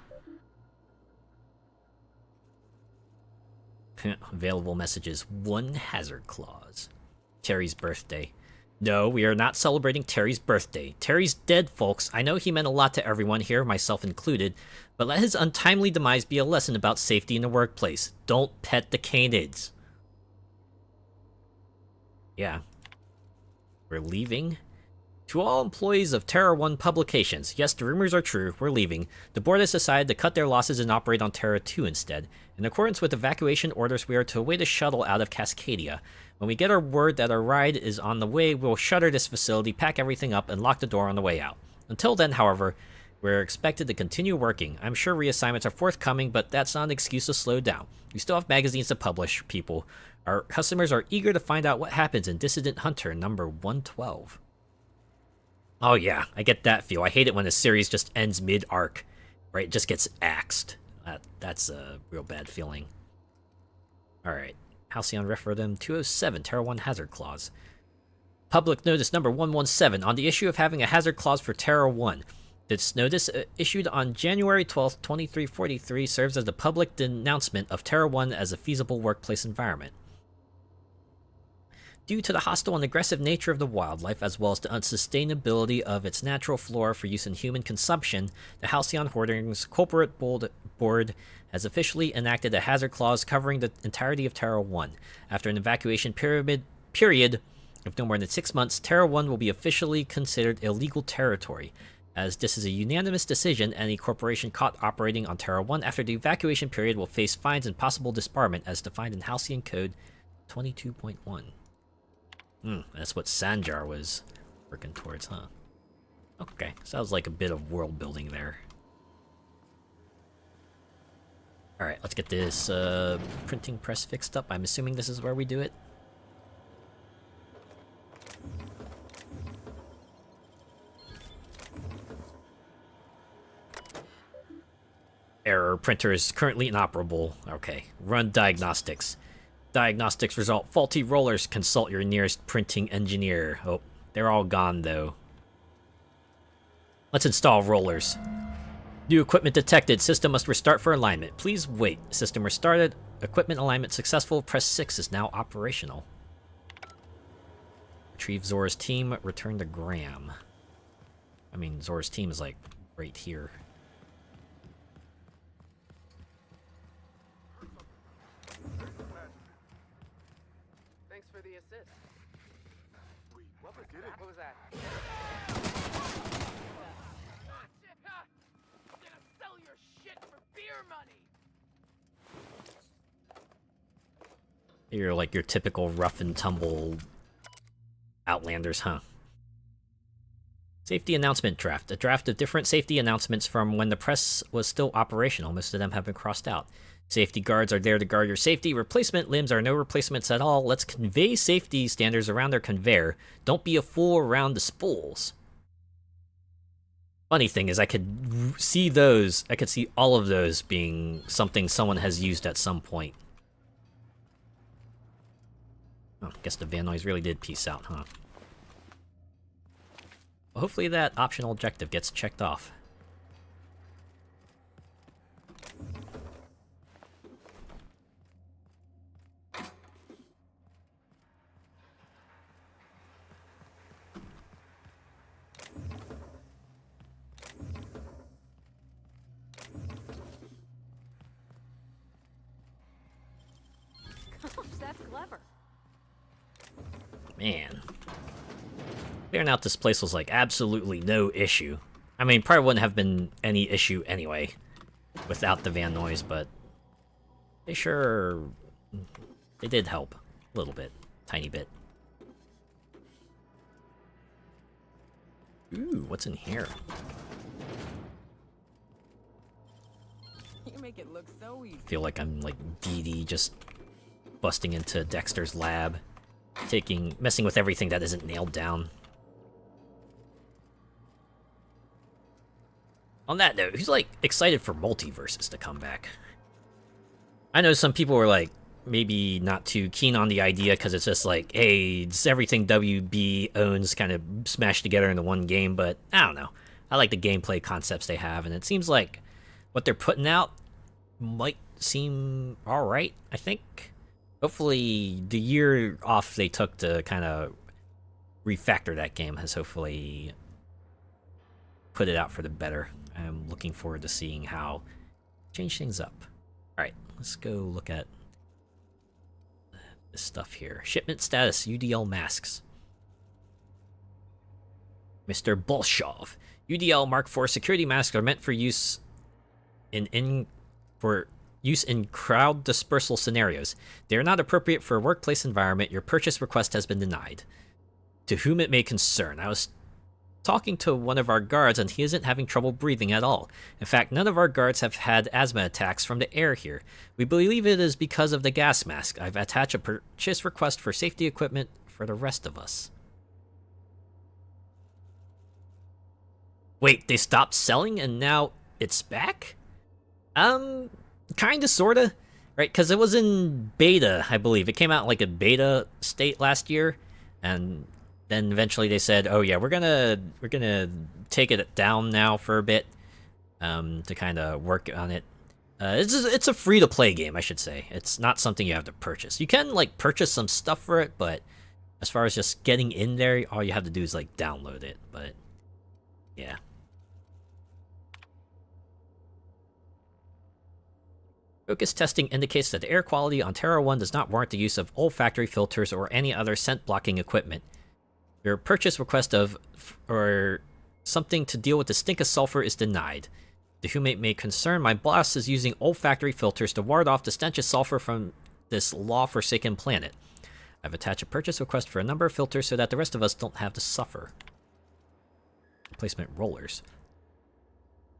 Available messages. 1 hazard clause. Terry's birthday. No, we are not celebrating Terry's birthday. Terry's dead, folks. I know he meant a lot to everyone here, myself included, but let his untimely demise be a lesson about safety in the workplace. Don't pet the canids. Yeah. We're leaving To all employees of Terra 1 Publications, yes, the rumors are true, we're leaving. The board has decided to cut their losses and operate on Terra 2 instead. In accordance with evacuation orders, we are to await a shuttle out of Cascadia. When we get our word that our ride is on the way, we'll shutter this facility, pack everything up, and lock the door on the way out. Until then, however, we're expected to continue working. I'm sure reassignments are forthcoming, but that's not an excuse to slow down. We still have magazines to publish, people. Our customers are eager to find out what happens in Dissident Hunter number 112. Oh yeah, I get that feel. I hate it when a series just ends mid-arc, right? It just gets axed. That's a real bad feeling. Alright, Halcyon Referendum 207, Terra 1 Hazard Clause. Public Notice number 117 on the issue of having a hazard clause for Terra 1. This notice, issued on January 12th, 2343, serves as the public denouncement of Terra 1 as a feasible workplace environment. Due to the hostile and aggressive nature of the wildlife, as well as the unsustainability of its natural flora for use in human consumption, the Halcyon Hoardings Corporate Board has officially enacted a hazard clause covering the entirety of Terra 1. After an evacuation period of no more than 6 months, Terra 1 will be officially considered illegal territory. As this is a unanimous decision, any corporation caught operating on Terra 1 after the evacuation period will face fines and possible disbarment as defined in Halcyon Code 22.1. That's what Sanjar was working towards, huh? Okay, sounds like a bit of world building there. Alright, let's get this printing press fixed up. I'm assuming this is where we do it. Error, printer is currently inoperable. Okay, run diagnostics. Diagnostics result, faulty rollers. Consult your nearest printing engineer. Oh, they're all gone though. Let's install rollers. New equipment detected. System must restart for alignment. Please wait. System restarted. Equipment alignment successful. Press 6 is now operational. Retrieve Zora's team. Return to Graham. I mean, Zora's team is like right here. Thanks for the assist. Wait, what was that? Gonna sell your shit for beer money. You're like your typical rough and tumble Outlanders, huh? Safety announcement draft. A draft of different safety announcements from when the press was still operational. Most of them have been crossed out. Safety guards are there to guard your safety. Replacement limbs are no replacements at all. Let's convey safety standards around their conveyor. Don't be a fool around the spools. Funny thing is, I could see those. I could see all of those being something someone has used at some point. Oh, guess the Van Noys really did peace out, huh? Well, hopefully that optional objective gets checked off. Gosh, that's clever. Man. Clearing out this place was like absolutely no issue. I mean, probably wouldn't have been any issue anyway without the Van Noys, but they sure... they did help. A little bit. Tiny bit. Ooh, what's in here? You make it look so easy. I feel like I'm like Dee Dee just busting into Dexter's lab, messing with everything that isn't nailed down. On that note, who's like excited for multiverses to come back? I know some people were like maybe not too keen on the idea because it's just like, hey, it's everything WB owns kind of smashed together into one game, but I don't know. I like the gameplay concepts they have, and it seems like what they're putting out might seem alright, I think. Hopefully the year off they took to kind of refactor that game has hopefully put it out for the better. I'm looking forward to seeing how change things up. Alright, let's go look at this stuff here. Shipment status, UDL masks. Mr. Bolshov. UDL Mark IV security masks are meant for use in crowd dispersal scenarios. They are not appropriate for a workplace environment. Your purchase request has been denied. To whom it may concern. I was talking to one of our guards and he isn't having trouble breathing at all. In fact, none of our guards have had asthma attacks from the air here. We believe it is because of the gas mask. I've attached a purchase request for safety equipment for the rest of us. Wait, they stopped selling and now it's back? Kinda, sorta. Right, because it was in beta, I believe. It came out like a beta state last year, and then eventually they said, oh yeah, we're gonna take it down now for a bit, to kind of work on it. It's a free-to-play game, I should say. It's not something you have to purchase. You can, like, purchase some stuff for it, but as far as just getting in there, all you have to do is, like, download it, but yeah. Focus testing indicates that the air quality on Terra 1 does not warrant the use of olfactory filters or any other scent-blocking equipment. Your purchase request or something to deal with the stink of sulfur is denied. To whom it may concern, my boss is using olfactory filters to ward off the stench of sulfur from this law-forsaken planet. I've attached a purchase request for a number of filters so that the rest of us don't have to suffer. Replacement rollers.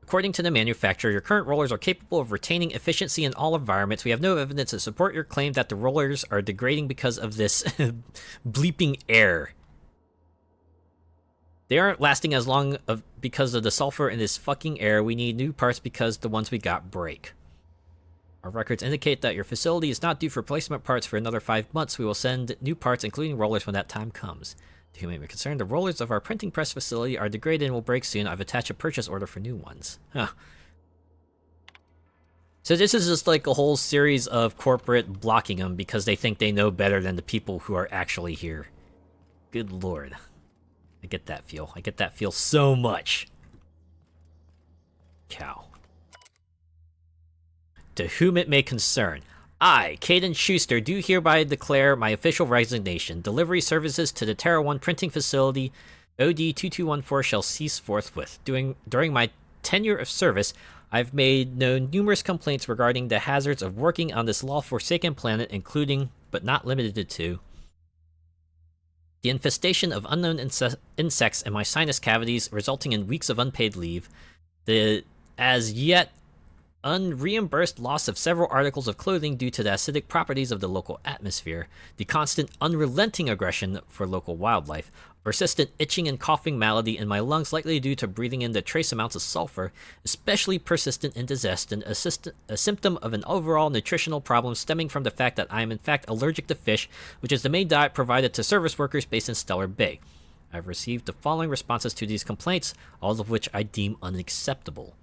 According to the manufacturer, your current rollers are capable of retaining efficiency in all environments. We have no evidence to support your claim that the rollers are degrading because of this bleeping air. They aren't lasting as long because of the sulfur in this fucking air. We need new parts because the ones we got break. Our records indicate that your facility is not due for replacement parts for another 5 months. We will send new parts, including rollers, when that time comes. To whom it may concern, the rollers of our printing press facility are degraded and will break soon. I've attached a purchase order for new ones. Huh. So this is just like a whole series of corporate blocking them because they think they know better than the people who are actually here. Good lord. I get that feel. I get that feel so much. Cow. To whom it may concern. I, Caden Schuster, do hereby declare my official resignation. Delivery services to the Terra 1 printing facility OD-2214 shall cease forthwith. During my tenure of service, I've made known numerous complaints regarding the hazards of working on this law-forsaken planet, including, but not limited to, the infestation of unknown insects in my sinus cavities, resulting in weeks of unpaid leave, the as yet unreimbursed loss of several articles of clothing due to the acidic properties of the local atmosphere, the constant unrelenting aggression for local wildlife, persistent itching and coughing malady in my lungs likely due to breathing in the trace amounts of sulfur, especially persistent indigestion, a symptom of an overall nutritional problem stemming from the fact that I am in fact allergic to fish, which is the main diet provided to service workers based in Stellar Bay. I've received the following responses to these complaints, all of which I deem unacceptable.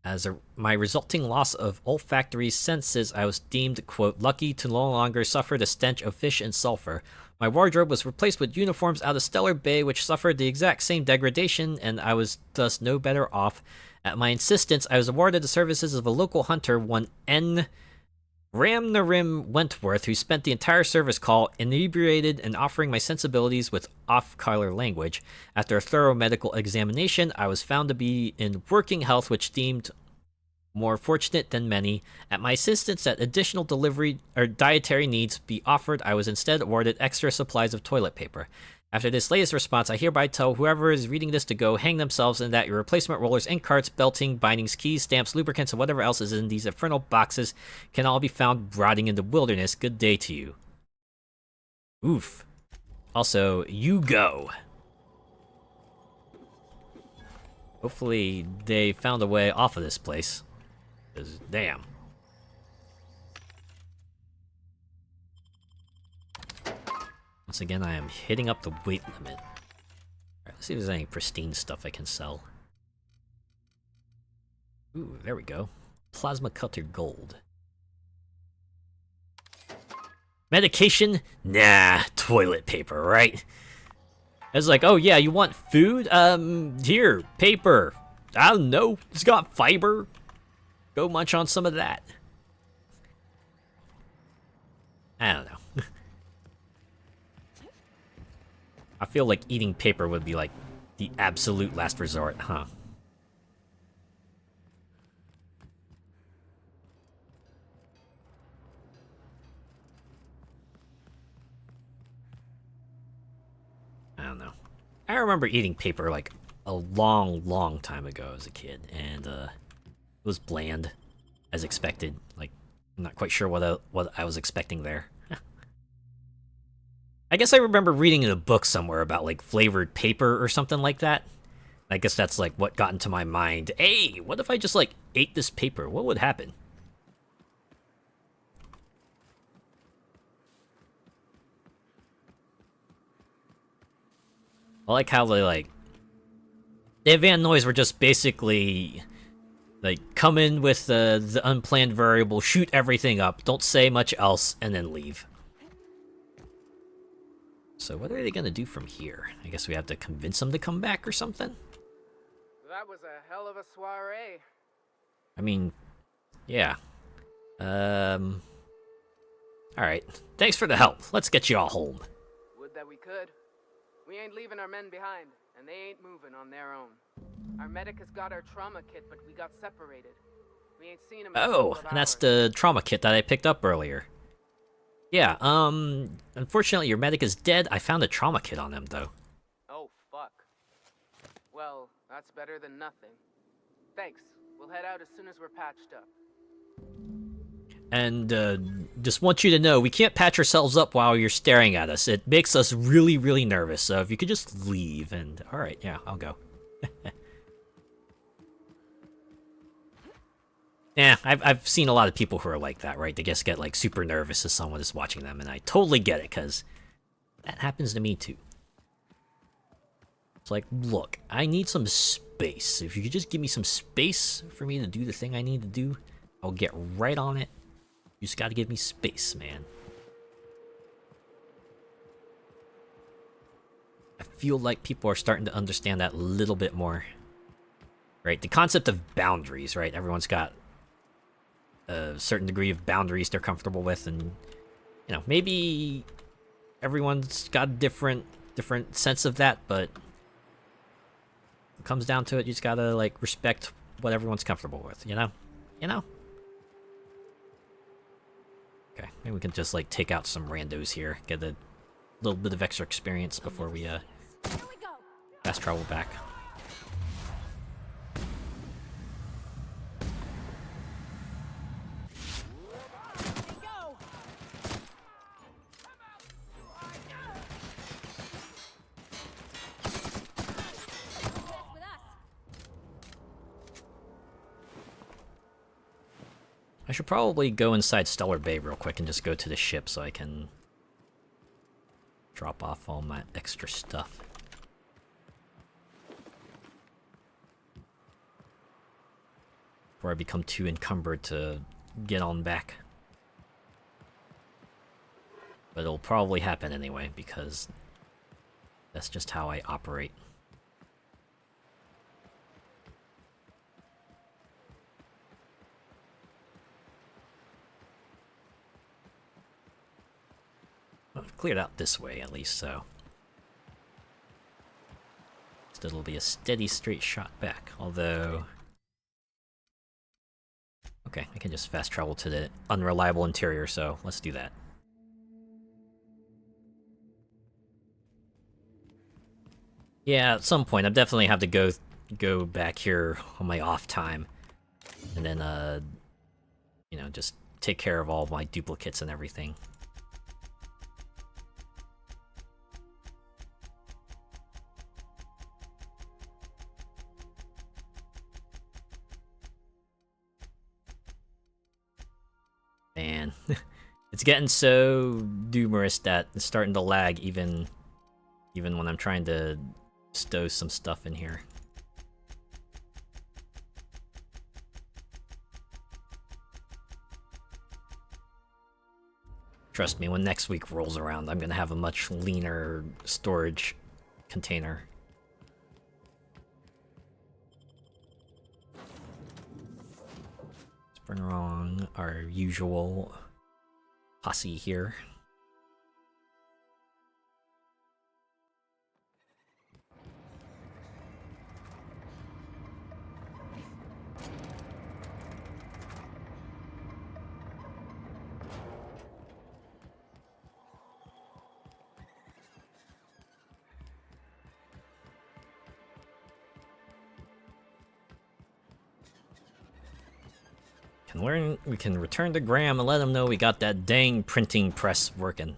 As my resulting loss of olfactory senses, I was deemed, quote, lucky to no longer suffer the stench of fish and sulfur. My wardrobe was replaced with uniforms out of Stellar Bay, which suffered the exact same degradation, and I was thus no better off. At my insistence, I was awarded the services of a local hunter, one N. Ramnarim Wentworth, who spent the entire service call inebriated and offering my sensibilities with off-color language. After a thorough medical examination, I was found to be in working health, which deemed more fortunate than many. At my insistence that additional delivery or dietary needs be offered, I was instead awarded extra supplies of toilet paper. After this latest response, I hereby tell whoever is reading this to go hang themselves, and that your replacement rollers, ink carts, belting, bindings, keys, stamps, lubricants, and whatever else is in these infernal boxes can all be found rotting in the wilderness. Good day to you. Oof. Also, you go. Hopefully they found a way off of this place. 'Cause damn. Once again, I am hitting up the weight limit. Alright, let's see if there's any pristine stuff I can sell. Ooh, there we go. Plasma cutter gold. Medication? Nah, toilet paper, right? It's like, oh yeah, you want food? Here, paper. I don't know, it's got fiber. Go munch on some of that. I don't know. I feel like eating paper would be like the absolute last resort, huh? I don't know. I remember eating paper like a long time ago as a kid, and it was bland, as expected. Like, I'm not quite sure what I was expecting there. I guess I remember reading in a book somewhere about like flavored paper or something like that. I guess that's like what got into my mind. Hey, what if I just like ate this paper? What would happen? I like how the Van Noys were just basically like come in with the unplanned variable, shoot everything up, don't say much else, and then leave. So what are they gonna do from here? I guess we have to convince them to come back or something? That was a hell of a soiree. I mean, yeah. Alright. Thanks for the help. Let's get you all home. Would that we could. We ain't leaving our men behind, and they ain't moving on their own. Our medic has got our trauma kit, but we got separated. We ain't seen him in a couple Oh, of and that's hours. the trauma kit that I picked up earlier. Yeah, unfortunately your medic is dead. I found a trauma kit on him, though. Oh, fuck. Well, that's better than nothing. Thanks. We'll head out as soon as we're patched up. And, just want you to know, we can't patch ourselves up while you're staring at us. It makes us really nervous, so if you could just leave, and... Alright, yeah, I'll go. Yeah, I've seen a lot of people who are like that, right? They just get, like, super nervous if someone is watching them, and I totally get it, because that happens to me, too. It's like, look, I need some space. If you could just give me some space for me to do the thing I need to do, I'll get right on it. You just gotta give me space, man. I feel like people are starting to understand that a little bit more. Right? The concept of boundaries, right? Everyone's got a certain degree of boundaries they're comfortable with, and, you know, maybe everyone's got a different sense of that, but it comes down to it, you just gotta, like, respect what everyone's comfortable with, you know? You know? Okay, maybe we can just, like, take out some randos here, get a little bit of extra experience before we, fast travel back. I should probably go inside Stellar Bay real quick and just go to the ship so I can drop off all my extra stuff. Before I become too encumbered to get on back. But it'll probably happen anyway, because that's just how I operate. I've cleared out this way, at least, so... it'll be a steady, straight shot back, although... Okay, I can just fast travel to the unreliable interior, so let's do that. Yeah, at some point, I definitely have to go back here on my off time. And then, you know, just take care of all my duplicates and everything. Man, it's getting so numerous that it's starting to lag even when I'm trying to stow some stuff in here. Trust me, when next week rolls around, I'm gonna have a much leaner storage container. Let's bring along our usual posse here. And we can return to Graham and let him know we got that dang printing press working.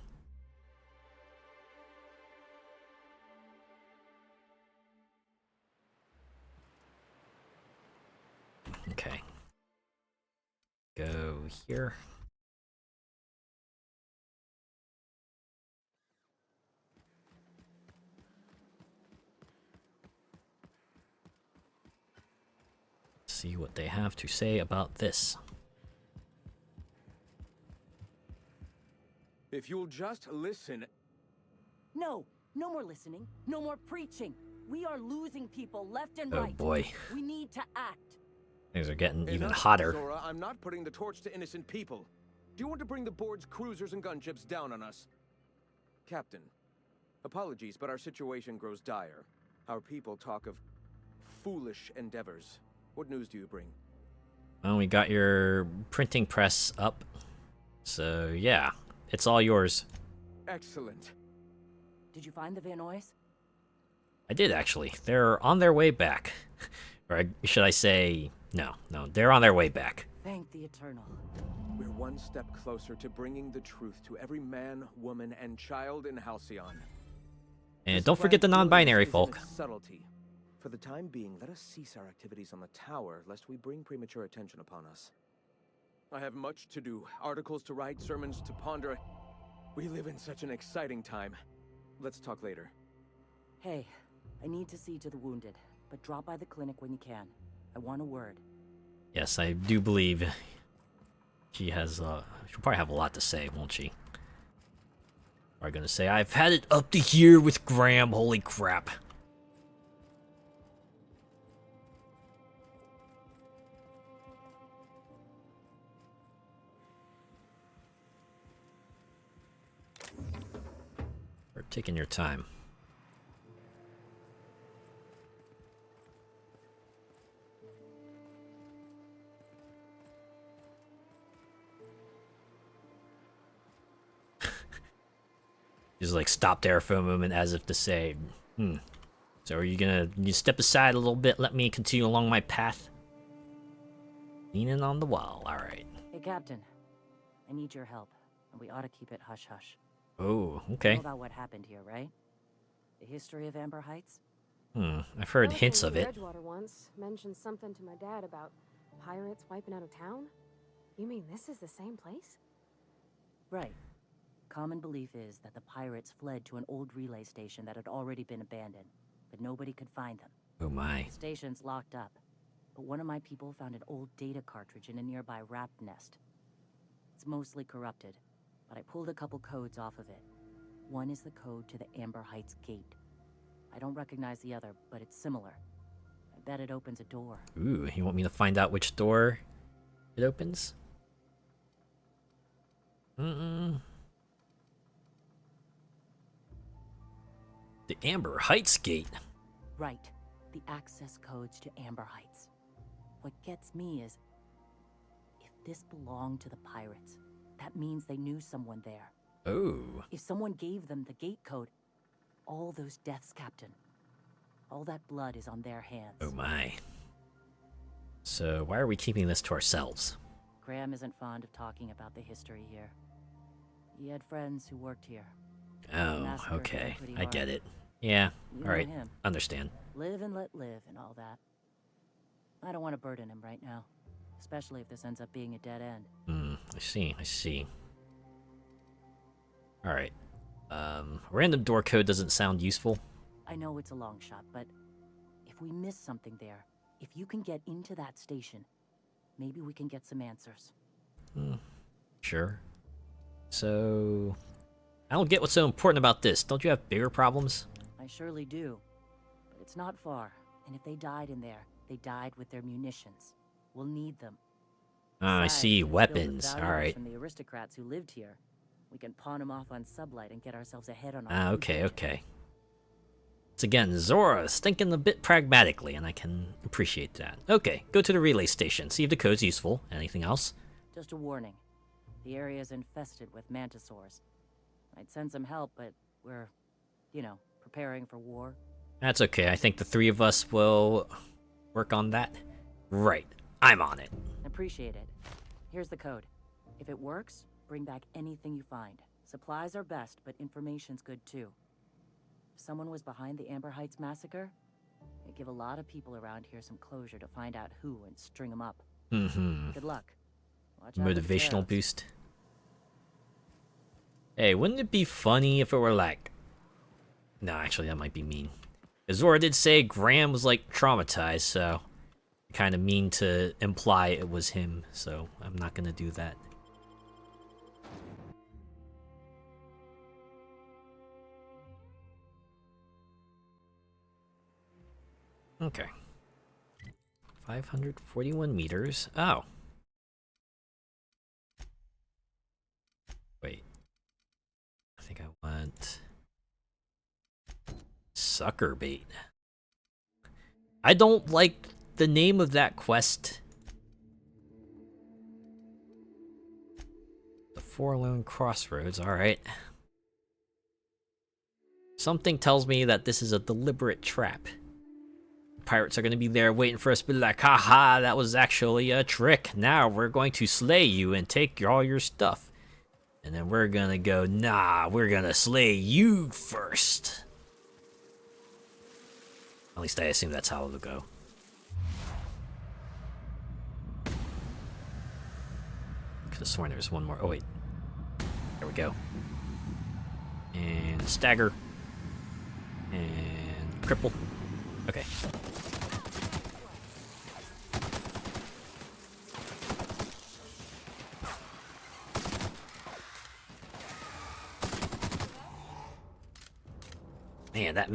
Okay. Go here. See what they have to say about this. If you'll just listen... No, no more listening, no more preaching. We are losing people left and Oh right. boy. We need to act. Things are getting even Enough, hotter. Zora, I'm not putting the torch to innocent people. Do you want to bring the board's cruisers and gunships down on us? Captain, apologies, but our situation grows dire. Our people talk of foolish endeavors. What news do you bring? Well, we got your printing press up. So yeah, it's all yours. Excellent. Did you find the Vanoys? I did actually. They're on their way back. Or should I say, no, they're on their way back. Thank the Eternal. We're one step closer to bringing the truth to every man, woman, and child in Halcyon. And don't forget the non-binary folk. Subtlety. For the time being, let us cease our activities on the tower, lest we bring premature attention upon us. I have much to do. Articles to write, sermons to ponder. We live in such an exciting time. Let's talk later. Hey, I need to see to the wounded, but drop by the clinic when you can. I want a word. Yes, I do believe she has, she'll probably have a lot to say, won't she? Probably gonna say, I've had it up to here with Graham, holy crap. We're taking your time. Just like stop there for a moment as if to say, so are you step aside a little bit, let me continue along my path? Leaning on the wall, alright. Hey, Captain. I need your help, and we ought to keep it hush-hush. Oh, You okay. know about what happened here, right? The history of Amber Heights? I've heard hints of it. Edgewater once mentioned something to my dad about pirates wiping out a town. You mean this is the same place? Right. Common belief is that the pirates fled to an old relay station that had already been abandoned, but nobody could find them. Oh my. The station's locked up, but one of my people found an old data cartridge in a nearby rat nest. It's mostly corrupted, but I pulled a couple codes off of it. One is the code to the Amber Heights gate. I don't recognize the other, but it's similar. I bet it opens a door. Ooh, you want me to find out which door it opens? The Amber Heights gate. Right. The access codes to Amber Heights. What gets me is, if this belonged to the pirates, that means they knew someone there. Oh. If someone gave them the gate code, all those deaths, Captain, all that blood is on their hands. Oh my. So why are we keeping this to ourselves? Graham isn't fond of talking about the history here. He had friends who worked here. Oh, okay. I get it. Yeah, You know alright. him. Understand. Live and let live and all that. I don't want to burden him right now, especially if this ends up being a dead end. I see. Alright. Random door code doesn't sound useful. I know it's a long shot, but if we miss something there, if you can get into that station, maybe we can get some answers. Sure. So... I don't get what's so important about this. Don't you have bigger problems? I surely do. But it's not far, and if they died in there, they died with their munitions. We'll need them. I Besides, see. we can Weapons. steal the valuables Alright. from the aristocrats who lived here. We can pawn them off on Sublight and get ourselves ahead on our Okay. It's again, Zora's thinking a bit pragmatically, and I can appreciate that. Okay, go to the relay station, see if the code's useful. Anything else? Just a warning. The area is infested with mantisaurs. I'd send some help, but we're, preparing for war. That's okay, I think the three of us will work on that. Right, I'm on it. Appreciate it. Here's the code. If it works, bring back anything you find. Supplies are best, but information's good too. If someone was behind the Amber Heights massacre, it'd give a lot of people around here some closure to find out who and string them up. Good luck. Watch out for the Motivational tariffs. boost. Hey, wouldn't it be funny if it were like... No, actually, that might be mean. Zora did say Graham was like traumatized, so... Kind of mean to imply it was him, so I'm not gonna do that. Okay. 541 meters. Oh. Wait. I think I want... Sucker bait. I don't like the name of that quest. The Forlorn Crossroads, alright. Something tells me that this is a deliberate trap. Pirates are gonna be there waiting for us to be like, haha, that was actually a trick. Now we're going to slay you and take all your stuff. And then we're gonna go, nah, we're gonna slay you first. At least I assume that's how it'll go. Could have sworn there was one more. Oh, wait. There we go. And stagger. And cripple. Okay. Man, that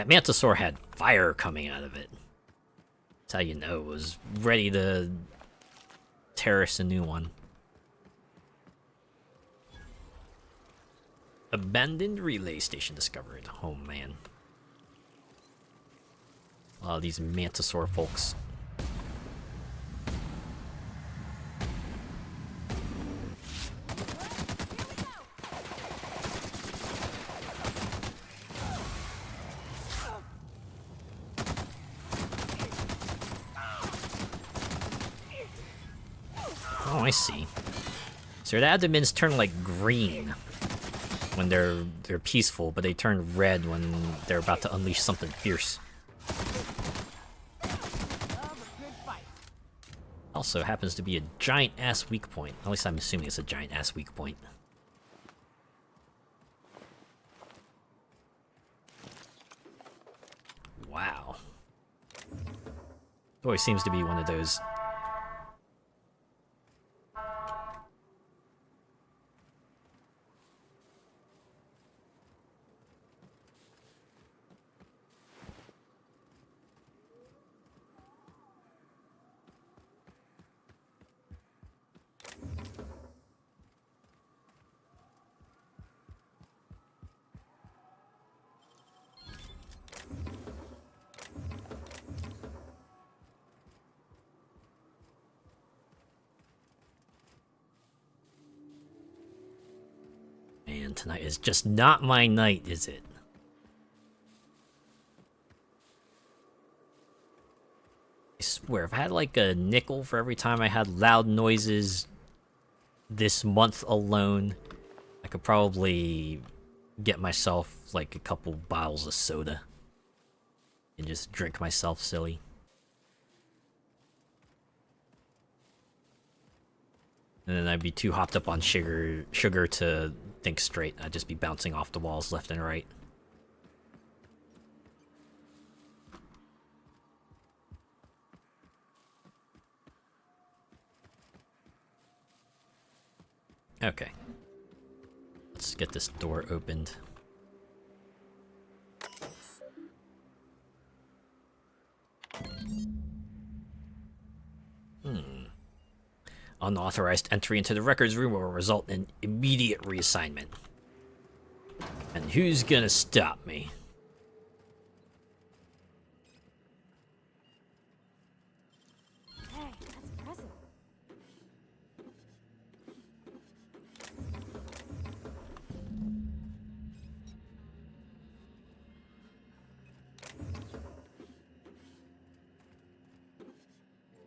Mantisaur had fire coming out of it. That's how you know it was ready to terrace a new one. Abandoned relay station discovered. Oh man. A lot of these Mantisaur folks. Oh, I see. So the abdomens turn like green when they're peaceful, but they turn red when they're about to unleash something fierce. Also happens to be a giant-ass weak point. At least I'm assuming it's a giant-ass weak point. Wow. It always seems to be one of those... Man, tonight is just not my night, is it? I swear, if I had like a nickel for every time I had loud noises this month alone, I could probably get myself like a couple bottles of soda and just drink myself silly. And then I'd be too hopped up on sugar to think straight. I'd just be bouncing off the walls left and right. Okay. Let's get this door opened. Unauthorized entry into the records room will result in immediate reassignment. And who's gonna stop me? Hey, that's impressive.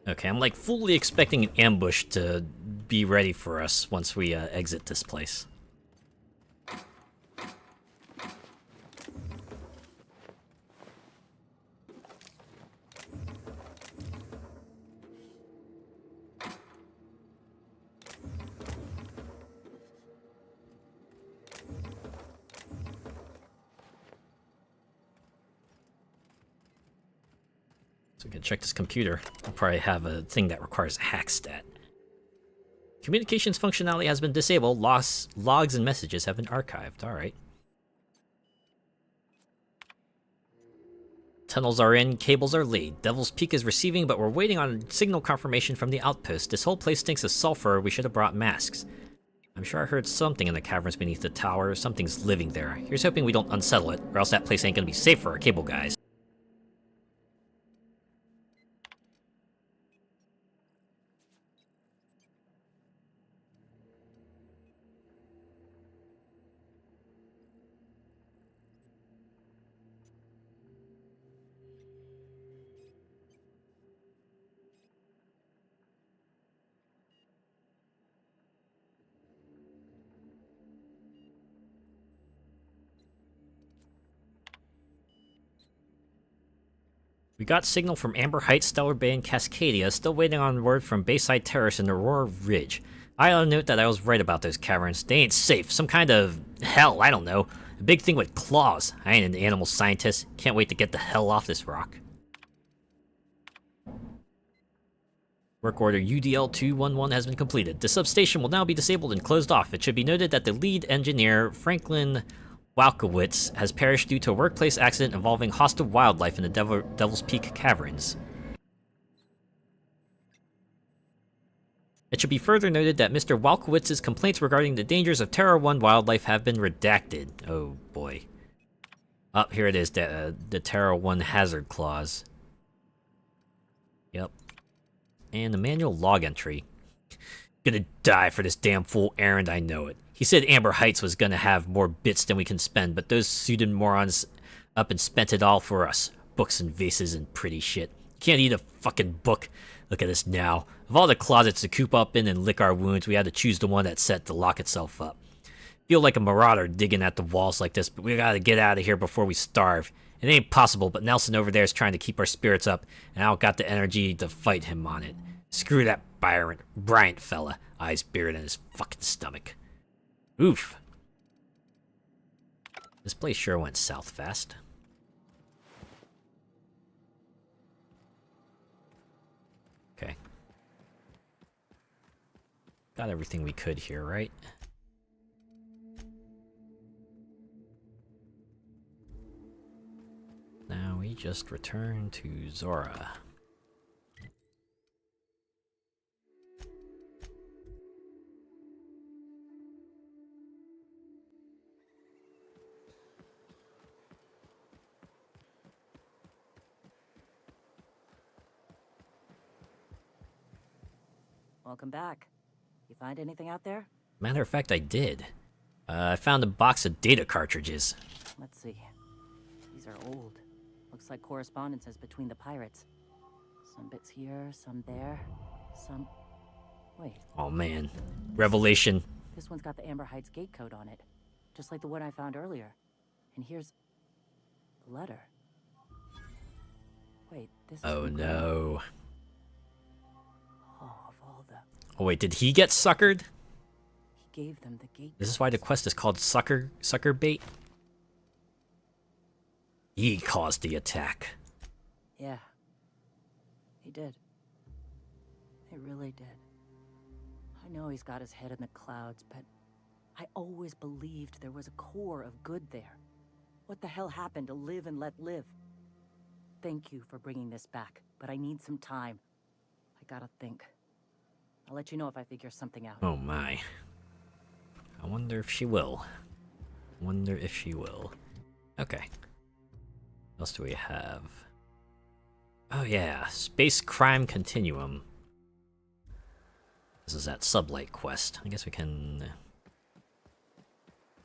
Okay, I'm like fully expecting an ambush to be ready for us once we exit this place. So we can check this computer. I'll probably have a thing that requires a hack stat. Communications functionality has been disabled. Logs and messages have been archived. Alright. Tunnels are in, cables are laid. Devil's Peak is receiving, but we're waiting on signal confirmation from the outpost. This whole place stinks of sulfur. We should have brought masks. I'm sure I heard something in the caverns beneath the tower. Something's living there. Here's hoping we don't unsettle it, or else that place ain't gonna be safe for our cable guys. We got signal from Amber Heights, Stellar Bay, and Cascadia, still waiting on word from Bayside Terrace and Aurora Ridge. I ought to note that I was right about those caverns. They ain't safe. Some kind of hell, I don't know. A big thing with claws. I ain't an animal scientist. Can't wait to get the hell off this rock. Work order UDL-211 has been completed. The substation will now be disabled and closed off. It should be noted that the lead engineer, Franklin Walkowitz, has perished due to a workplace accident involving hostile wildlife in the Devil's Peak Caverns. It should be further noted that Mr. Walkowitz's complaints regarding the dangers of Terra 1 wildlife have been redacted. Oh boy. Up here it is, the Terra 1 hazard clause. Yep. And the manual log entry. Gonna die for this damn fool errand, I know it. He said Amber Heights was gonna have more bits than we can spend, but those suited morons up and spent it all for us. Books and vases and pretty shit. You can't eat a fucking book. Look at us now. Of all the closets to coop up in and lick our wounds, we had to choose the one that's set to lock itself up. Feel like a marauder digging at the walls like this, but we gotta get out of here before we starve. It ain't possible, but Nelson over there is trying to keep our spirits up, and I don't got the energy to fight him on it. Screw that Bryant fella. Eyes buried in his fucking stomach. Oof. This place sure went south fast. Okay. Got everything we could here, right? Now we just return to Zora. Welcome back. You find anything out there? Matter of fact, I did. I found a box of data cartridges. Let's see. These are old. Looks like correspondences between the pirates. Some bits here, some there, some... Wait. Oh man. Revelation. This one's got the Amber Heights gate code on it. Just like the one I found earlier. And here's... the letter. Wait, this is... Oh from no. Oh, of all the... Oh wait, did he get suckered? He gave them the gate. This is why the quest is called sucker bait. He caused the attack. Yeah. He did. He really did. I know he's got his head in the clouds, but I always believed there was a core of good there. What the hell happened to live and let live? Thank you for bringing this back, but I need some time. I gotta think. I'll let you know if I figure something out. Oh my. I wonder if she will. Wonder if she will. Okay. What else do we have? Oh yeah, Space Crime Continuum. This is that sublight quest. I guess we can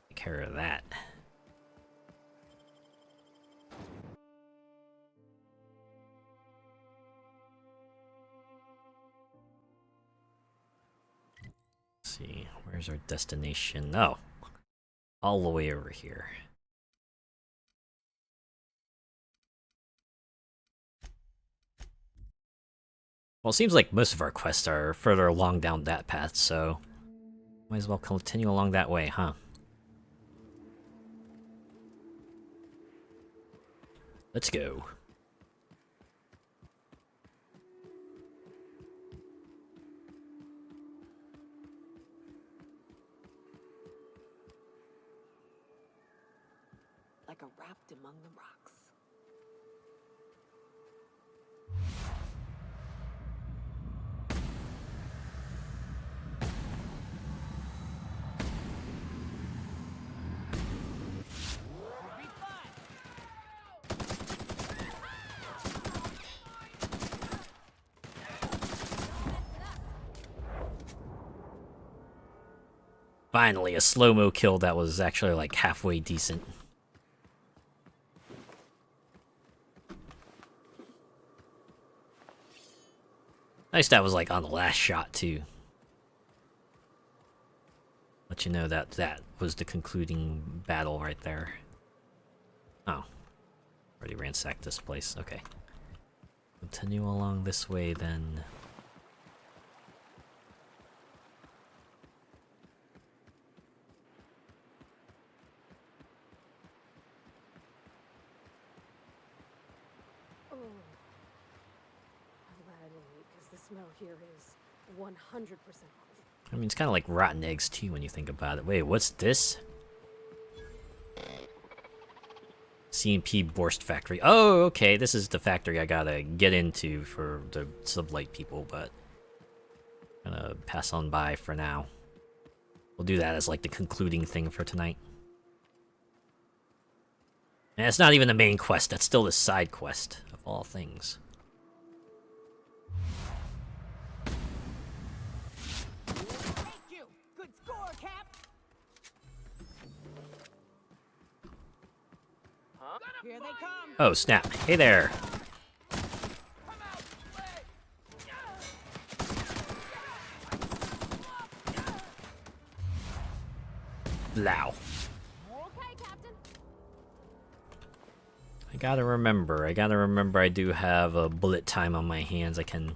take care of that. Where's our destination? Oh, all the way over here. Well, it seems like most of our quests are further along down that path, so might as well continue along that way, huh? Let's go. Like a wrapped among the rocks. Finally, a slow-mo kill that was actually like halfway decent. Nice that was like on the last shot too. Let you know that that was the concluding battle right there. Oh. Already ransacked this place, okay. Continue along this way then. Oh. I'm glad I didn't eat, because the smell here is 100% off. I mean, it's kind of like rotten eggs too when you think about it. Wait, what's this? CMP Borst Factory. Oh, okay, this is the factory I gotta get into for the sublight people, but I'm gonna pass on by for now. We'll do that as like the concluding thing for tonight. And it's not even the main quest, that's still the side quest, of all things. Thank you. Good score, Cap. Huh? Here they come. Oh, snap. Hey there. Blow. Okay, Captain. I gotta remember I do have a bullet time on my hands. I can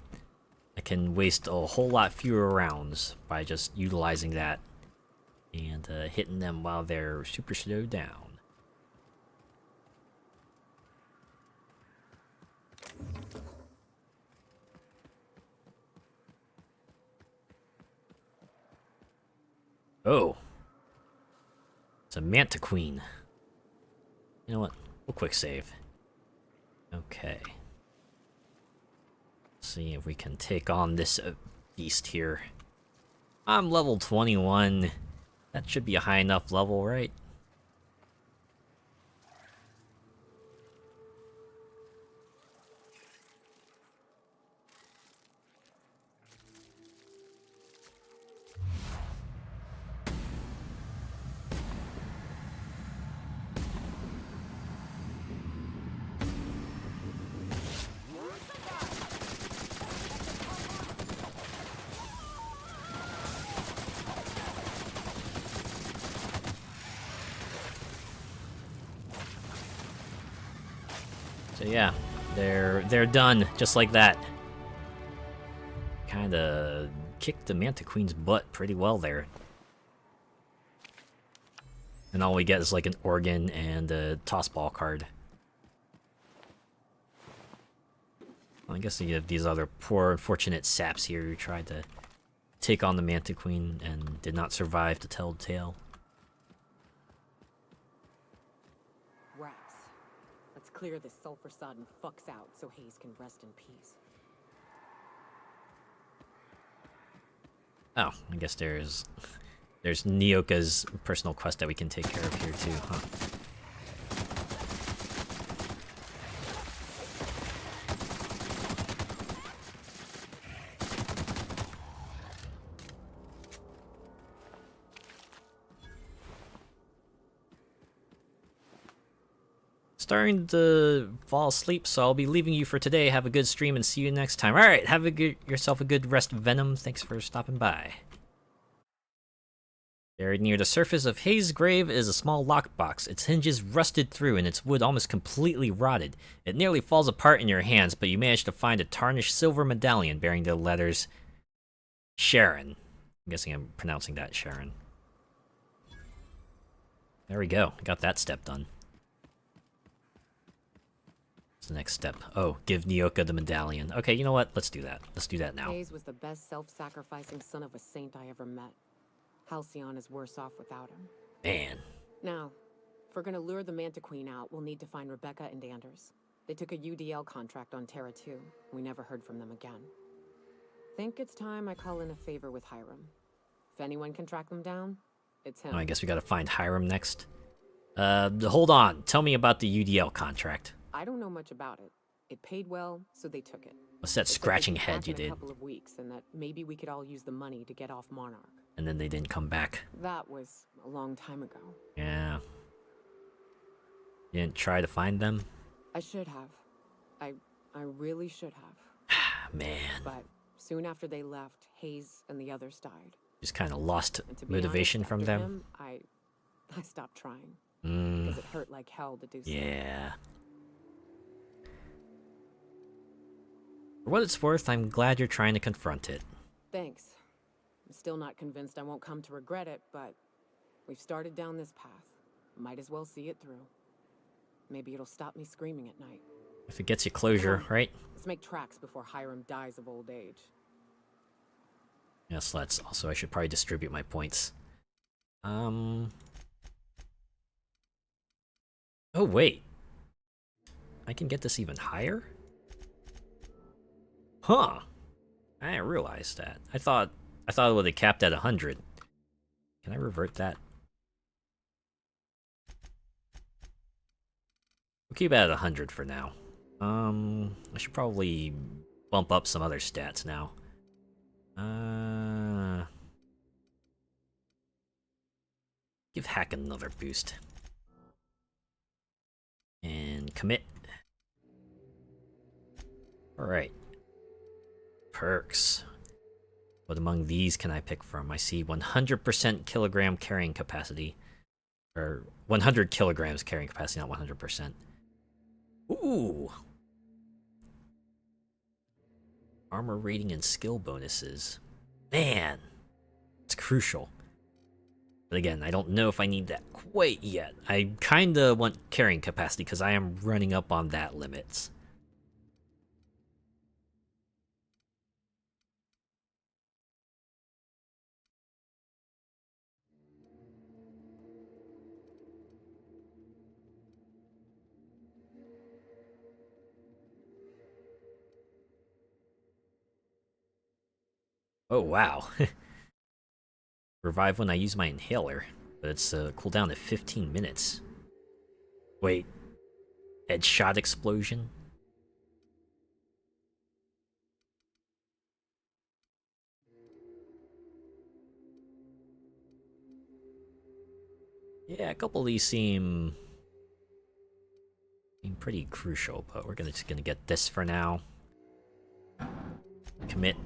waste a whole lot fewer rounds by just utilizing that and hitting them while they're super slowed down. Oh. It's a Manta Queen. You know what? We'll quick save. Okay. See if we can take on this beast here. I'm level 21. That should be a high enough level, right? So yeah, they're done just like that. Kinda kicked the Manta Queen's butt pretty well there. And all we get is like an organ and a toss ball card. Well, I guess you have these other poor unfortunate saps here who tried to take on the Manta Queen and did not survive to tell the tale. Rats. Let's clear this sulfur-sodden fucks out so Hayes can rest in peace. Oh, I guess there's Nyoka's personal quest that we can take care of here too, huh? Starting to fall asleep, so I'll be leaving you for today. Have a good stream and see you next time. Alright, have yourself a good rest, Venom. Thanks for stopping by. Buried near the surface of Hayes' grave is a small lockbox. Its hinges rusted through and its wood almost completely rotted. It nearly falls apart in your hands, but you manage to find a tarnished silver medallion bearing the letters Sharon. I'm guessing I'm pronouncing that Sharon. There we go. Got that step done. What's the next step? Oh, give Nyoka the medallion. Okay, you know what? Let's do that. Let's do that now. Hayes was the best self-sacrificing son of a saint I ever met. Halcyon is worse off without him. Man. Now, if we're gonna lure the Manta Queen out, we'll need to find Rebecca and Anders. They took a UDL contract on Terra 2. We never heard from them again. Think it's time I call in a favor with Hiram. If anyone can track them down, it's him. Oh, I guess we gotta find Hiram next. Hold on. Tell me about the UDL contract. I don't know much about it. It paid well, so they took it. What's that scratching head you did? In a couple of weeks, and that maybe we could all use the money to get off Monarch. And then they didn't come back. That was a long time ago. Yeah. You didn't try to find them? I should have. I really should have. Man. But soon after they left, Hayes and the others died. Just kind of lost And to be motivation honest, from after them? him, I stopped trying. Because it hurt like hell to do so. Yeah. For what it's worth, I'm glad you're trying to confront it. Thanks. I'm still not convinced I won't come to regret it, but we've started down this path. Might as well see it through. Maybe it'll stop me screaming at night. If it gets you closure, right? Let's make tracks before Hiram dies of old age. Yes, let's. Also, I should probably distribute my points. Oh, wait. I can get this even higher? Huh. I didn't realize that. I thought it would have capped at 100. Can I revert that? We'll keep it at 100 for now. I should probably bump up some other stats now. Give Hack another boost. And commit. Alright. Perks. What among these can I pick from? I see 100% kilogram carrying capacity. Or 100 kilograms carrying capacity, not 100%. Ooh! Armor rating and skill bonuses. Man! It's crucial. But again, I don't know if I need that quite yet. I kinda want carrying capacity because I am running up on that limit. Oh wow. Revive when I use my inhaler, but it's cooldown at 15 minutes. Wait. Headshot explosion? Yeah, a couple of these seem pretty crucial, but we're just gonna get this for now. Commit.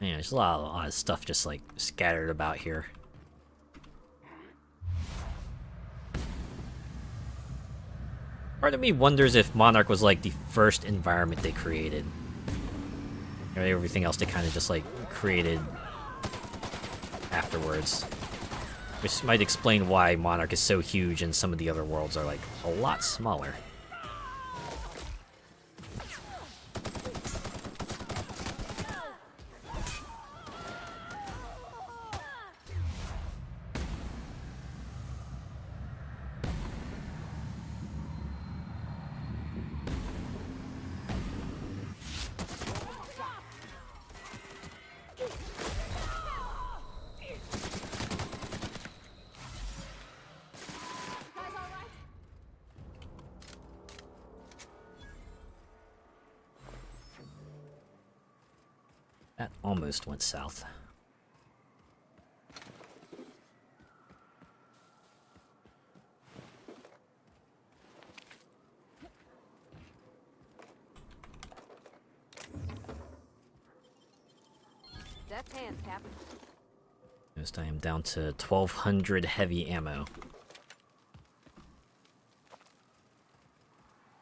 Man, there's a lot of stuff just like scattered about here. Part of me wonders if Monarch was like the first environment they created. Or everything else they kind of just like created afterwards. Which might explain why Monarch is so huge and some of the other worlds are like a lot smaller. That almost went south. Deft hands, Captain. Noticed I am down to 1,200 heavy ammo.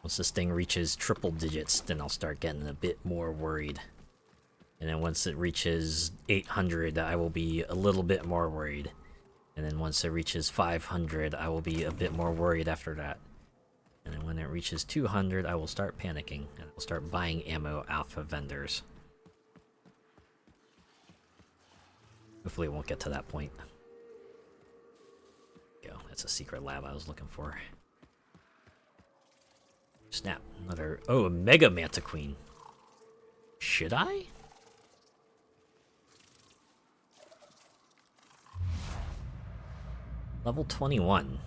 Once this thing reaches triple digits, then I'll start getting a bit more worried. And then once it reaches 800, I will be a little bit more worried. And then once it reaches 500, I will be a bit more worried after that. And then when it reaches 200, I will start panicking, and I'll start buying ammo off of vendors. Hopefully it won't get to that point. Go, that's a secret lab I was looking for. Snap, another... Oh, a Mega Manta Queen. Should I? Level 21.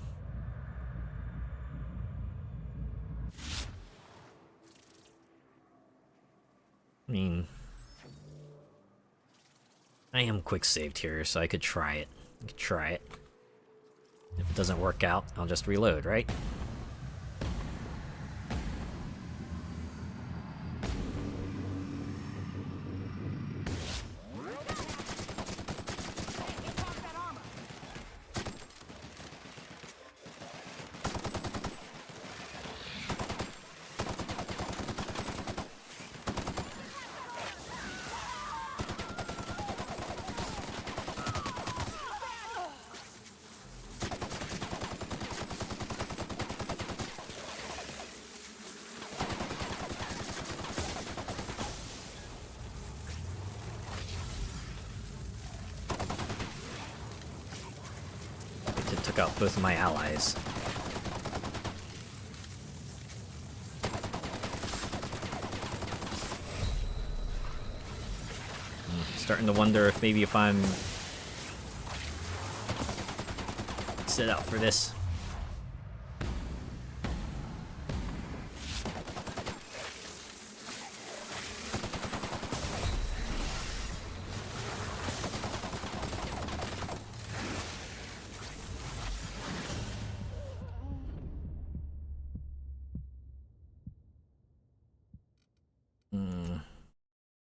I mean... I am quick saved here, so I could try it. I could try it. If it doesn't work out, I'll just reload, right? Took out both of my allies. Starting to wonder if maybe if I'm set out for this.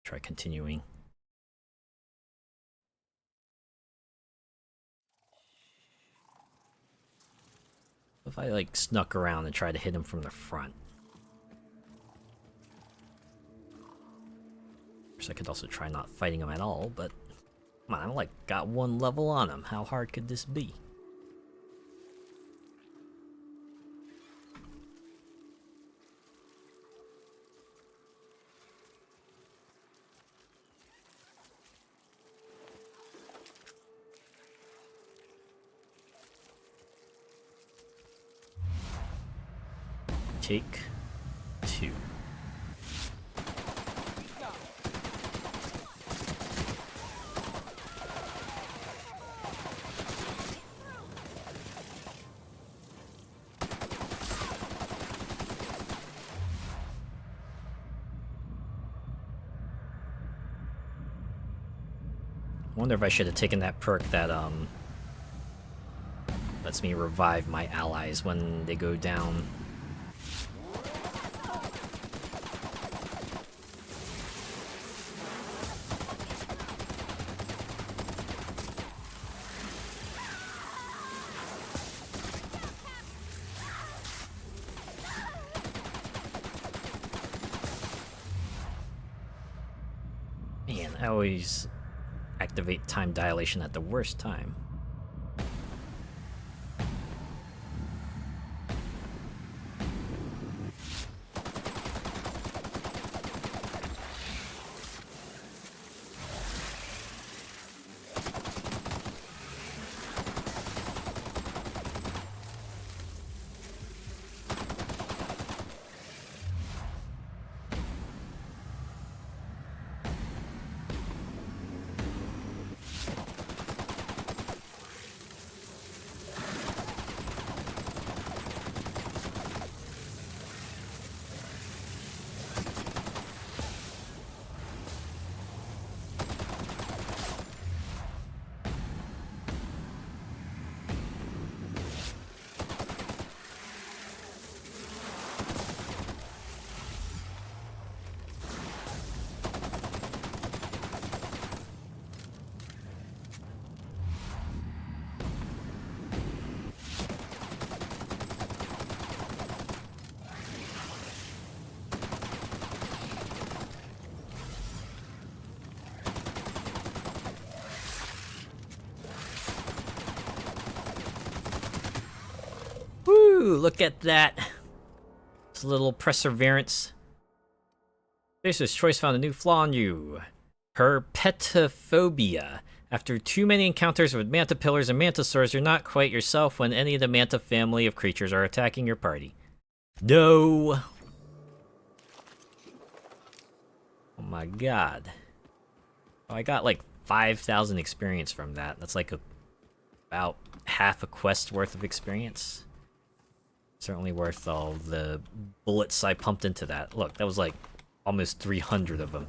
Try continuing. If I like snuck around and tried to hit him from the front. Of course, I could also try not fighting him at all, but come on, I'm like got one level on him. How hard could this be? Take 2. I wonder if I should have taken that perk that lets me revive my allies when they go down. Man, I always activate time dilation at the worst time. Ooh, look at that. It's a little perseverance. Facer's choice found a new flaw in you. Herpetophobia. After too many encounters with manta pillars and mantisaurs, you're not quite yourself when any of the manta family of creatures are attacking your party. No! Oh my god. Oh, I got like 5,000 experience from that. That's like about half a quest worth of experience. Certainly worth all the bullets I pumped into that. Look, that was like almost 300 of them.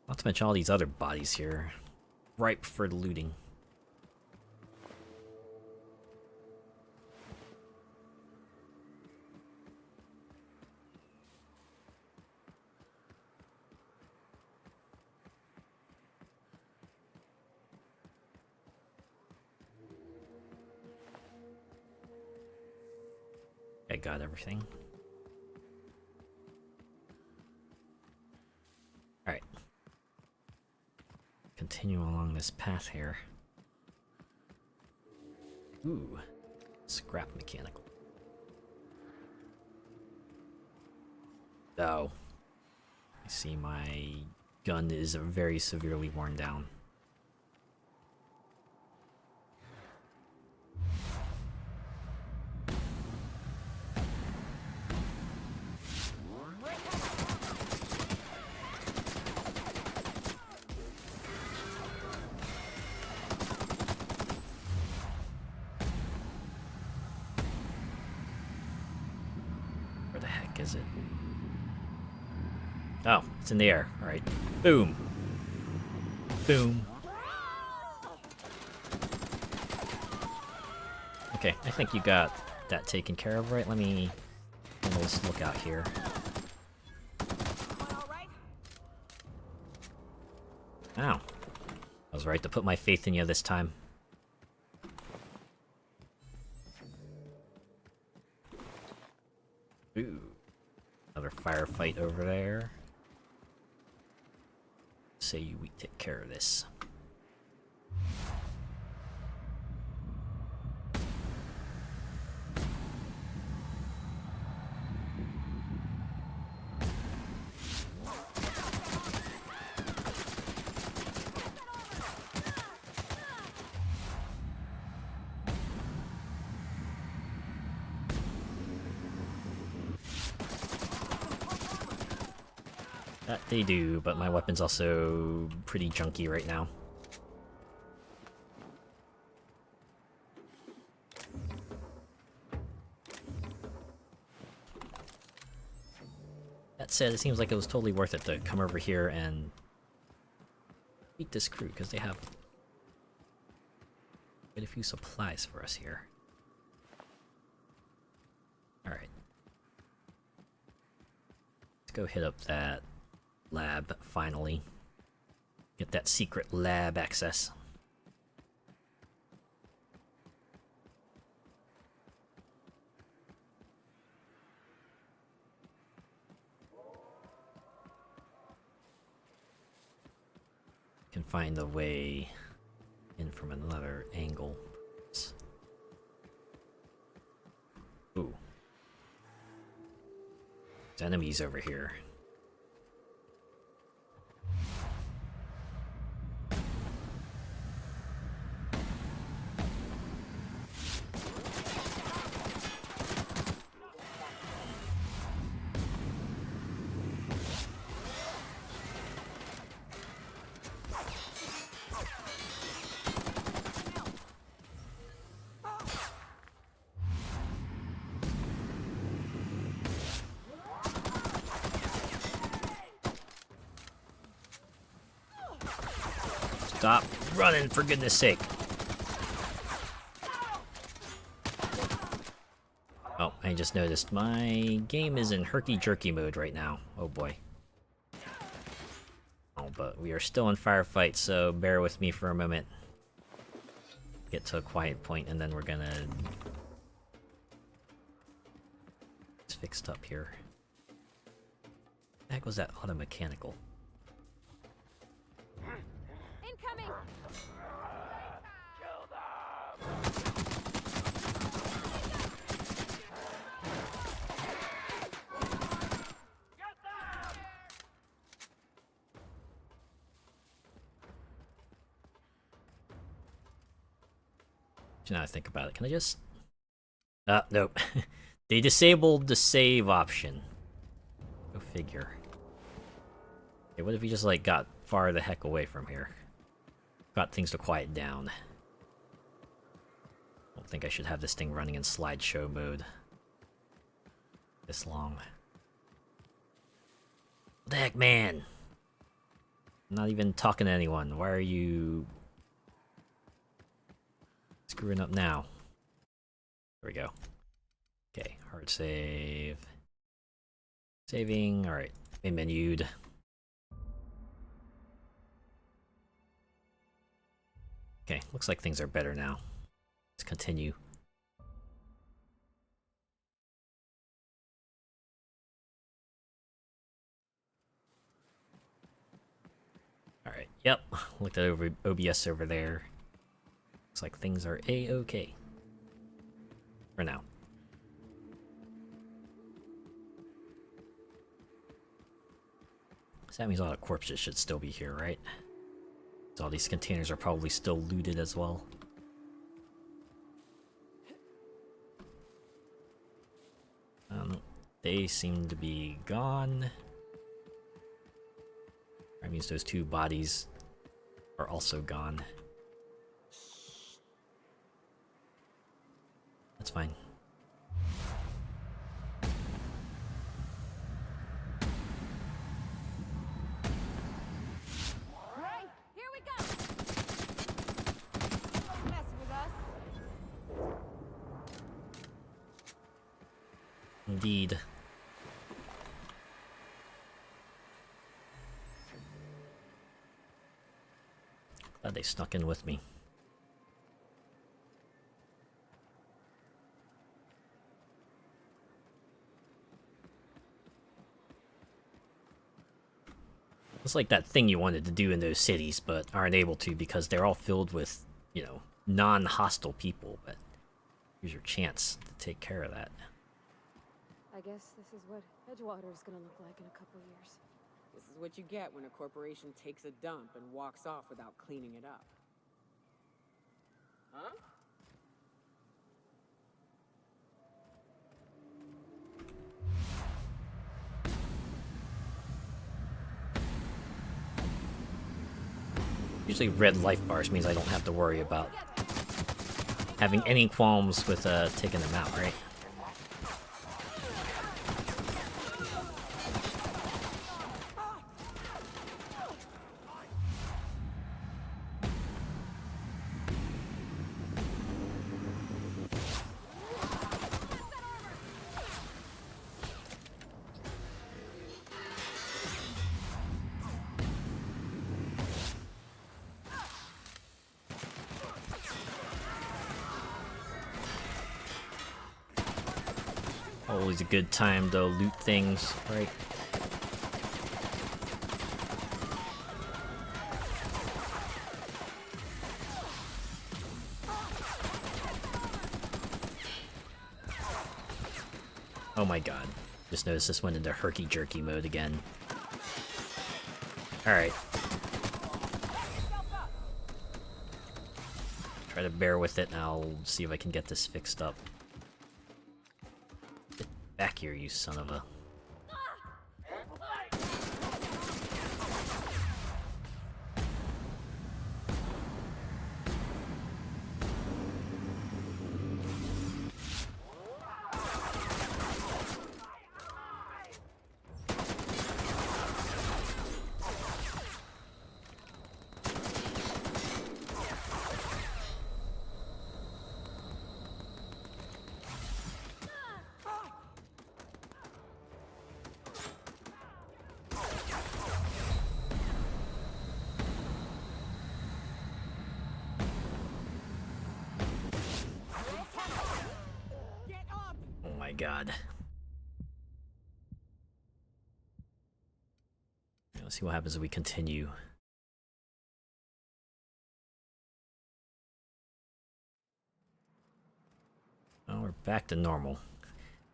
Not to mention all these other bodies here. Ripe for looting. I got everything. Alright. Continue along this path here. Ooh. Scrap mechanical. Oh. I see my gun is very severely worn down. Where the heck is it? Oh, it's in the air. Alright. Boom. Boom. Okay, I think you got that taken care of, right? Let me just look out here. Ow. I was right to put my faith in you this time. Ooh. Another firefight over there. Say we take care of this. That they do, but my weapon's also pretty junky right now. That said, it seems like it was totally worth it to come over here and meet this crew, because they have quite a few supplies for us here. Alright. Let's go hit up that lab, finally. Get that secret lab access. Can find the way in from another angle. Ooh. There's enemies over here. Stop running, for goodness sake. Oh, I just noticed my game is in herky-jerky mode right now. Oh boy. Oh, but we are still in firefight, so bear with me for a moment. Get to a quiet point, and then we're gonna... It's fixed up here. What the heck was that auto-mechanical? incoming! Now I think about it, can I just... nope. They disabled the save option. Go figure. Okay, what if we just, like, got far the heck away from here? Got things to quiet down. I don't think I should have this thing running in slideshow mode. This long. What the heck, man? I'm not even talking to anyone. Why are you... screwing up now? There we go. Okay, hard save. Saving, alright. Main menued. Okay, looks like things are better now. Let's continue. Alright, yep. Looked at OBS over there. Looks like things are A-okay. For now. So that means all the corpses should still be here, right? So all these containers are probably still looted as well. They seem to be gone. That means those two bodies are also gone. That's fine. Right, here we go! Don't mess with us. Indeed. Glad they snuck in with me. It's like that thing you wanted to do in those cities, but aren't able to because they're all filled with, you know, non-hostile people, but here's your chance to take care of that. I guess this is what Edgewater's gonna look like in a couple years. This is what you get when a corporation takes a dump and walks off without cleaning it up. Huh? Usually red life bars means I don't have to worry about having any qualms with taking them out, right? Always a good time to loot things, right? Oh my god. Just noticed this went into herky-jerky mode again. Alright. Try to bear with it and I'll see if I can get this fixed up. Get back here, you son of a... Oh my god. Let's see what happens if we continue. Oh, we're back to normal.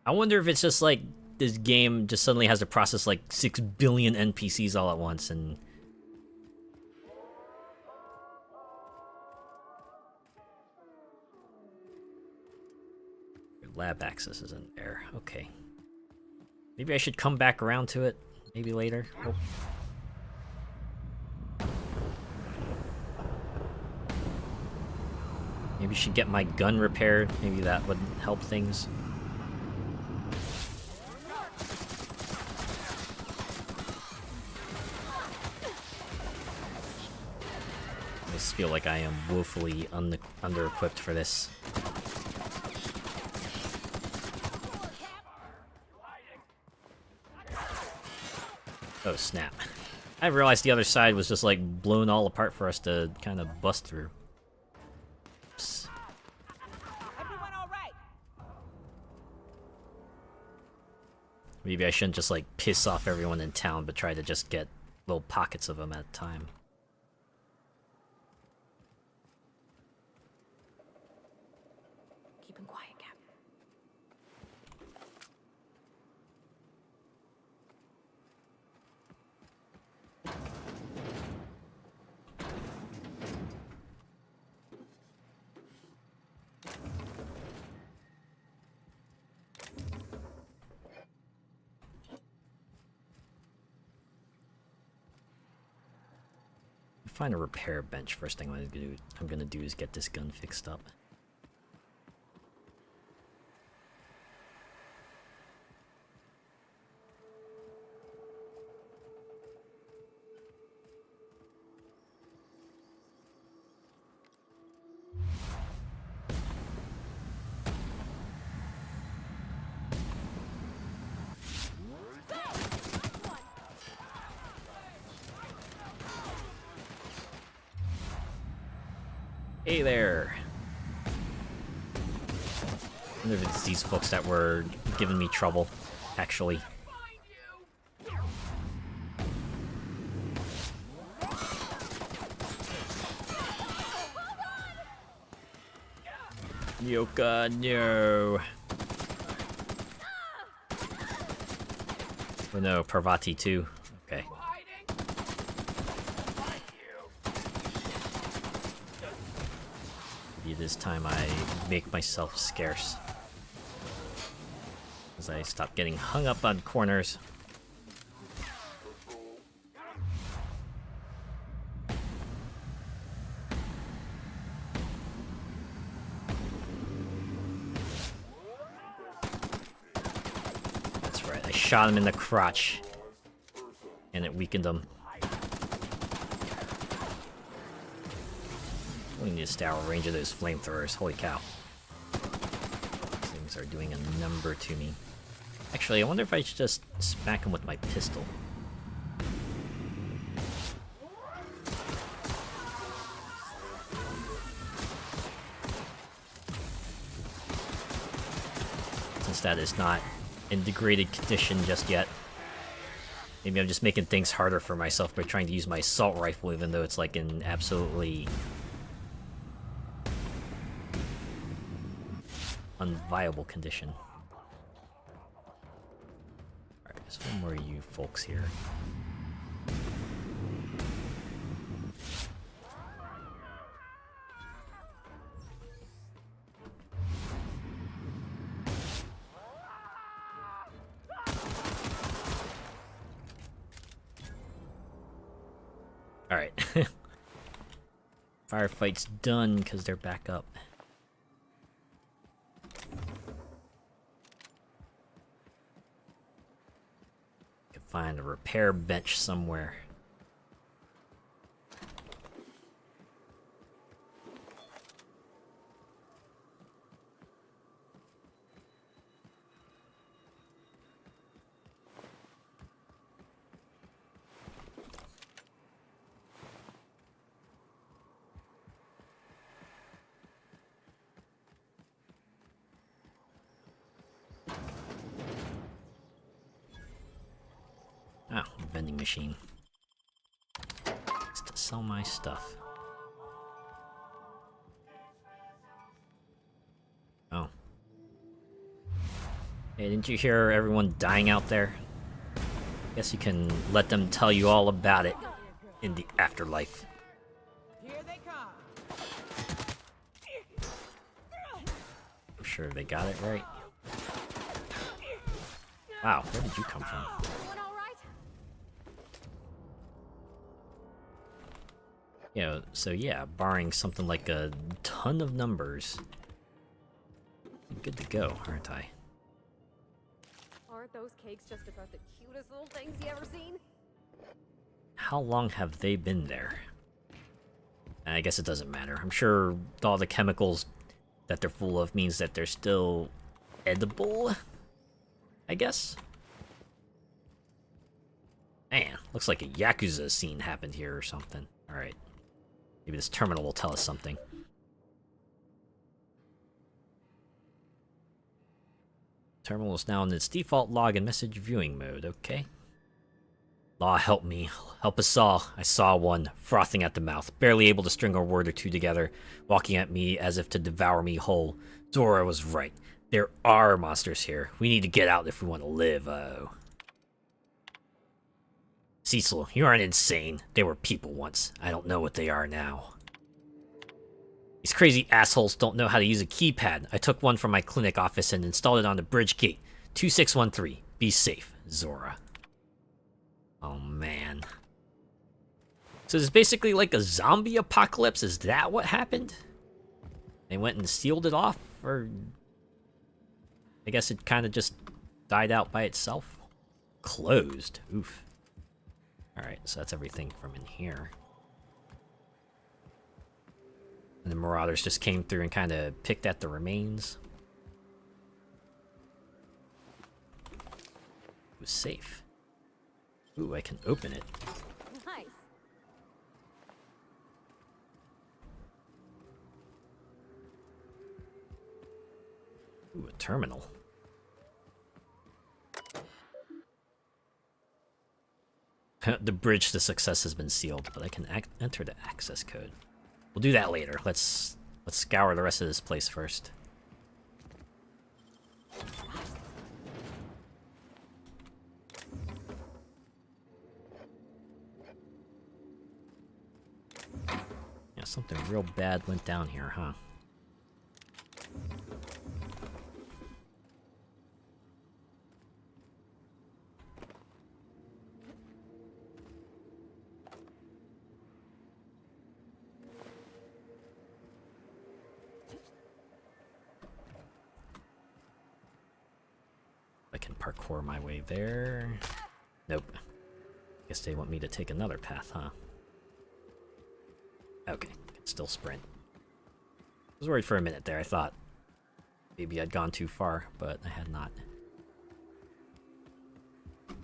I wonder if it's just like this game just suddenly has to process like 6 billion NPCs all at once and... Your lab access isn't there. Okay. Maybe I should come back around to it. Maybe later. Oh. Maybe I should get my gun repaired. Maybe that would help things. I just feel like I am woefully under-equipped for this. Oh snap. I realized the other side was just like blown all apart for us to kind of bust through. Oops. Maybe I shouldn't just like piss off everyone in town, but try to just get little pockets of them at a time. Keep him quiet, Cap. Find a repair bench. First thing I'm gonna do is get this gun fixed up. Hey there! I wonder if it's these folks that were giving me trouble, actually. Yoka, no! Oh no, Parvati too. Okay. Maybe this time I make myself scarce. As I stop getting hung up on corners. That's right, I shot him in the crotch. And it weakened him. We need to stay out of range of those flamethrowers. Holy cow. These things are doing a number to me. Actually, I wonder if I should just smack him with my pistol. Since that is not in degraded condition just yet. Maybe I'm just making things harder for myself by trying to use my assault rifle even though it's like in absolutely unviable condition. Alright, there's one more of you folks here. Alright. Firefight's done because they're back up. Find a repair bench somewhere. Ah, vending machine. It's to sell my stuff. Oh. Hey, didn't you hear everyone dying out there? Guess you can let them tell you all about it in the afterlife. Here they come. I'm sure they got it right. Wow, where did you come from? Yeah, so yeah, barring something like a ton of numbers, I'm good to go, aren't I? Aren't those cakes just about the cutest little things you ever seen? How long have they been there? I guess it doesn't matter. I'm sure all the chemicals that they're full of means that they're still edible, I guess? Man, looks like a Yakuza scene happened here or something. Alright. Maybe this terminal will tell us something. Terminal is now in its default log and message viewing mode, okay. Law, help me. Help us all. I saw one, frothing at the mouth, barely able to string a word or two together, walking at me as if to devour me whole. Zora was right. There are monsters here. We need to get out if we want to live, oh. Cecil, you aren't insane. They were people once. I don't know what they are now. These crazy assholes don't know how to use a keypad. I took one from my clinic office and installed it on the bridge gate. 2613. Be safe, Zora. Oh, man. So it's basically like a zombie apocalypse? Is that what happened? They went and sealed it off? Or... I guess it kind of just died out by itself? Closed. Oof. Alright, so that's everything from in here. And the Marauders just came through and kind of picked at the remains. It was safe. Ooh, I can open it. Nice. Ooh, a terminal. The bridge to success has been sealed, but I can enter the access code. We'll do that later. Let's scour the rest of this place first. Yeah, something real bad went down here, huh? I can parkour my way there. Nope. Guess they want me to take another path, huh? Okay, can still sprint. I was worried for a minute there. I thought maybe I'd gone too far, but I had not. Is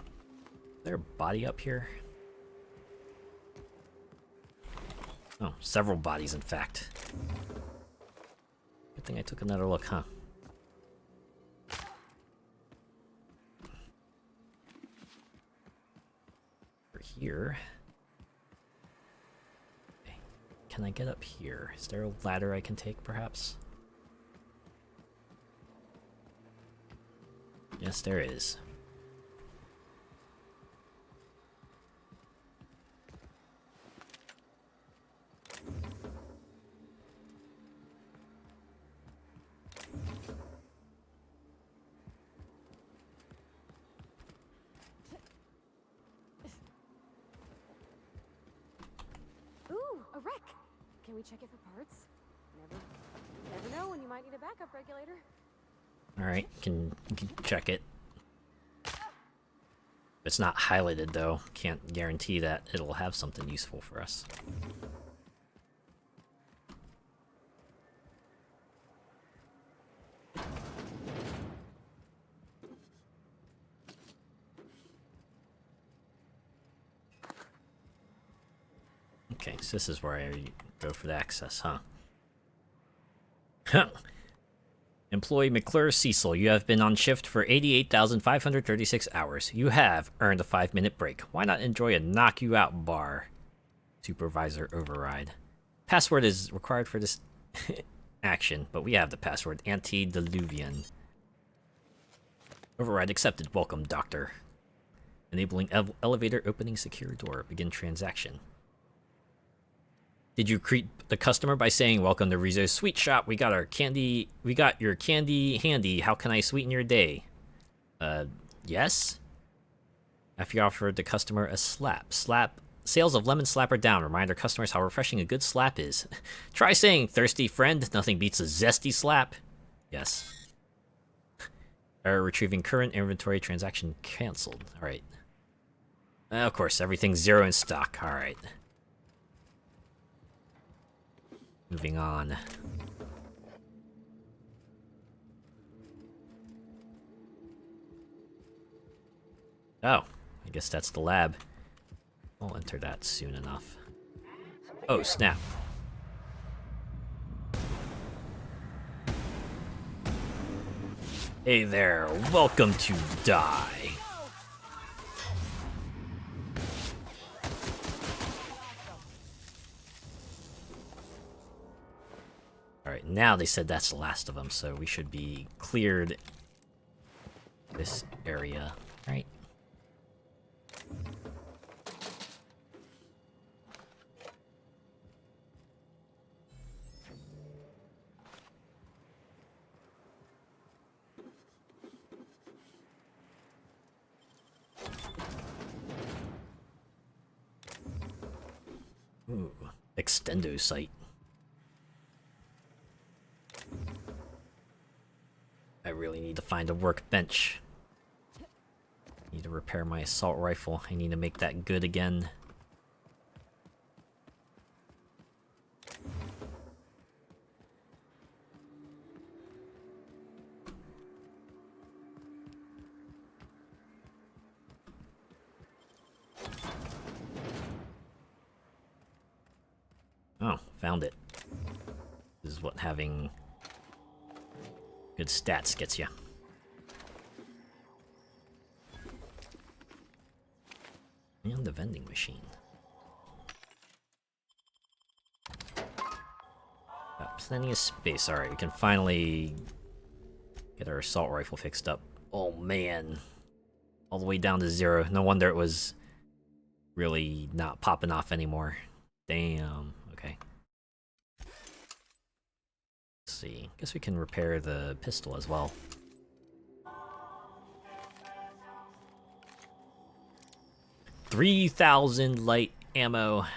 there a body up here? Oh, several bodies, in fact. Good thing I took another look, huh? Here. Okay. Can I get up here? Is there a ladder I can take, perhaps? Yes, there is. A wreck! Can we check it for parts? Never know when you might need a backup regulator. Alright, you can check it. It's not highlighted though. Can't guarantee that it'll have something useful for us. Okay, so this is where I go for the access, huh? Employee McClure Cecil, you have been on shift for 88,536 hours. You have earned a 5-minute break. Why not enjoy a knock-you-out bar? Supervisor override. Password is required for this action, but we have the password. Antediluvian. Override accepted. Welcome, Doctor. Enabling elevator opening secure door. Begin transaction. Did you greet the customer by saying, "Welcome to Rizzo's Sweet Shop. We got your candy handy. How can I sweeten your day?" Yes? After you offered the customer a slap. Sales of lemon slap are down. Remind our customers how refreshing a good slap is. Try saying, "Thirsty friend, nothing beats a zesty slap." Yes. Error retrieving current inventory transaction cancelled. Alright. Of course, everything's 0 in stock. Alright. Moving on. Oh, I guess that's the lab. I'll enter that soon enough. Oh, snap. Hey there, welcome to Die. Alright, now they said that's the last of them, so we should be cleared this area, right? Ooh, extendo site. I really need to find a workbench. Need to repair my assault rifle. I need to make that good again. Oh, found it. This is what having good stats gets you. And the vending machine. Got plenty of space. Alright, we can finally get our assault rifle fixed up. Oh man. All the way down to 0. No wonder it was really not popping off anymore. Damn. Okay. Let's see. Guess we can repair the pistol as well. $3,000 light ammo. I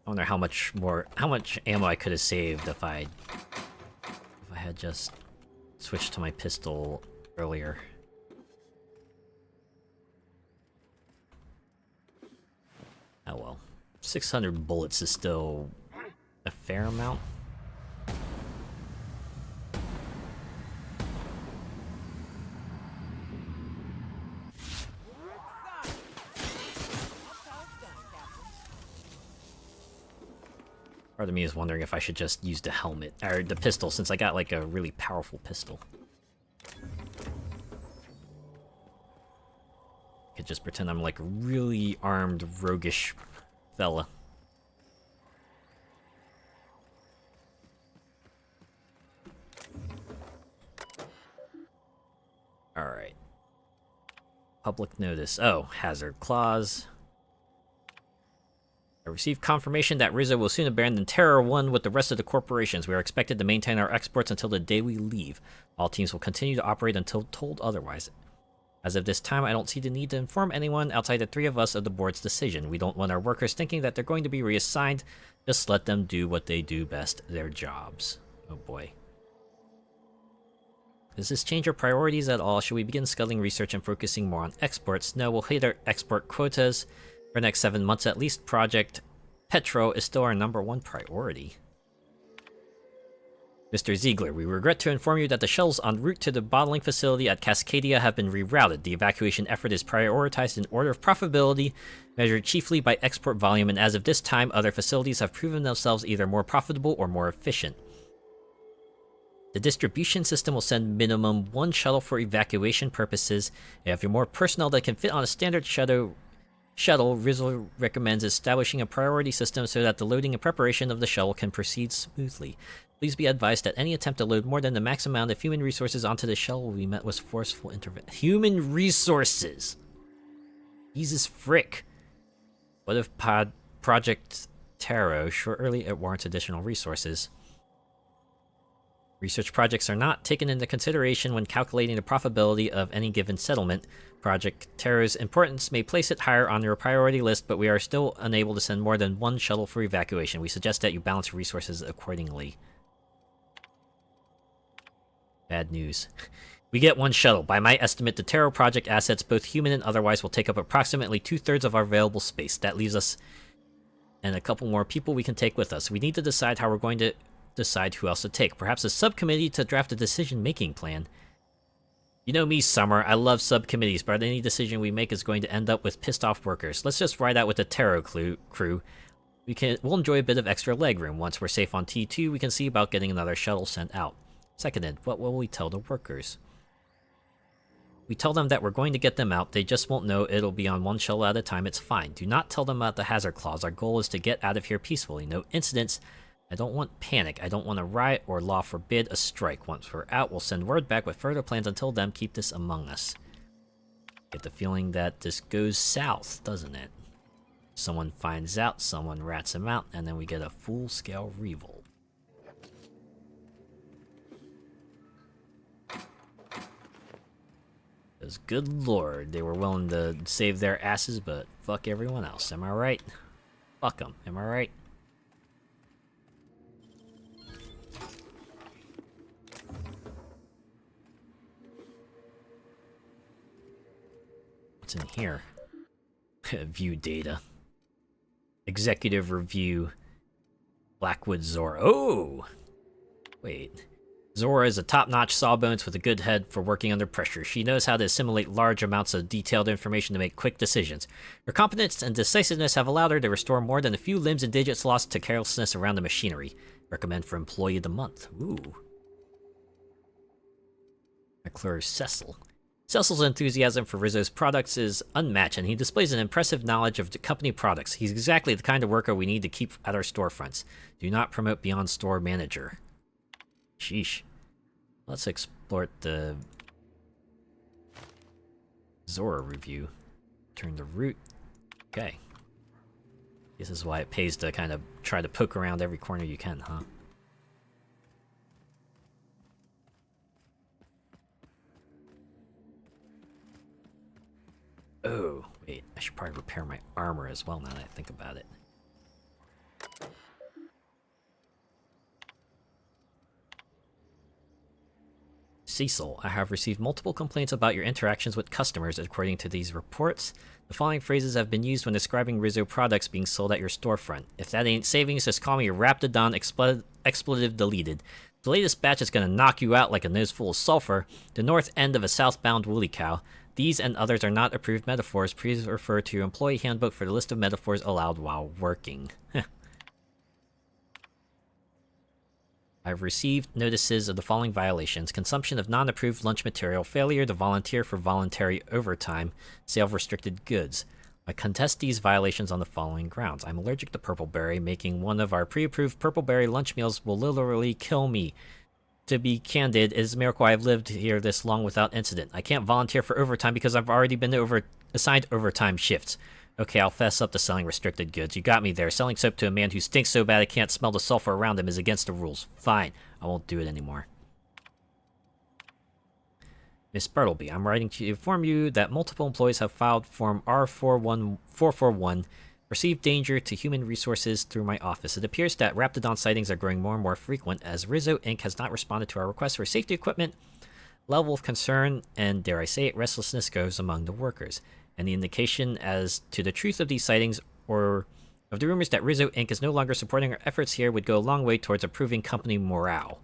wonder how much ammo I could have saved if I had just switched to my pistol earlier. Oh well. 600 bullets is still a fair amount. Part of me is wondering if I should just use the helmet, or the pistol, since I got like a really powerful pistol. Could just pretend I'm like a really armed, roguish fella. Alright. Public notice. Oh, hazard clause. I received confirmation that Rizzo will soon abandon Terror 1 with the rest of the corporations. We are expected to maintain our exports until the day we leave. All teams will continue to operate until told otherwise. As of this time, I don't see the need to inform anyone outside the 3 of us of the board's decision. We don't want our workers thinking that they're going to be reassigned. Just let them do what they do best, their jobs. Oh boy. Does this change our priorities at all? Should we begin scuttling research and focusing more on exports? No, we'll hit our export quotas for the next 7 months at least. Project Petro is still our #1 priority. Mr. Ziegler, we regret to inform you that the shuttles en route to the bottling facility at Cascadia have been rerouted. The evacuation effort is prioritized in order of profitability, measured chiefly by export volume, and as of this time, other facilities have proven themselves either more profitable or more efficient. The distribution system will send minimum 1 shuttle for evacuation purposes. If you have more personnel that can fit on a standard shuttle shuttle, Rizzo recommends establishing a priority system so that the loading and preparation of the shuttle can proceed smoothly. Please be advised that any attempt to load more than the max amount of human resources onto the shuttle will be met with forceful intervention. Human resources! Jesus frick. What if Project Tarot shortly it warrants additional resources? Research projects are not taken into consideration when calculating the profitability of any given settlement. Project Tarot's importance may place it higher on your priority list, but we are still unable to send more than one shuttle for evacuation. We suggest that you balance your resources accordingly. Bad news. We get one shuttle. By my estimate, the Tarot project assets, both human and otherwise, will take up approximately 2/3 of our available space. That leaves us and a couple more people we can take with us. We need to decide how we're going to decide who else to take. Perhaps a subcommittee to draft a decision-making plan. You know me, Summer. I love subcommittees, but any decision we make is going to end up with pissed-off workers. Let's just ride out with the Tarot crew. We'll enjoy a bit of extra legroom. Once we're safe on T2, we can see about getting another shuttle sent out. Seconded, what will we tell the workers? We tell them that we're going to get them out. They just won't know it'll be on one shuttle at a time. It's fine. Do not tell them about the hazard clause. Our goal is to get out of here peacefully. No incidents. I don't want panic. I don't want a riot or, law forbid, a strike. Once we're out, we'll send word back with further plans. Until then, keep this among us. Get the feeling that this goes south, doesn't it? Someone finds out, someone rats him out, and then we get a full-scale revolt. Because, good lord, they were willing to save their asses, but fuck everyone else. Am I right? Fuck them. Am I right? What's in here? View data. Executive review. Blackwood Zora. Oh! Wait. Zora is a top-notch sawbones with a good head for working under pressure. She knows how to assimilate large amounts of detailed information to make quick decisions. Her competence and decisiveness have allowed her to restore more than a few limbs and digits lost to carelessness around the machinery. Recommend for Employee of the Month. Ooh. McClure Cecil. Cecil's enthusiasm for Rizzo's products is unmatched, and he displays an impressive knowledge of the company products. He's exactly the kind of worker we need to keep at our storefronts. Do not promote beyond store manager. Sheesh. Let's explore the Zora review. Turn the route. Okay. This is why it pays to kind of try to poke around every corner you can, huh? Oh, wait, I should probably repair my armor as well now that I think about it. Cecil, I have received multiple complaints about your interactions with customers. According to these reports, the following phrases have been used when describing Rizzo products being sold at your storefront. If that ain't savings, just call me your Raptidon expletive deleted. The latest batch is gonna knock you out like a nose full of sulfur. The north end of a southbound woolly cow. These and others are not approved metaphors. Please refer to your employee handbook for the list of metaphors allowed while working. I've received notices of the following violations: consumption of non-approved lunch material, failure to volunteer for voluntary overtime, sale of restricted goods. I contest these violations on the following grounds. I'm allergic to purpleberry. Making one of our pre-approved purpleberry lunch meals will literally kill me. To be candid, it is a miracle I've lived here this long without incident. I can't volunteer for overtime because I've already been assigned overtime shifts. Okay, I'll fess up to selling restricted goods. You got me there. Selling soap to a man who stinks so bad I can't smell the sulfur around him is against the rules. Fine, I won't do it anymore. Miss Bartleby, I'm writing to inform you that multiple employees have filed Form R441, perceived danger to human resources through my office. It appears that Raptidon sightings are growing more and more frequent as Rizzo Inc. has not responded to our request for safety equipment. Level of concern and, dare I say it, restlessness goes among the workers. And the indication as to the truth of these sightings or of the rumors that Rizzo Inc. is no longer supporting our efforts here would go a long way towards improving company morale.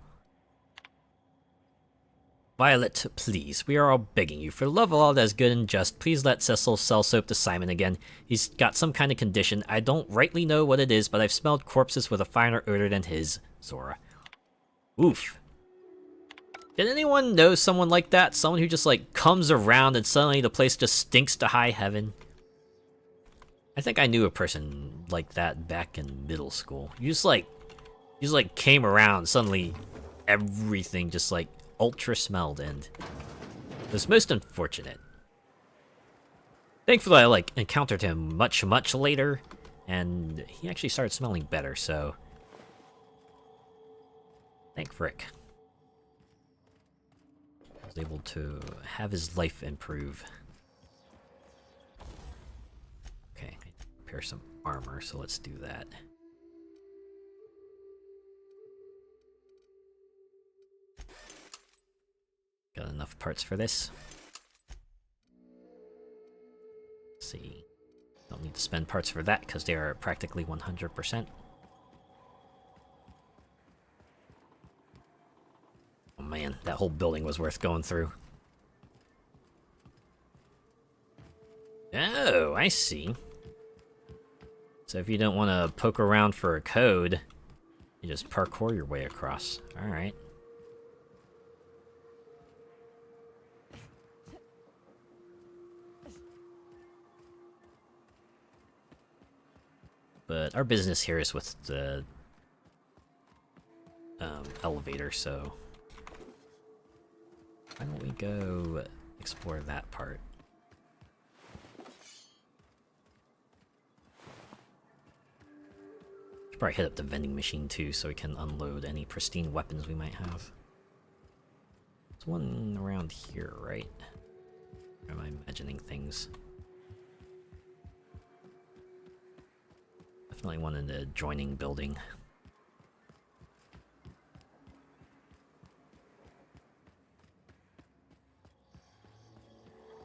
Violet, please, we are all begging you. For the love of all that is good and just, please let Cecil sell soap to Simon again. He's got some kind of condition. I don't rightly know what it is, but I've smelled corpses with a finer odor than his. Zora. Oof. Did anyone know someone like that? Someone who just, like, comes around and suddenly the place just stinks to high heaven? I think I knew a person like that back in middle school. You just like came around, suddenly everything just like ultra smelled, and it was most unfortunate. Thankfully, I like encountered him much later, and he actually started smelling better, so thank frick. I was able to have his life improve. Okay, I repair some armor, so let's do that. Got enough parts for this. Let's see. Don't need to spend parts for that because they are practically 100%. Oh man, that whole building was worth going through. Oh, I see. So if you don't want to poke around for a code, you just parkour your way across. Alright. But our business here is with the elevator, so why don't we go explore that part? Should probably hit up the vending machine too, so we can unload any pristine weapons we might have. There's one around here, right? Or am I imagining things? Definitely one in the adjoining building.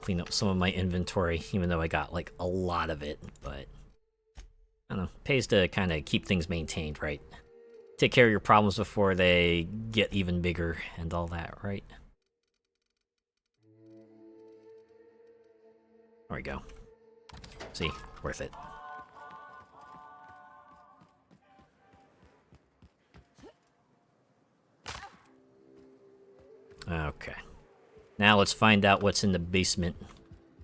Clean up some of my inventory, even though I got like a lot of it, but I don't know, pays to kind of keep things maintained, right? Take care of your problems before they get even bigger and all that, right? There we go. See, worth it. Okay. Now let's find out what's in the basement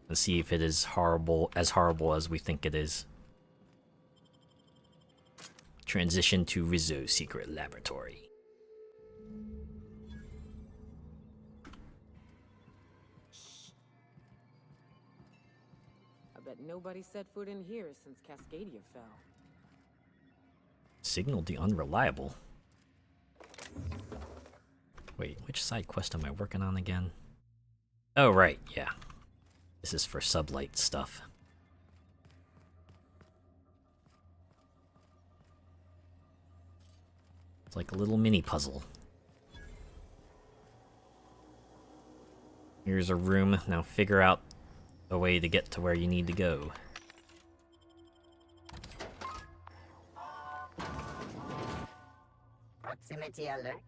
and see if it is horrible as we think it is. Transition to Rizzo's secret laboratory. I bet nobody set foot in here since Cascadia fell. Signal the unreliable. Wait, which side quest am I working on again? Oh, right, yeah. This is for sublight stuff. It's like a little mini puzzle. Here's a room. Now figure out a way to get to where you need to go. Proximity alert.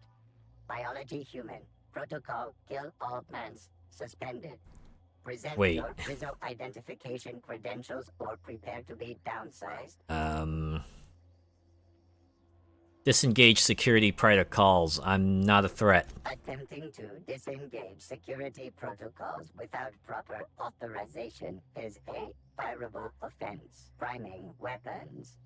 Biology human. Protocol kill all plants. Suspended. Present Wait. your Rizzo identification credentials or prepare to be downsized. Disengage security protocols. I'm not a threat. Attempting to disengage security protocols without proper authorization is a fireable offense. Priming weapons.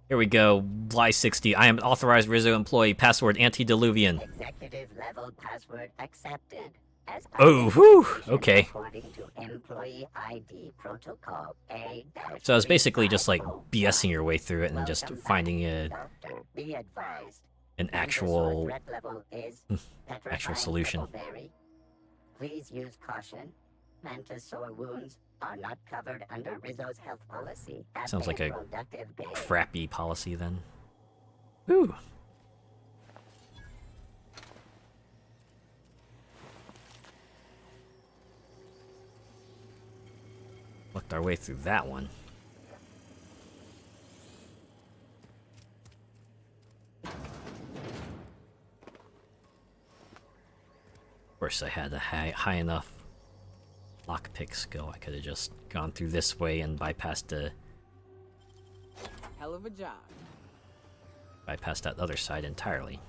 Here we go. Bly 60. I am an authorized Rizzo employee. Password antediluvian. Executive level password accepted. As Oh, whew. Okay. According to employee ID protocol A. So I was basically just like BSing your way through it and just finding Be advised. an actual Threat level is actual solution. petrifying. Please use caution. Mantis sore wounds are not covered under Rizzo's health policy. Have Sounds like a productive day. crappy policy then. Ooh. Worked our way through that one. Of course, I had a high enough lockpick skill. I could have just gone through this way and bypassed Hell of a job. that other side entirely.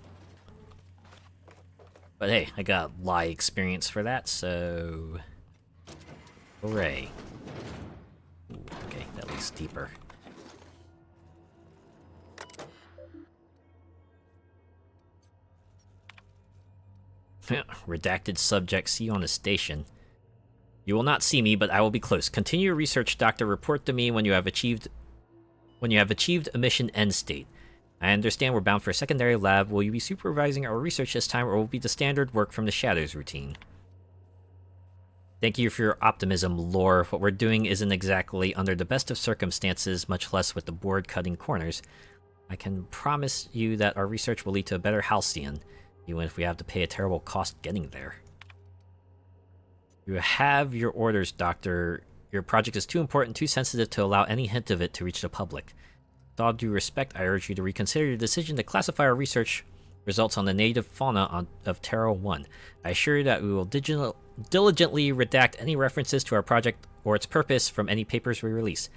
But hey, I got lie experience for that, so Hooray. Ooh, okay, that leads deeper. Redacted subject, see you on the station. You will not see me, but I will be close. Continue your research, Doctor. Report to me when you have achieved a mission end state. I understand we're bound for a secondary lab. Will you be supervising our research this time, or will it be the standard work from the Shadows routine? Thank you for your optimism, Lore. What we're doing isn't exactly under the best of circumstances, much less with the board cutting corners. I can promise you that our research will lead to a better Halcyon, even if we have to pay a terrible cost getting there. You have your orders, Doctor. Your project is too important, too sensitive to allow any hint of it to reach the public. With all due respect, I urge you to reconsider your decision to classify our research results on the native fauna of Terra 1. I assure you that we will diligently redact any references to our project or its purpose from any papers we release.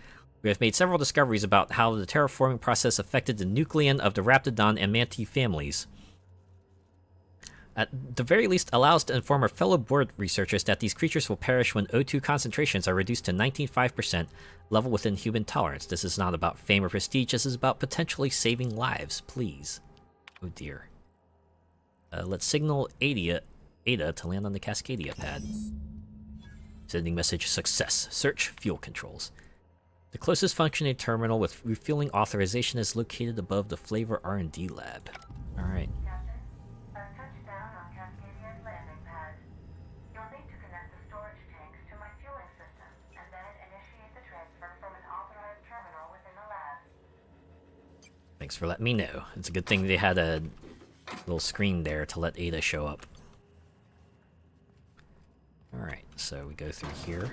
We have made several discoveries about how the terraforming process affected the nucleon of the Raptidon and Manti families. At the very least, allow us to inform our fellow board researchers that these creatures will perish when O2 concentrations are reduced to 19.5%, level within human tolerance. This is not about fame or prestige, this is about potentially saving lives, please. Oh dear. Let's signal Ada to land on the Cascadia pad. Sending message success. Search fuel controls. The closest functioning terminal with refueling authorization is located above the Flavor R&D lab. Alright. Thanks for letting me know. It's a good thing they had a little screen there to let Ada show up. Alright, so we go through here.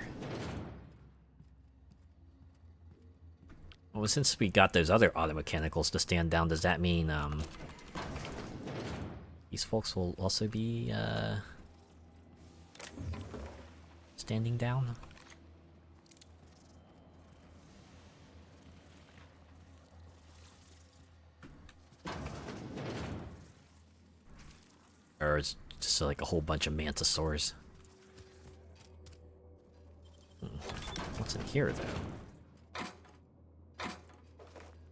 Well, since we got those other auto mechanicals to stand down, does that mean, these folks will also be, standing down? Or it's just like a whole bunch of mantisaurs. What's in here, though?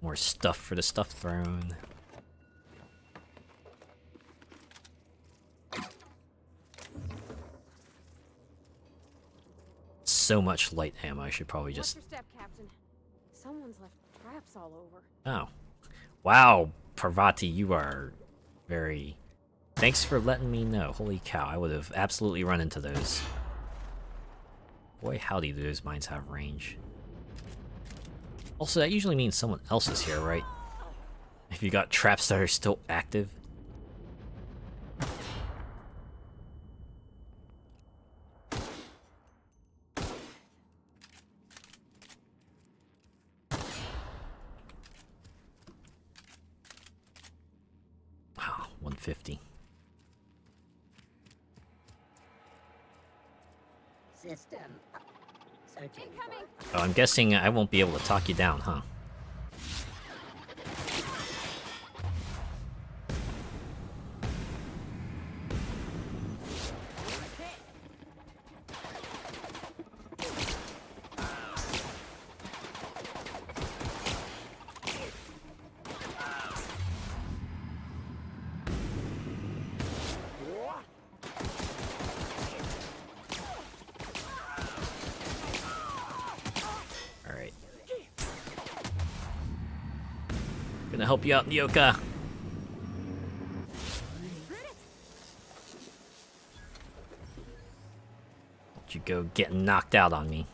More stuff for the stuff throne. So much light ammo, I should probably just... Watch your step, Captain. Someone's left traps all over. Oh. Wow, Parvati, you are very... Thanks for letting me know. Holy cow, I would have absolutely run into those. Boy, howdy do those mines have range. Also, that usually means someone else is here, right? If you got traps that are still active. Wow, 150. System. Searching. Oh, I'm guessing I won't be able to talk you down, huh? Gonna help you out, Nyoka. Don't you go getting knocked out on me.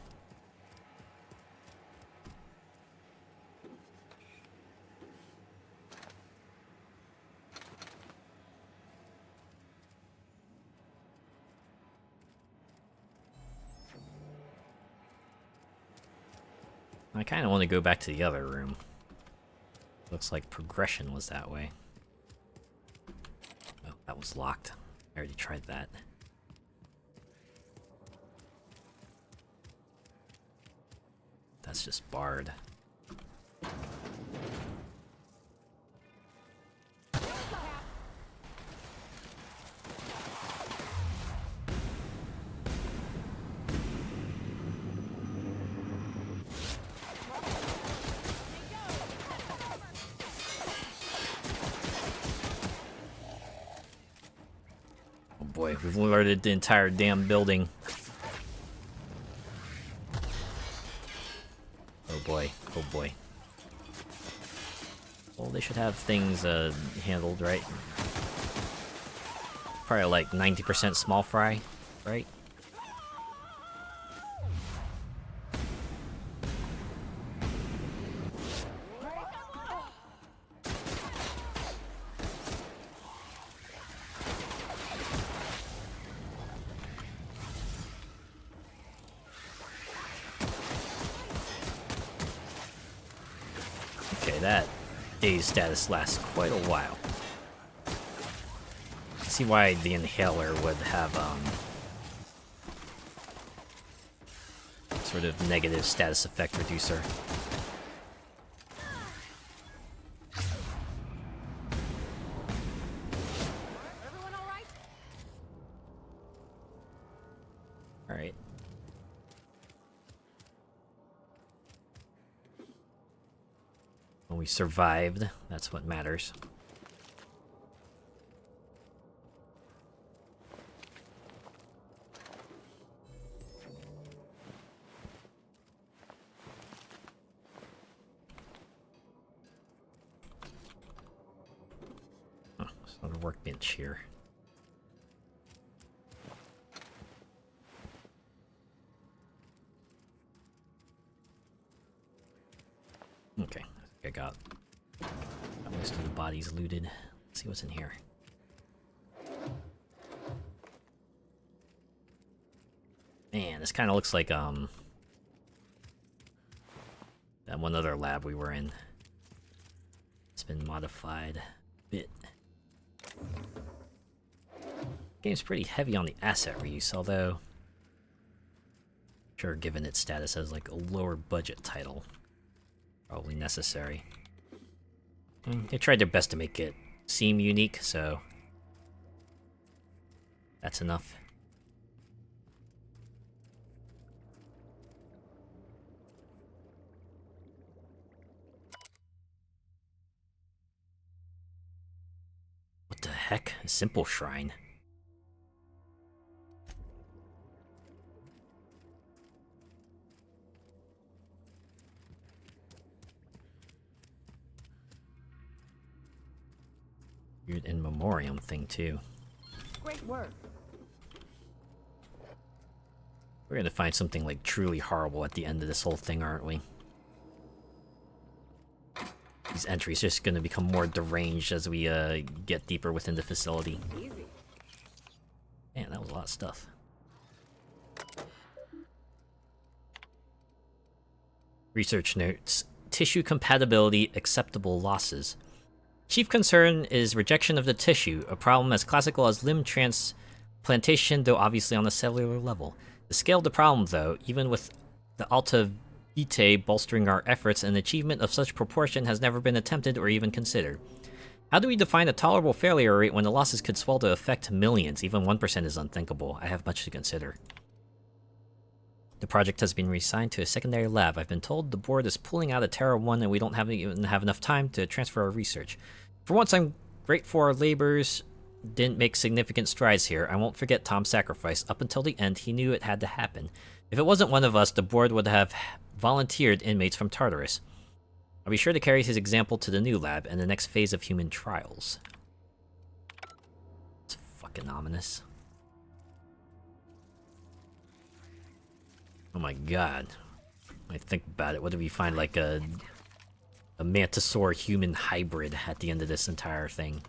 I kind of want to go back to the other room. Looks like progression was that way. Oh, that was locked. I already tried that. That's just barred. boy, we've alerted the entire damn building. Oh boy, oh boy. Well, they should have things handled, right? Probably like 90% small fry, right? Okay, that day's status lasts quite a while. See why the inhaler would have sort of negative status effect reducer. All right. Well, we survived. That's what matters. Another workbench here. Okay, I think I got most of the bodies looted. Let's see what's in here. Man, this kind of looks like that one other lab we were in. It's been modified a bit. Game's pretty heavy on the asset reuse, although sure, given its status as like a lower budget title, probably necessary. They tried their best to make it seem unique, so that's enough. What the heck? A simple shrine. Weird in memoriam thing too. Great work. We're gonna find something like truly horrible at the end of this whole thing, aren't we? These entries are just gonna become more deranged as we get deeper within the facility. Easy. Man, that was a lot of stuff. Research notes. Tissue compatibility, acceptable losses. Chief concern is rejection of the tissue, a problem as classical as limb transplantation, though obviously on a cellular level. The scale of the problem, though, even with the Alta Vitae bolstering our efforts, an achievement of such proportion has never been attempted or even considered. How do we define a tolerable failure rate when the losses could swell to affect millions? Even 1% is unthinkable. I have much to consider. The project has been reassigned to a secondary lab. I've been told the board is pulling out of Terra 1 and we don't even have enough time to transfer our research. For once, I'm grateful our labors didn't make significant strides here. I won't forget Tom's sacrifice. Up until the end, he knew it had to happen. If it wasn't one of us, the board would have volunteered inmates from Tartarus. I'll be sure to carry his example to the new lab and the next phase of human trials. It's fucking ominous. Oh my god. When I think about it, what do we find, like a mantisaur human hybrid at the end of this entire thing?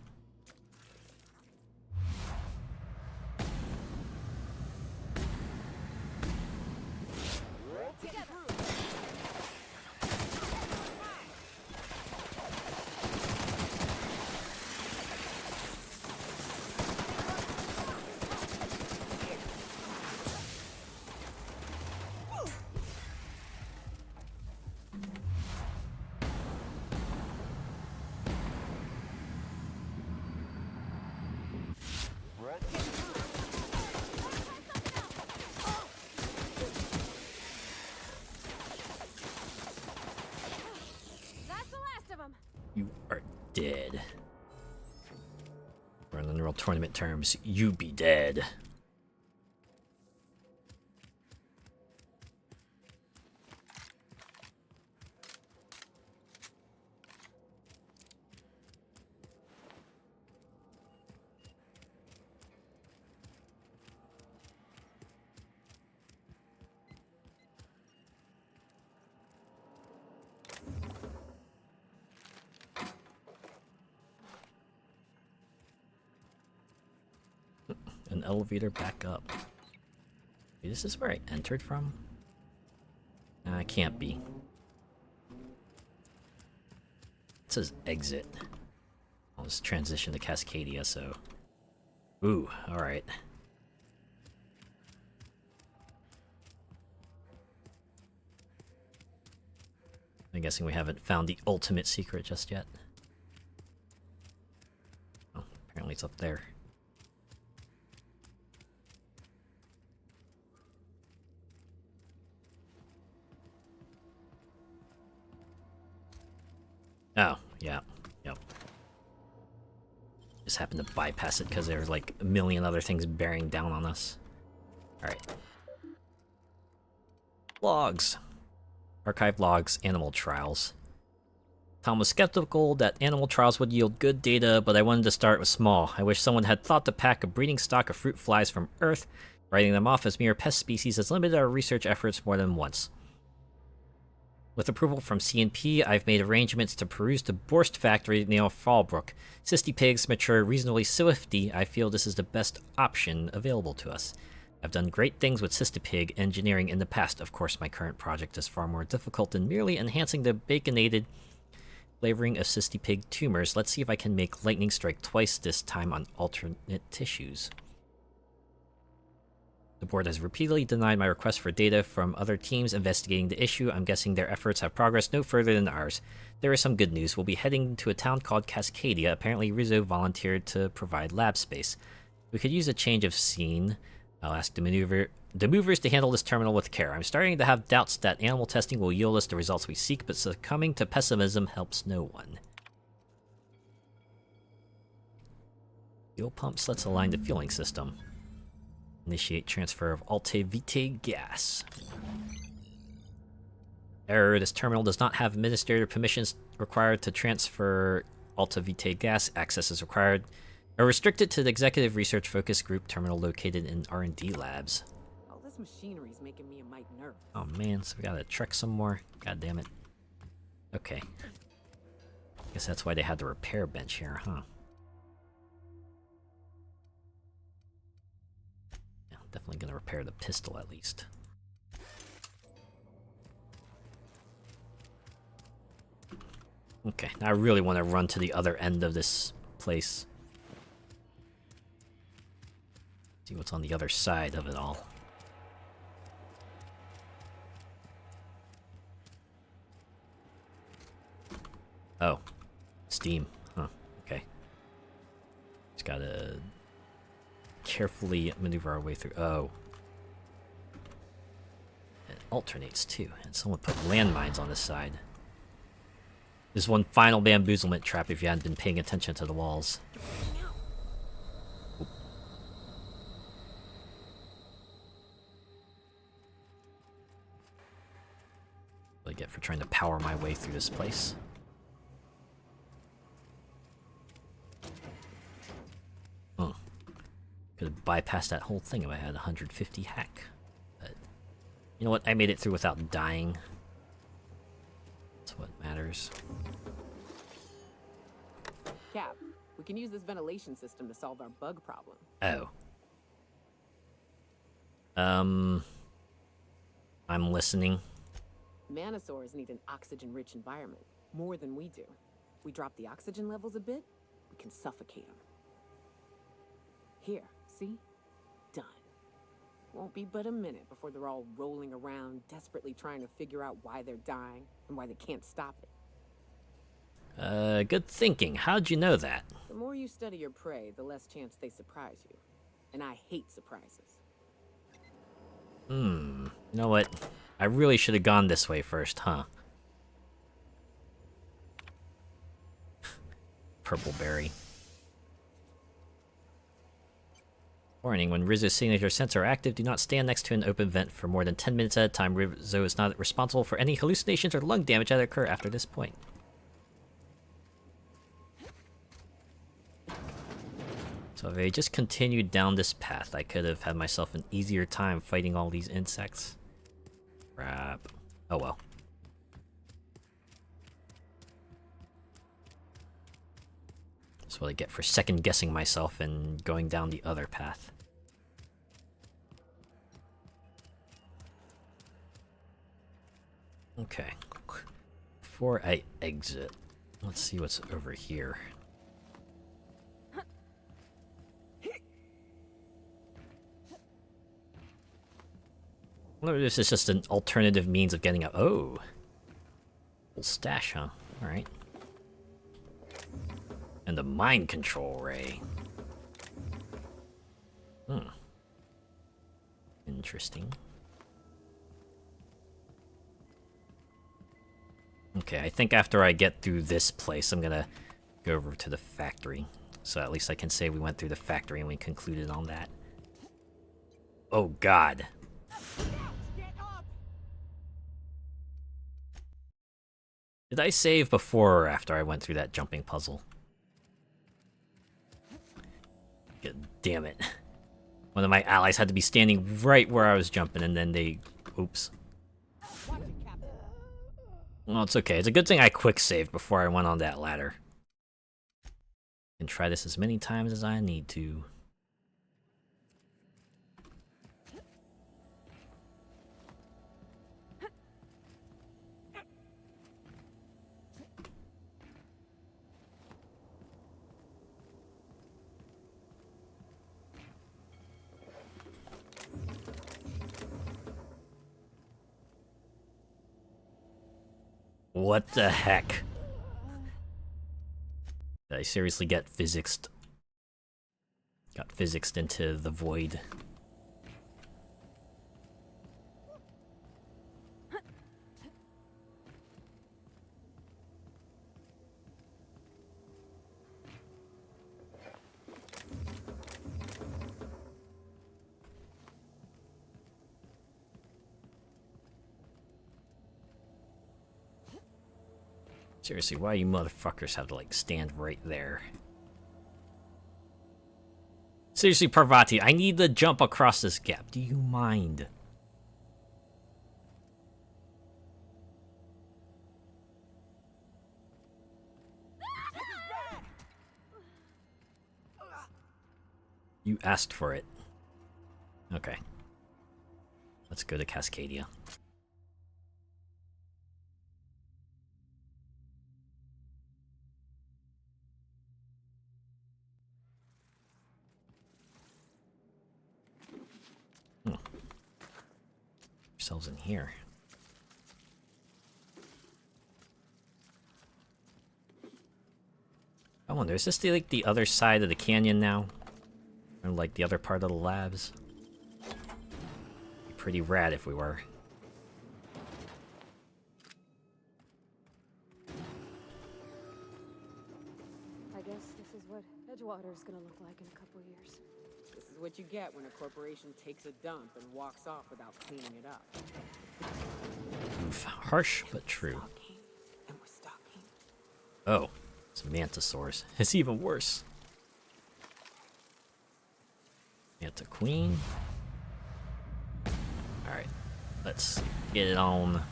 in real tournament terms, you be dead. An elevator back up. This is where I entered from? I can't be. It says exit. I'll just transition to Cascadia, so... Ooh, alright. I'm guessing we haven't found the ultimate secret just yet. Oh, apparently it's up there. Oh, yeah. Yep. Just happened to bypass it because there's like a million other things bearing down on us. Alright. Logs. Archive logs, animal trials. Tom was skeptical that animal trials would yield good data, but I wanted to start with small. I wish someone had thought to pack a breeding stock of fruit flies from Earth. Writing them off as mere pest species has limited our research efforts more than once. With approval from CNP, I've made arrangements to peruse the Borst factory near Fallbrook. Cysty pigs mature reasonably swiftly. I feel this is the best option available to us. I've done great things with cystipig engineering in the past. Of course, my current project is far more difficult than merely enhancing the baconated flavoring of cystipig tumors. Let's see if I can make lightning strike twice this time on alternate tissues. The board has repeatedly denied my request for data from other teams investigating the issue. I'm guessing their efforts have progressed no further than ours. There is some good news. We'll be heading to a town called Cascadia. Apparently, Rizzo volunteered to provide lab space. We could use a change of scene. I'll ask the movers to handle this terminal with care. I'm starting to have doubts that animal testing will yield us the results we seek, but succumbing to pessimism helps no one. Fuel pumps. Let's align the fueling system. Initiate transfer of Alte Vitae gas. Error. This terminal does not have administrator permissions required to transfer Alte Vitae gas. Access is required. Are restricted to the Executive Research Focus Group terminal located in R&D labs. All this machinery's making me a mite nervous. Oh man, so we gotta trek some more. God damn it. Okay. Guess that's why they had the repair bench here, huh? Definitely gonna repair the pistol at least. Okay, now I really want to run to the other end of this place. See what's on the other side of it all. Oh, steam. Huh, okay. Just gotta carefully maneuver our way through. Oh. It alternates too, and someone put landmines on this side. There's one final bamboozlement trap if you hadn't been paying attention to the walls. Oop. What I get for trying to power my way through this place. Huh. Could have bypassed that whole thing if I had 150 hack. But you know what? I made it through without dying. That's what matters. Cap, we can use this ventilation system to solve our bug problem. Oh. I'm listening. Manosaurs need an oxygen-rich environment, more than we do. We drop the oxygen levels a bit, we can suffocate them. Here, see? Done. Won't be but a minute before they're all rolling around, desperately trying to figure out why they're dying and why they can't stop it. Good thinking. How'd you know that? The more you study your prey, the less chance they surprise you. And I hate surprises. You know what? I really should have gone this way first, huh? Purple berry. Warning, when Rizzo's signature sensors are active, do not stand next to an open vent for more than 10 minutes at a time. Rizzo is not responsible for any hallucinations or lung damage that occur after this point. So if I just continued down this path, I could have had myself an easier time fighting all these insects. Crap. Oh well. That's what I get for second guessing myself and going down the other path. Okay. Before I exit, let's see what's over here. This is just an alternative means of getting up. Oh. Little stash, huh? Alright. And the mind control ray. Hmm. Interesting. Okay, I think after I get through this place, I'm gonna go over to the factory. So at least I can say we went through the factory and we concluded on that. Oh god. Did I save before or after I went through that jumping puzzle? God damn it. One of my allies had to be standing right where I was jumping and then they... Oops. Well, it's okay. It's a good thing I quick saved before I went on that ladder. And try this as many times as I need to. What the heck? Did I seriously get physicsed? Got physicsed into the void. Seriously, why you motherfuckers have to, like, stand right there? Seriously, Parvati, I need to jump across this gap. Do you mind? You asked for it. Okay. Let's go to Cascadia. Ourselves in here. I wonder, is this like the other side of the canyon now? Or like the other part of the labs? Be pretty rad if we were. I guess this is what Edgewater's gonna look like in a couple years. This is what you get when a corporation takes a dump and walks off without cleaning it up. Oof, harsh but true. And we're stalking. Oh, it's Mantisaurs. It's even worse. Manta Queen. Alright, let's get it on.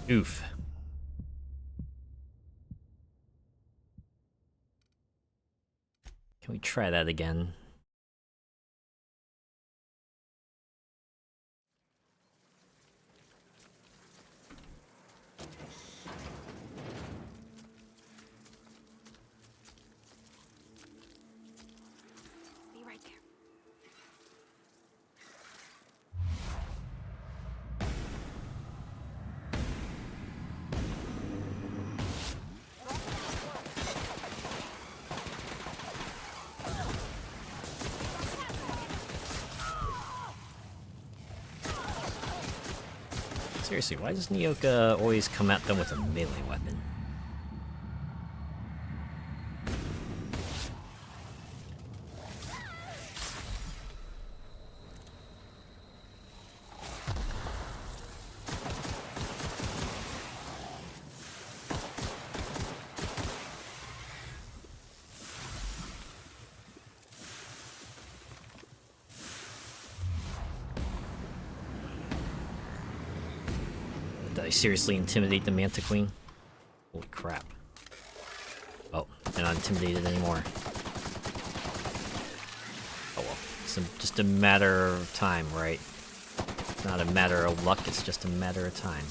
Oof. Can we try that again? Seriously, why does Nyoka always come at them with a melee weapon? Did I seriously intimidate the Manta Queen? Holy crap. Oh, they're not intimidated anymore. Oh well, it's just a matter of time, right? It's not a matter of luck, it's just a matter of time.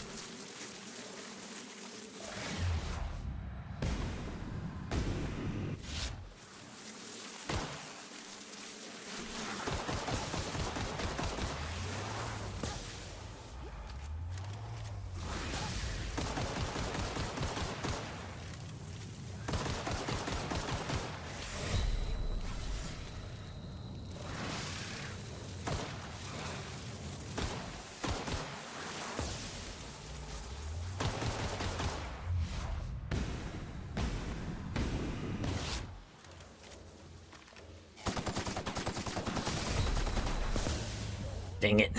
Dang it.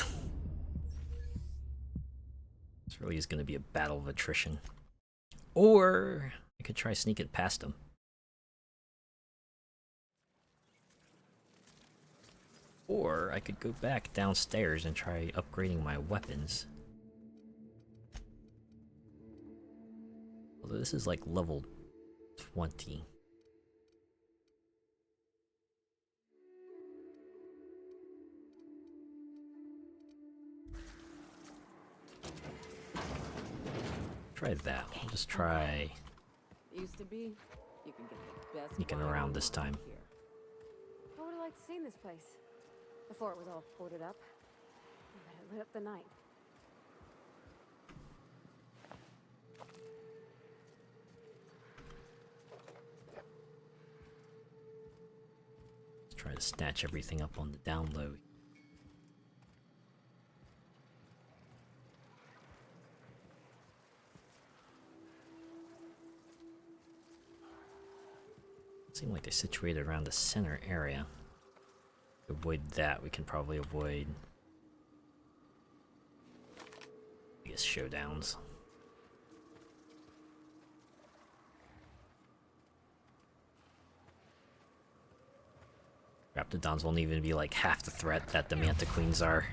This really is going to be a battle of attrition. Or I could try sneaking past him. Or I could go back downstairs and try upgrading my weapons. Although this is like level 20. Try that. We'll just try Used to be, you can get the best sneaking wine around on this time. here. I would have liked to see this place before it was all boarded up. I bet it lit up the night. Let's try to snatch everything up on the down low. Seem like they're situated around the center area. To avoid that, we can probably avoid, I guess, showdowns. Raptidons won't even be like half the threat that the Manta Queens are.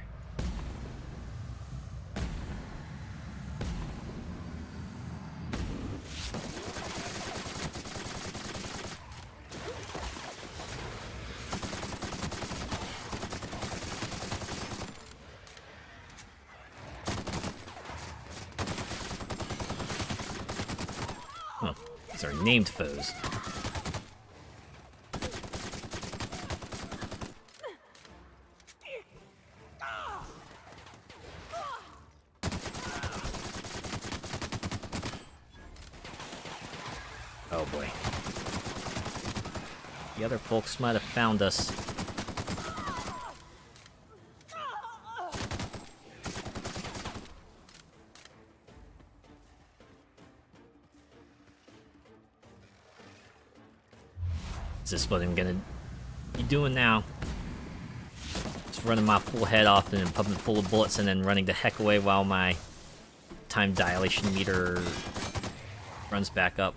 Huh, these are named foes. Oh boy. The other folks might have found us. Is this what I'm gonna be doing now? Just running my full head off and then pumping full of bullets and then running the heck away while my time dilation meter runs back up.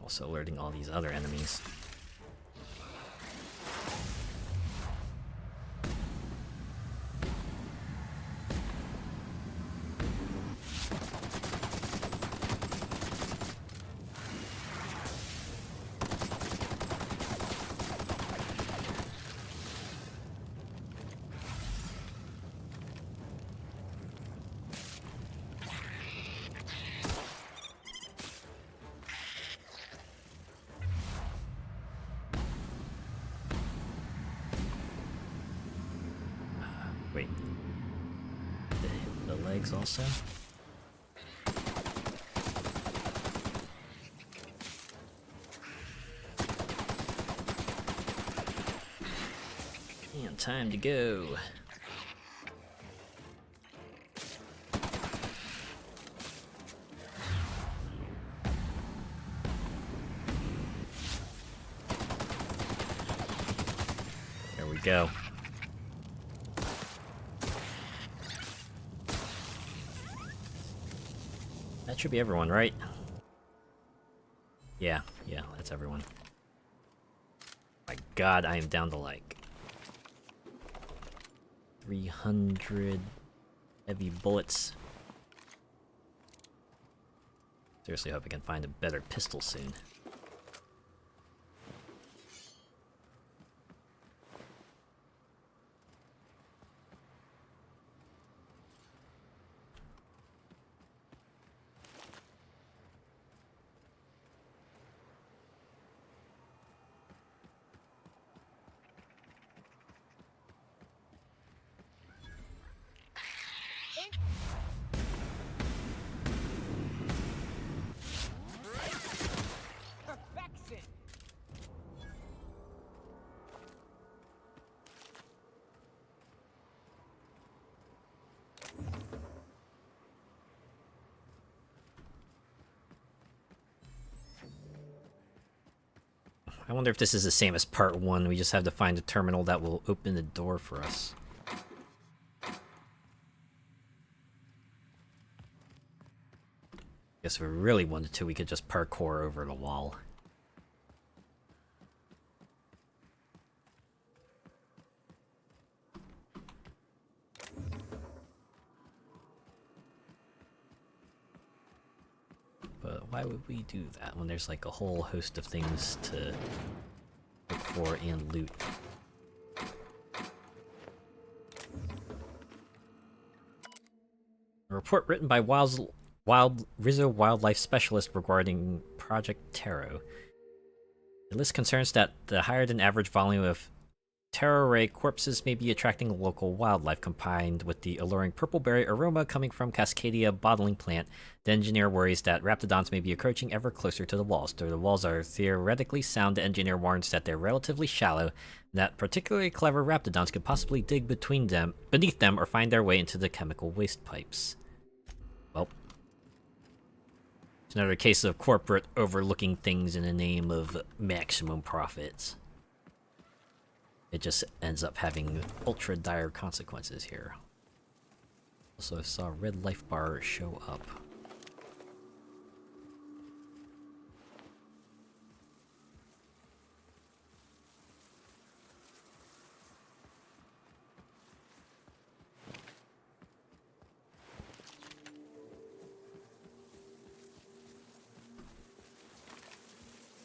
Also alerting all these other enemies. Wait. Did it hit the legs also? And time to go. There we go. That should be everyone, right? Yeah, that's everyone. My god, I am down to like 300 heavy bullets. Seriously hope I can find a better pistol soon. Perfection! I wonder if this is the same as part 1. We just have to find a terminal that will open the door for us. Guess if we really wanted to, we could just parkour over the wall. But why would we do that when there's like a whole host of things to look for and loot? A report written by Rizzo Wildlife Specialist regarding Project Taro. The list concerns that the higher than average volume of Taro ray corpses may be attracting local wildlife, combined with the alluring purple berry aroma coming from Cascadia bottling plant. The engineer worries that raptidons may be approaching ever closer to the walls. Though the walls are theoretically sound, the engineer warns that they're relatively shallow, and that particularly clever raptidons could possibly dig beneath them, or find their way into the chemical waste pipes. Well, it's another case of corporate overlooking things in the name of maximum profits. It just ends up having ultra dire consequences here. Also, I saw a red life bar show up.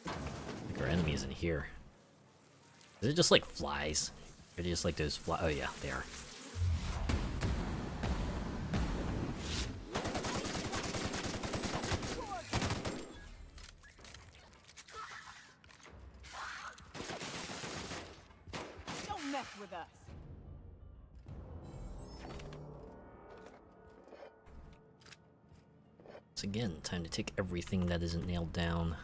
I think our enemy is in here. Is it just like flies? Or just like those flies? Oh yeah, they are. Don't mess with us! Once again, time to take everything that isn't nailed down.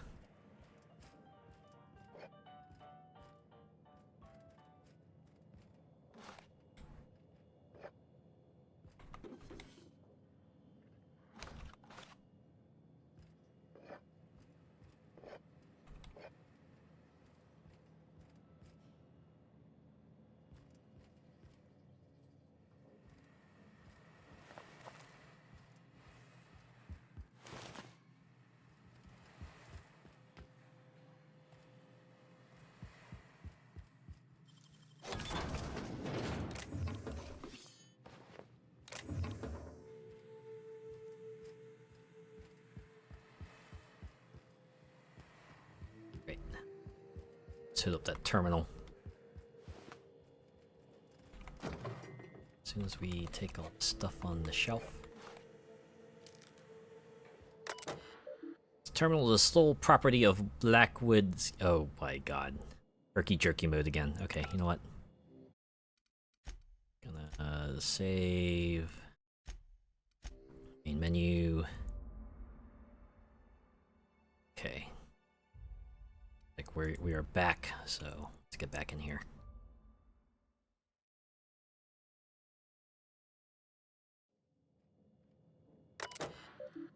Great. Let's hit up that terminal. As soon as we take all the stuff on the shelf. This terminal is the sole property of Blackwood's. Oh my god. Herky jerky mode again. Okay, you know what? Gonna save. Main menu. Okay. Like we are back, so let's get back in here.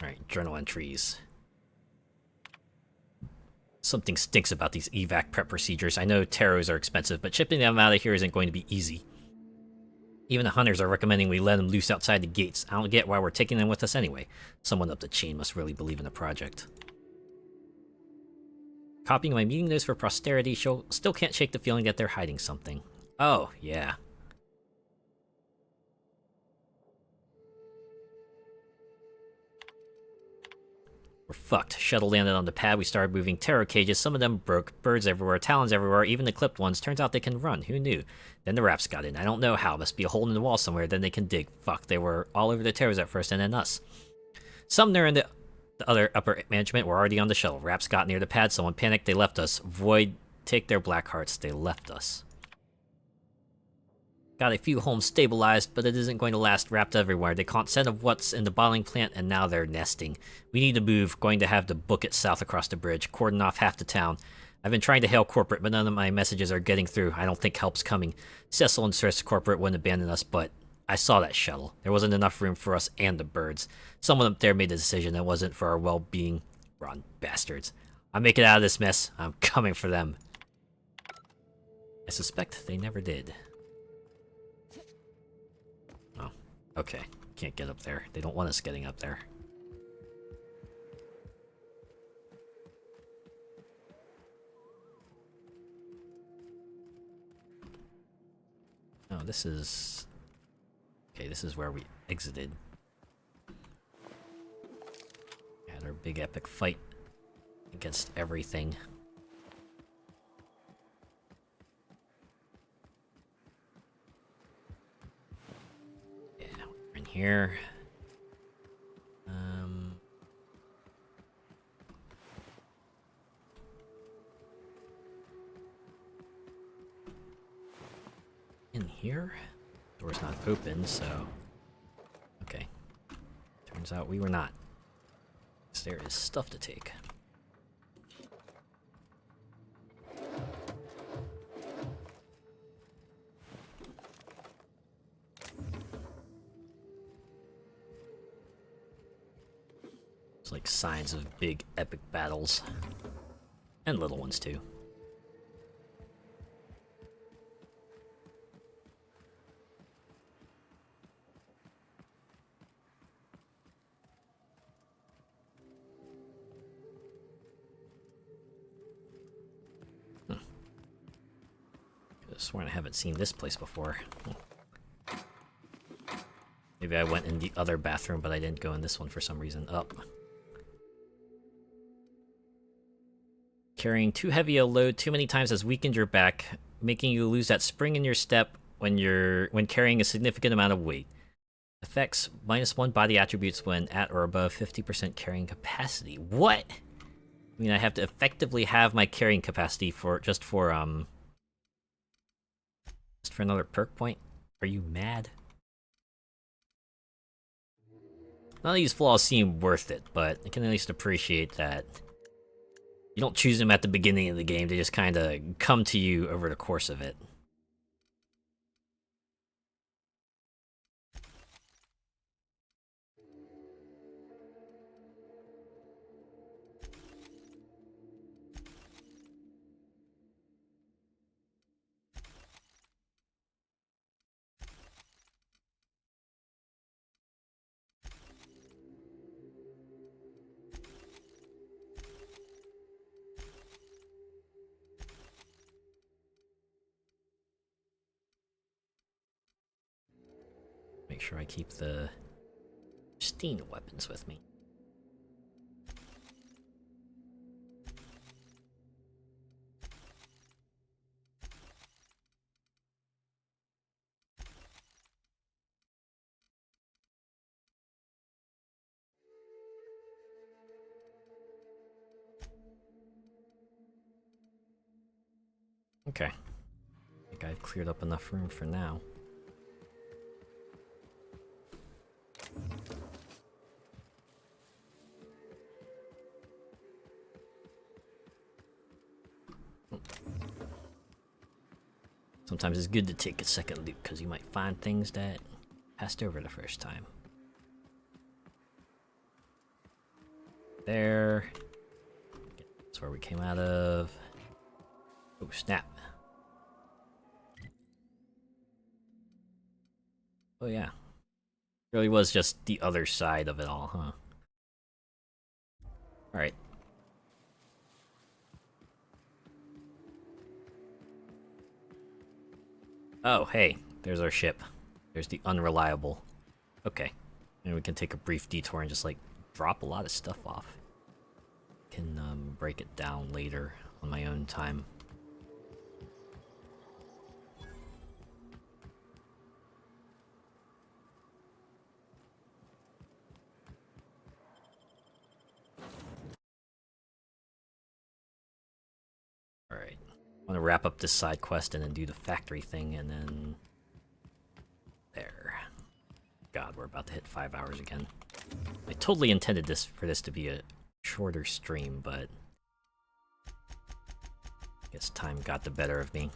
Alright, journal entries. Something stinks about these evac prep procedures. I know taros are expensive, but shipping them out of here isn't going to be easy. Even the hunters are recommending we let them loose outside the gates. I don't get why we're taking them with us anyway. Someone up the chain must really believe in the project. Copying my meeting notes for posterity, still can't shake the feeling that they're hiding something. Oh, yeah. We're fucked. Shuttle landed on the pad, we started moving terror cages, some of them broke, birds everywhere, talons everywhere, even the clipped ones. Turns out they can run, who knew? Then the raps got in, I don't know how, must be a hole in the wall somewhere, then they can dig. Fuck, they were all over the terrors at first, and then us. Sumner and the other upper management were already on the shuttle. Raps got near the pad, someone panicked, they left us. Void, take their black hearts, they left us. Got a few homes stabilized, but it isn't going to last. Wrapped everywhere. They caught scent of what's in the bottling plant, and now they're nesting. We need to move. Going to have to book it south across the bridge. Cordon off half the town. I've been trying to hail corporate, but none of my messages are getting through. I don't think help's coming. Cecil insists corporate wouldn't abandon us, but I saw that shuttle. There wasn't enough room for us and the birds. Someone up there made the decision that wasn't for our well-being. Rotten bastards. I'll make it out of this mess. I'm coming for them. I suspect they never did. Okay, can't get up there. They don't want us getting up there. Oh, this is... Okay, this is where we exited. Had our big epic fight against everything. Here. In here? Door's not open, so... Okay. Turns out we were not. So there is stuff to take. Like signs of big epic battles and little ones too. Could have sworn I haven't seen this place before. Maybe I went in the other bathroom, but I didn't go in this one for some reason. Up. Carrying too heavy a load too many times has weakened your back, making you lose that spring in your step when carrying a significant amount of weight. Effects -1 body attributes when at or above 50% carrying capacity. What? I mean, I have to effectively have my carrying capacity for just for another perk point? Are you mad? None of these flaws seem worth it, but I can at least appreciate that you don't choose them at the beginning of the game, they just kind of come to you over the course of it. Make sure I keep the pristine weapons with me. Okay. I think I've cleared up enough room for now. Sometimes it's good to take a second look, because you might find things that passed over the first time. There. That's where we came out of. Oh, snap. Oh, yeah. Really was just the other side of it all, huh? Alright. Oh, hey. There's our ship. There's the Unreliable. Okay. And we can take a brief detour and just, like, drop a lot of stuff off. Can, break it down later on my own time. Alright. I want to wrap up this side quest and then do the factory thing, and then... There. God, we're about to hit 5 hours again. I totally intended for this to be a shorter stream, but... I guess time got the better of me.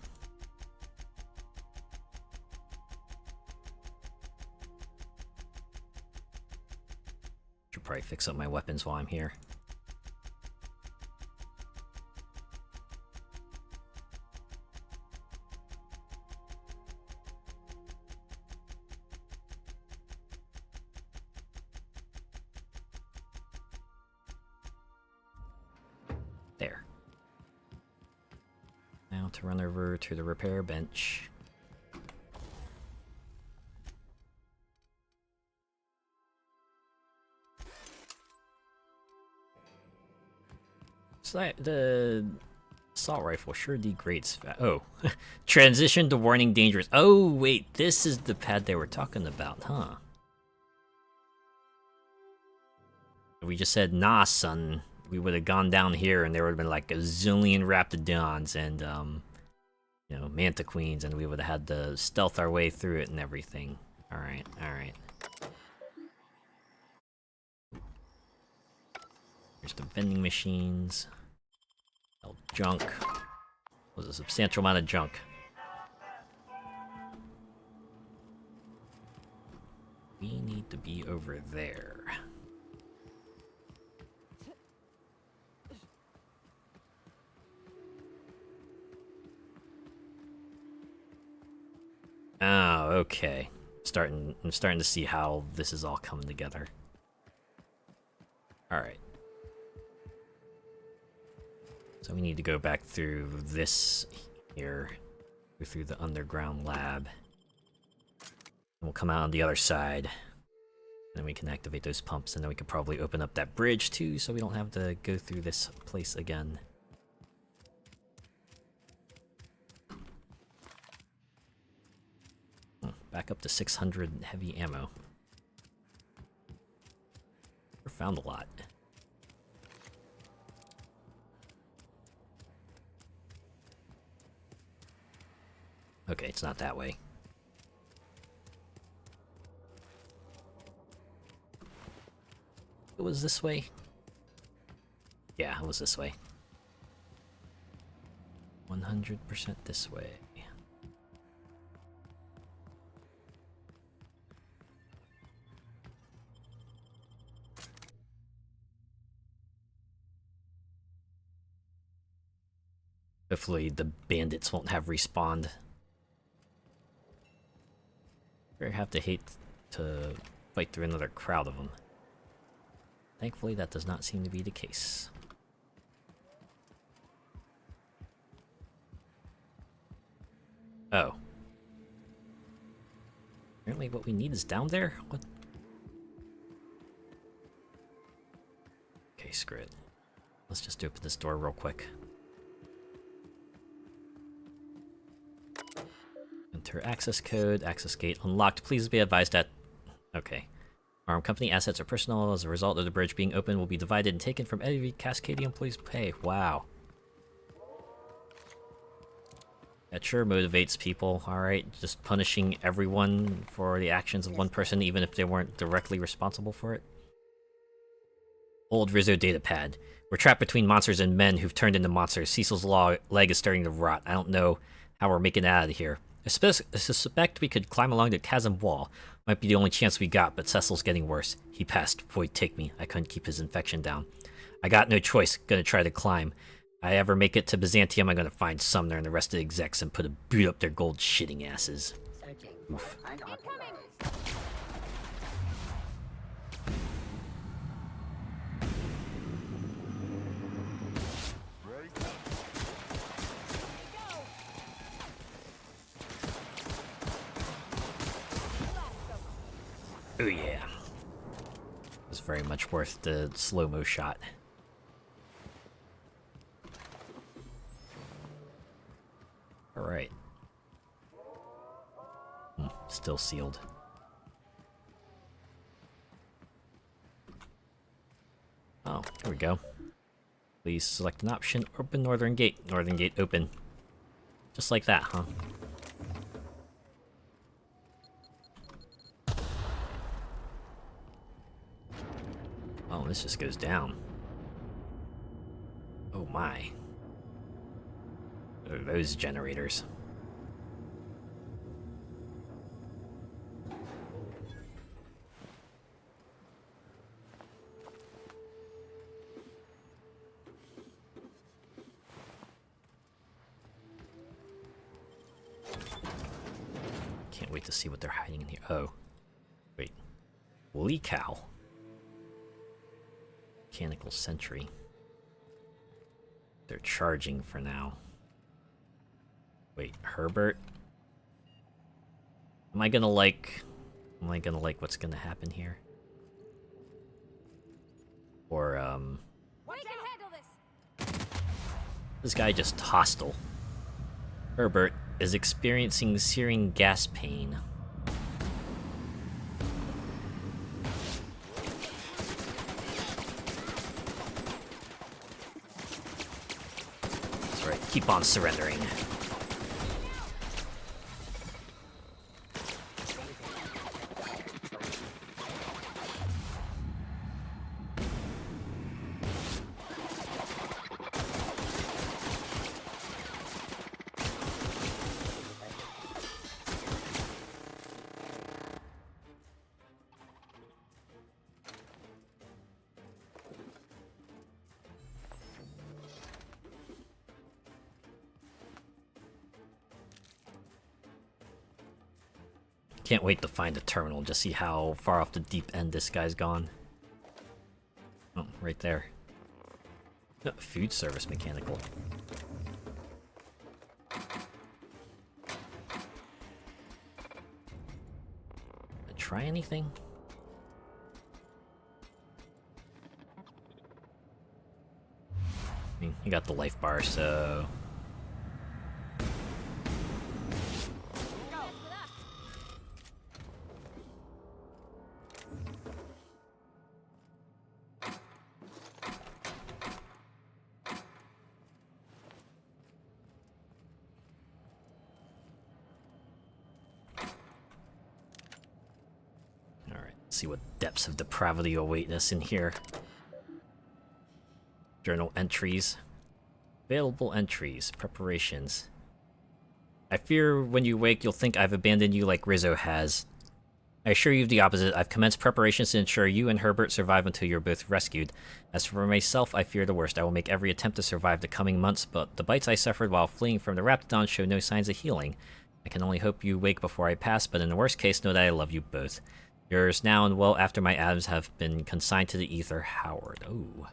Should probably fix up my weapons while I'm here. There. Now to run over to the repair bench. So the assault rifle sure degrades fast. Oh, transition to warning dangerous. Oh, wait, this is the pad they were talking about, huh? We just said, nah, son. We would have gone down here and there would have been like a zillion Raptidons and, you know, Manta Queens, and we would have had to stealth our way through it and everything. Alright, alright. Here's the vending machines. Oh, junk. Was a substantial amount of junk. We need to be over there. Oh, okay. I'm starting to see how this is all coming together. Alright. So we need to go back through this here. Go through the underground lab. And we'll come out on the other side. And then we can activate those pumps, and then we could probably open up that bridge too, so we don't have to go through this place again. Back up to 600 heavy ammo. We found a lot. Okay, it's not that way. It was this way? Yeah, it was this way. 100% this way. Hopefully the bandits won't have respawned. I have to hate to fight through another crowd of them. Thankfully that does not seem to be the case. Oh. Apparently what we need is down there? What? Okay, screw it. Let's just open this door real quick. Enter access code, access gate unlocked. Please be advised that... Okay. Armed company assets or personnel as a result of the bridge being open will be divided and taken from every Cascadia employee's pay. Wow. That sure motivates people, alright? Just punishing everyone for the actions of one person, even if they weren't directly responsible for it. Old Rizzo datapad. We're trapped between monsters and men who've turned into monsters. Cecil's leg is starting to rot. I don't know how we're making it out of here. I suspect we could climb along the chasm wall. Might be the only chance we got, but Cecil's getting worse. He passed. Void take me. I couldn't keep his infection down. I got no choice. Gonna try to climb. I ever make it to Byzantium, I'm gonna find Sumner and the rest of the execs and put a boot up their gold shitting asses. Oof. Oh yeah. It was very much worth the slow-mo shot. Alright. Still sealed. Oh, here we go. Please select an option. Open Northern Gate. Northern Gate open. Just like that, huh? Oh, this just goes down. Oh my. What are those generators? Can't wait to see what they're hiding in here. Oh. Wait. Woolly cow. Mechanical sentry. They're charging for now. Wait, Herbert? Am I gonna like what's gonna happen here? Or, We can handle this. this guy just hostile. Herbert is experiencing searing gas pain. That's right, keep on surrendering. Can't wait to find the terminal, just see how far off the deep end this guy's gone. Oh, right there. No, food service mechanical. Try anything? I mean, you got the life bar, so... See what depths of depravity await us in here. Journal entries. Available entries. Preparations. I fear when you wake, you'll think I've abandoned you like Rizzo has. I assure you of the opposite. I've commenced preparations to ensure you and Herbert survive until you're both rescued. As for myself, I fear the worst. I will make every attempt to survive the coming months, but the bites I suffered while fleeing from the Raptidon show no signs of healing. I can only hope you wake before I pass, but in the worst case, know that I love you both. Yours now and well after my atoms have been consigned to the ether, Howard. Ooh.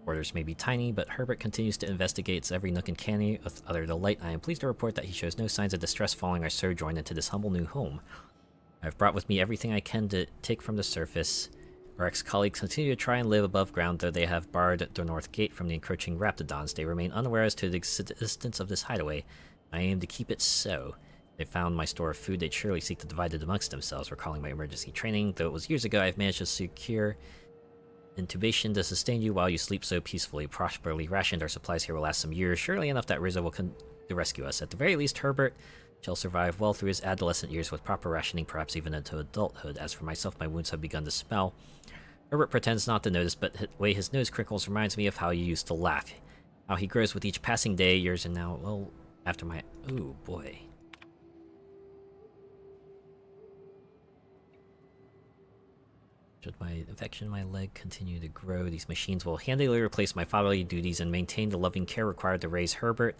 Orders may be tiny, but Herbert continues to investigate its every nook and cranny with utter delight. I am pleased to report that he shows no signs of distress following our sojourn into this humble new home. I have brought with me everything I can to take from the surface. Our ex-colleagues continue to try and live above ground, though they have barred the north gate from the encroaching Raptidons. They remain unaware as to the existence of this hideaway. I aim to keep it so. They found my store of food, they'd surely seek to divide it amongst themselves, recalling my emergency training. Though it was years ago, I've managed to secure intubation to sustain you while you sleep so peacefully. Properly rationed, our supplies here will last some years, surely enough that Rizzo will come to rescue us. At the very least, Herbert shall survive well through his adolescent years with proper rationing, perhaps even into adulthood. As for myself, my wounds have begun to smell. Herbert pretends not to notice, but the way his nose crinkles reminds me of how he used to laugh. How he grows with each passing day, years and now, well, after my... Ooh, boy. Should my infection in my leg continue to grow, these machines will handily replace my fatherly duties and maintain the loving care required to raise Herbert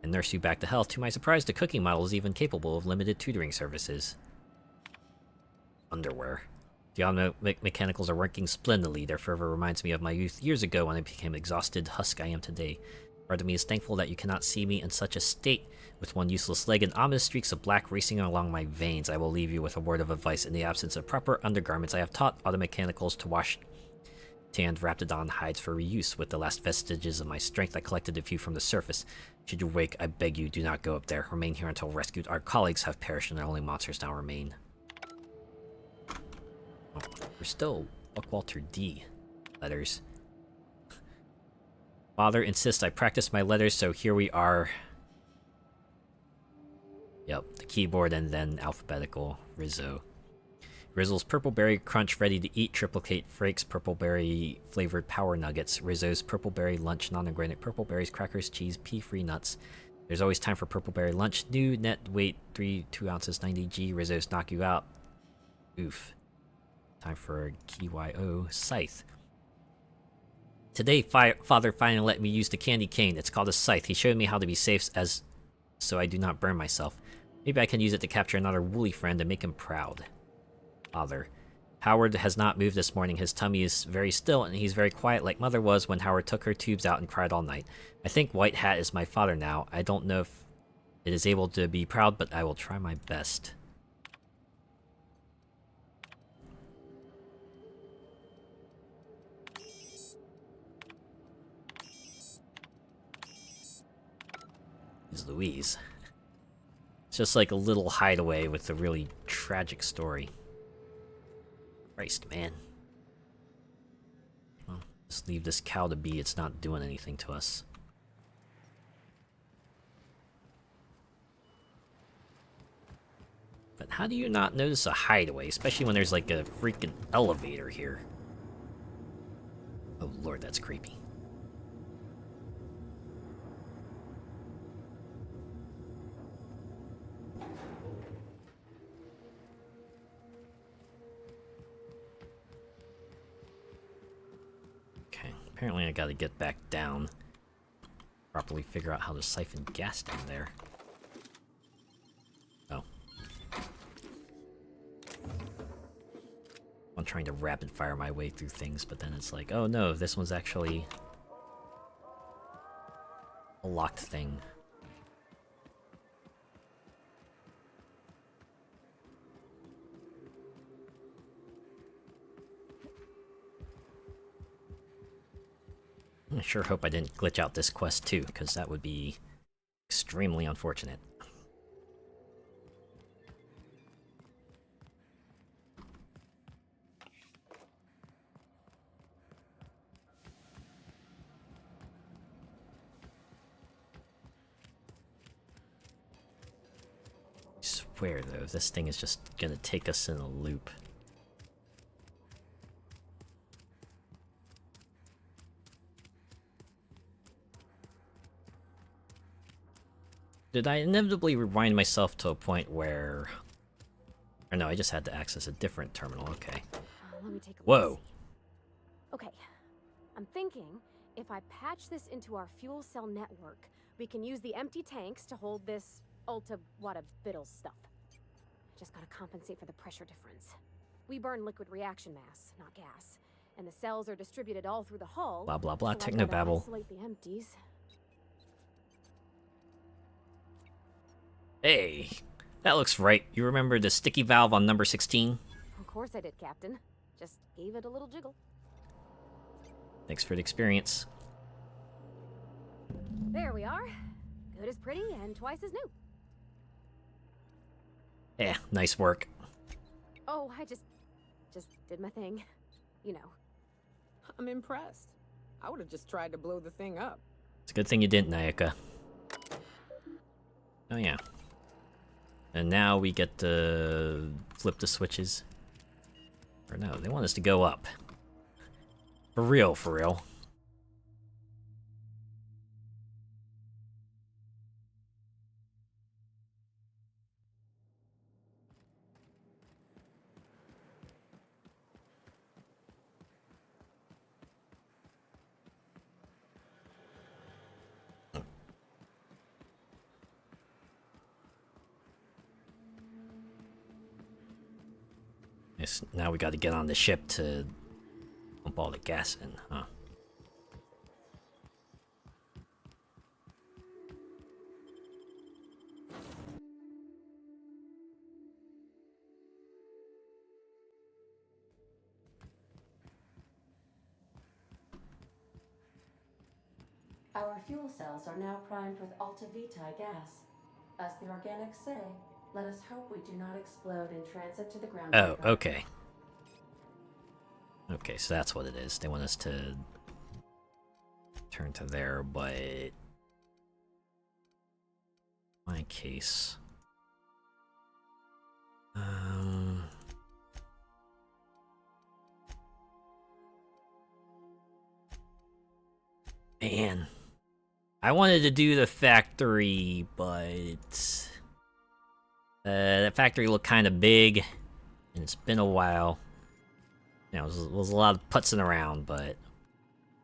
and nurse you back to health. To my surprise, the cooking model is even capable of limited tutoring services. Underwear. The mechanicals are working splendidly. Their fervor reminds me of my youth years ago when I became the exhausted husk I am today. Part of me is thankful that you cannot see me in such a state, with one useless leg and ominous streaks of black racing along my veins. I will leave you with a word of advice. In the absence of proper undergarments, I have taught auto mechanicals to wash tanned Raptidon hides for reuse. With the last vestiges of my strength, I collected a few from the surface. Should you wake, I beg you, do not go up there. Remain here until rescued. Our colleagues have perished and the only monsters now remain. Oh, we're still Buckwalter D. Letters. Father insists I practice my letters, so here we are. Yep, the keyboard and then alphabetical. Rizzo. Rizzle's Purple Berry Crunch ready to eat. Triplicate Frakes Purple Berry flavored Power Nuggets. Rizzo's Purple Berry Lunch non-organic purple berries, crackers, cheese, pea-free nuts. There's always time for Purple Berry Lunch. New net weight 2 ounces 90g. Rizzo's Knock You Out. Oof. Time for a KYO Scythe. Today, Father finally let me use the candy cane. It's called a scythe. He showed me how to be safe so I do not burn myself. Maybe I can use it to capture another woolly friend and make him proud. Father. Howard has not moved this morning. His tummy is very still, and he's very quiet like Mother was when Howard took her tubes out and cried all night. I think White Hat is my father now. I don't know if it is able to be proud, but I will try my best. Is Louise. It's just like a little hideaway with a really tragic story. Christ, man. Well, just leave this cow to be. It's not doing anything to us. But how do you not notice a hideaway, especially when there's like a freaking elevator here? Oh lord, that's creepy. Apparently I gotta get back down. Properly figure out how to siphon gas down there. Oh. I'm trying to rapid fire my way through things, but then it's like, oh no, this one's actually a locked thing. I sure hope I didn't glitch out this quest too, because that would be extremely unfortunate. I swear though, this thing is just gonna take us in a loop. Did I inevitably rewind myself to a point where... Or no, I just had to access a different terminal, okay. Let me take a Whoa! look. Okay, I'm thinking if I patch this into our fuel cell network, we can use the empty tanks to hold this ulta-wada-biddle stuff. Just gotta compensate for the pressure difference. We burn liquid reaction mass, not gas, and the cells are distributed all through the hull. Blah blah blah, so I gotta technobabble. isolate the empties. Hey, that looks right. You remember the sticky valve on number 16? Of course I did, Captain. Just gave it a little jiggle. Thanks for the experience. There we are. Good as pretty and twice as new. Yeah, nice work. Oh, I just did my thing. You know. I'm impressed. I would have just tried to blow the thing up. It's a good thing you didn't, Nayaka. Oh yeah. And now we get to flip the switches. Or no, they want us to go up. For real, for real. Guess now we got to get on the ship to pump all the gas in, huh? Our fuel cells are now primed with Alta Vitae gas. As the organics say, let us hope we do not explode in transit to the ground. Oh, okay. Okay, so that's what it is. They want us to turn to there, but in my case, man, I wanted to do the factory, but the factory looked kind of big, and it's been a while. You know, it was a lot of putzing around, but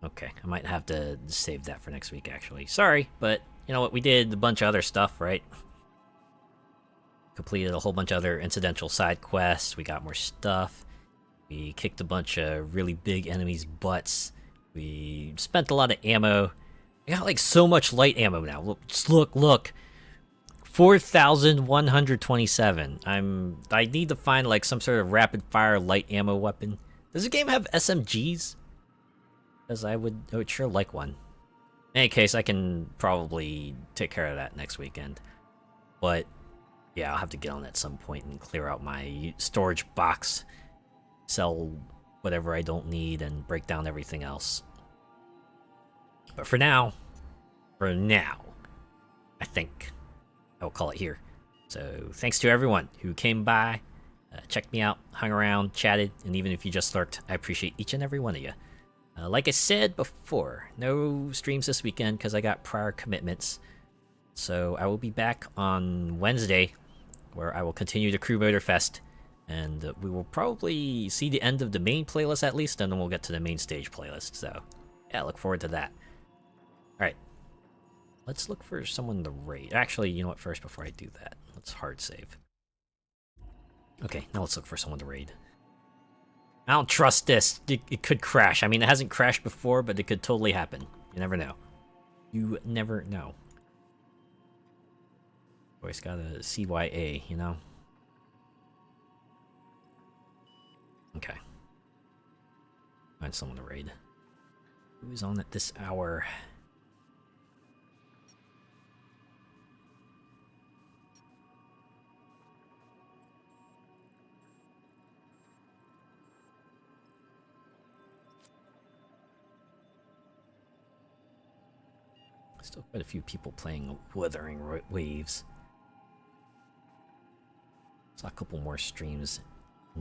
okay, I might have to save that for next week, actually. Sorry, but you know what? We did a bunch of other stuff, right? Completed a whole bunch of other incidental side quests. We got more stuff. We kicked a bunch of really big enemies' butts. We spent a lot of ammo. I got like so much light ammo now. Look, just look. 4,127. I need to find like some sort of rapid fire light ammo weapon. Does the game have SMGs? Because I would sure like one. In any case, I can probably take care of that next weekend. But yeah, I'll have to get on at some point and clear out my storage box, sell whatever I don't need, and break down everything else. But for now, I think I'll call it here. So thanks to everyone who came by, checked me out, hung around, chatted, and even if you just lurked, I appreciate each and every one of you. Like I said before, no streams this weekend because I got prior commitments. So I will be back on Wednesday, where I will continue the Crew Motor Fest, and we will probably see the end of the main playlist at least, and then we'll get to the main stage playlist. So yeah, look forward to that. Alright, let's look for someone to raid. Actually, you know what, first, before I do that, let's hard save. Okay, now let's look for someone to raid. I don't trust this. It could crash. I mean, it hasn't crashed before, but it could totally happen. You never know. You never know. Always gotta CYA, you know? Okay. Find someone to raid. Who's on at this hour? Still quite a few people playing Wuthering Waves. Saw a couple more streams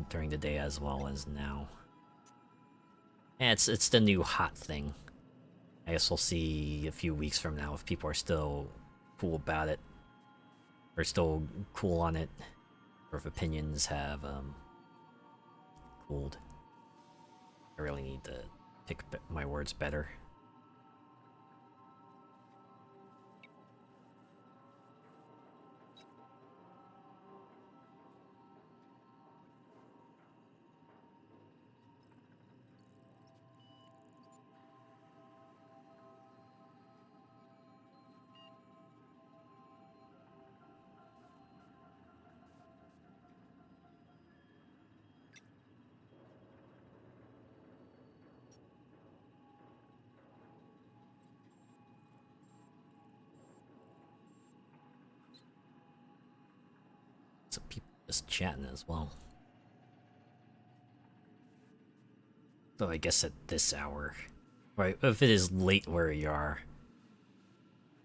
during the day as well as now. Yeah, it's the new hot thing. I guess we'll see a few weeks from now if people are still cool about it, or still cool on it, or if opinions have cooled. I really need to pick my words better. Some people just chatting as well. Though I guess at this hour, right? If it is late where you are,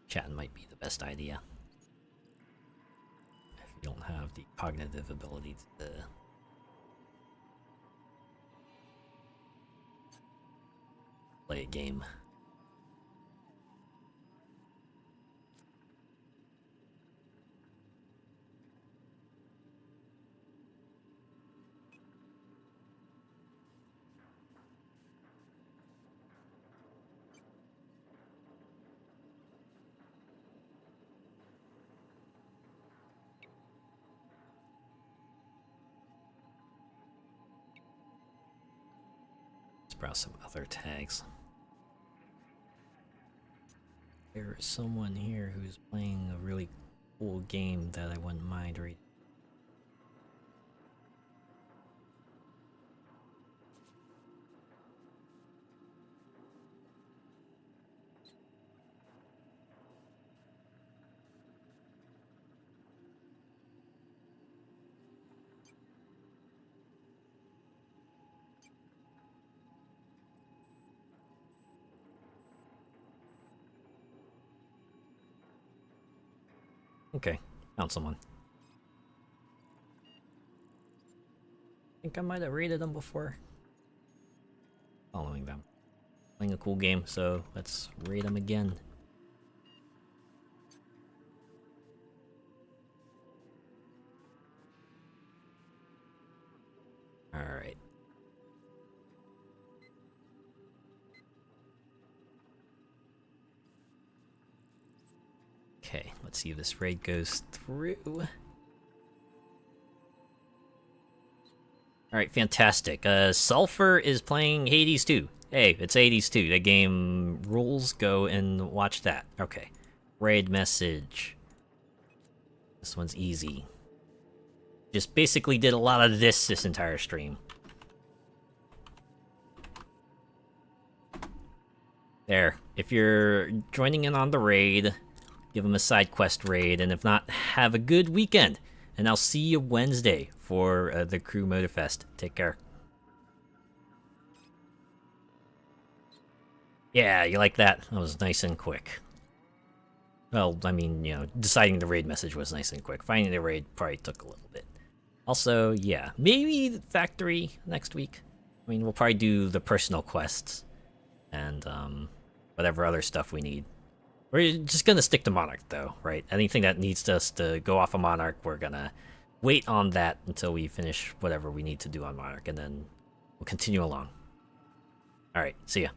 chatting might be the best idea. If you don't have the cognitive ability to play a game. browse some other tags. There is someone here who's playing a really cool game that I wouldn't mind reading. Okay, found someone. I think I might have raided them before. Following them. Playing a cool game, so let's raid them again. Alright. Okay, let's see if this raid goes through. Alright, fantastic. Sulfur is playing Hades 2. Hey, it's Hades 2. The game rules. Go and watch that. Okay. Raid message. This one's easy. Just basically did a lot of this entire stream. There. If you're joining in on the raid, give them a side quest raid, and if not, have a good weekend. And I'll see you Wednesday for the Crew Motorfest. Take care. Yeah, you like that? That was nice and quick. Well, I mean, you know, deciding the raid message was nice and quick. Finding the raid probably took a little bit. Also, yeah, maybe the factory next week. I mean, we'll probably do the personal quests and whatever other stuff we need. We're just gonna stick to Monarch, though, right? Anything that needs us to go off of Monarch, we're gonna wait on that until we finish whatever we need to do on Monarch, and then we'll continue along. Alright, see ya.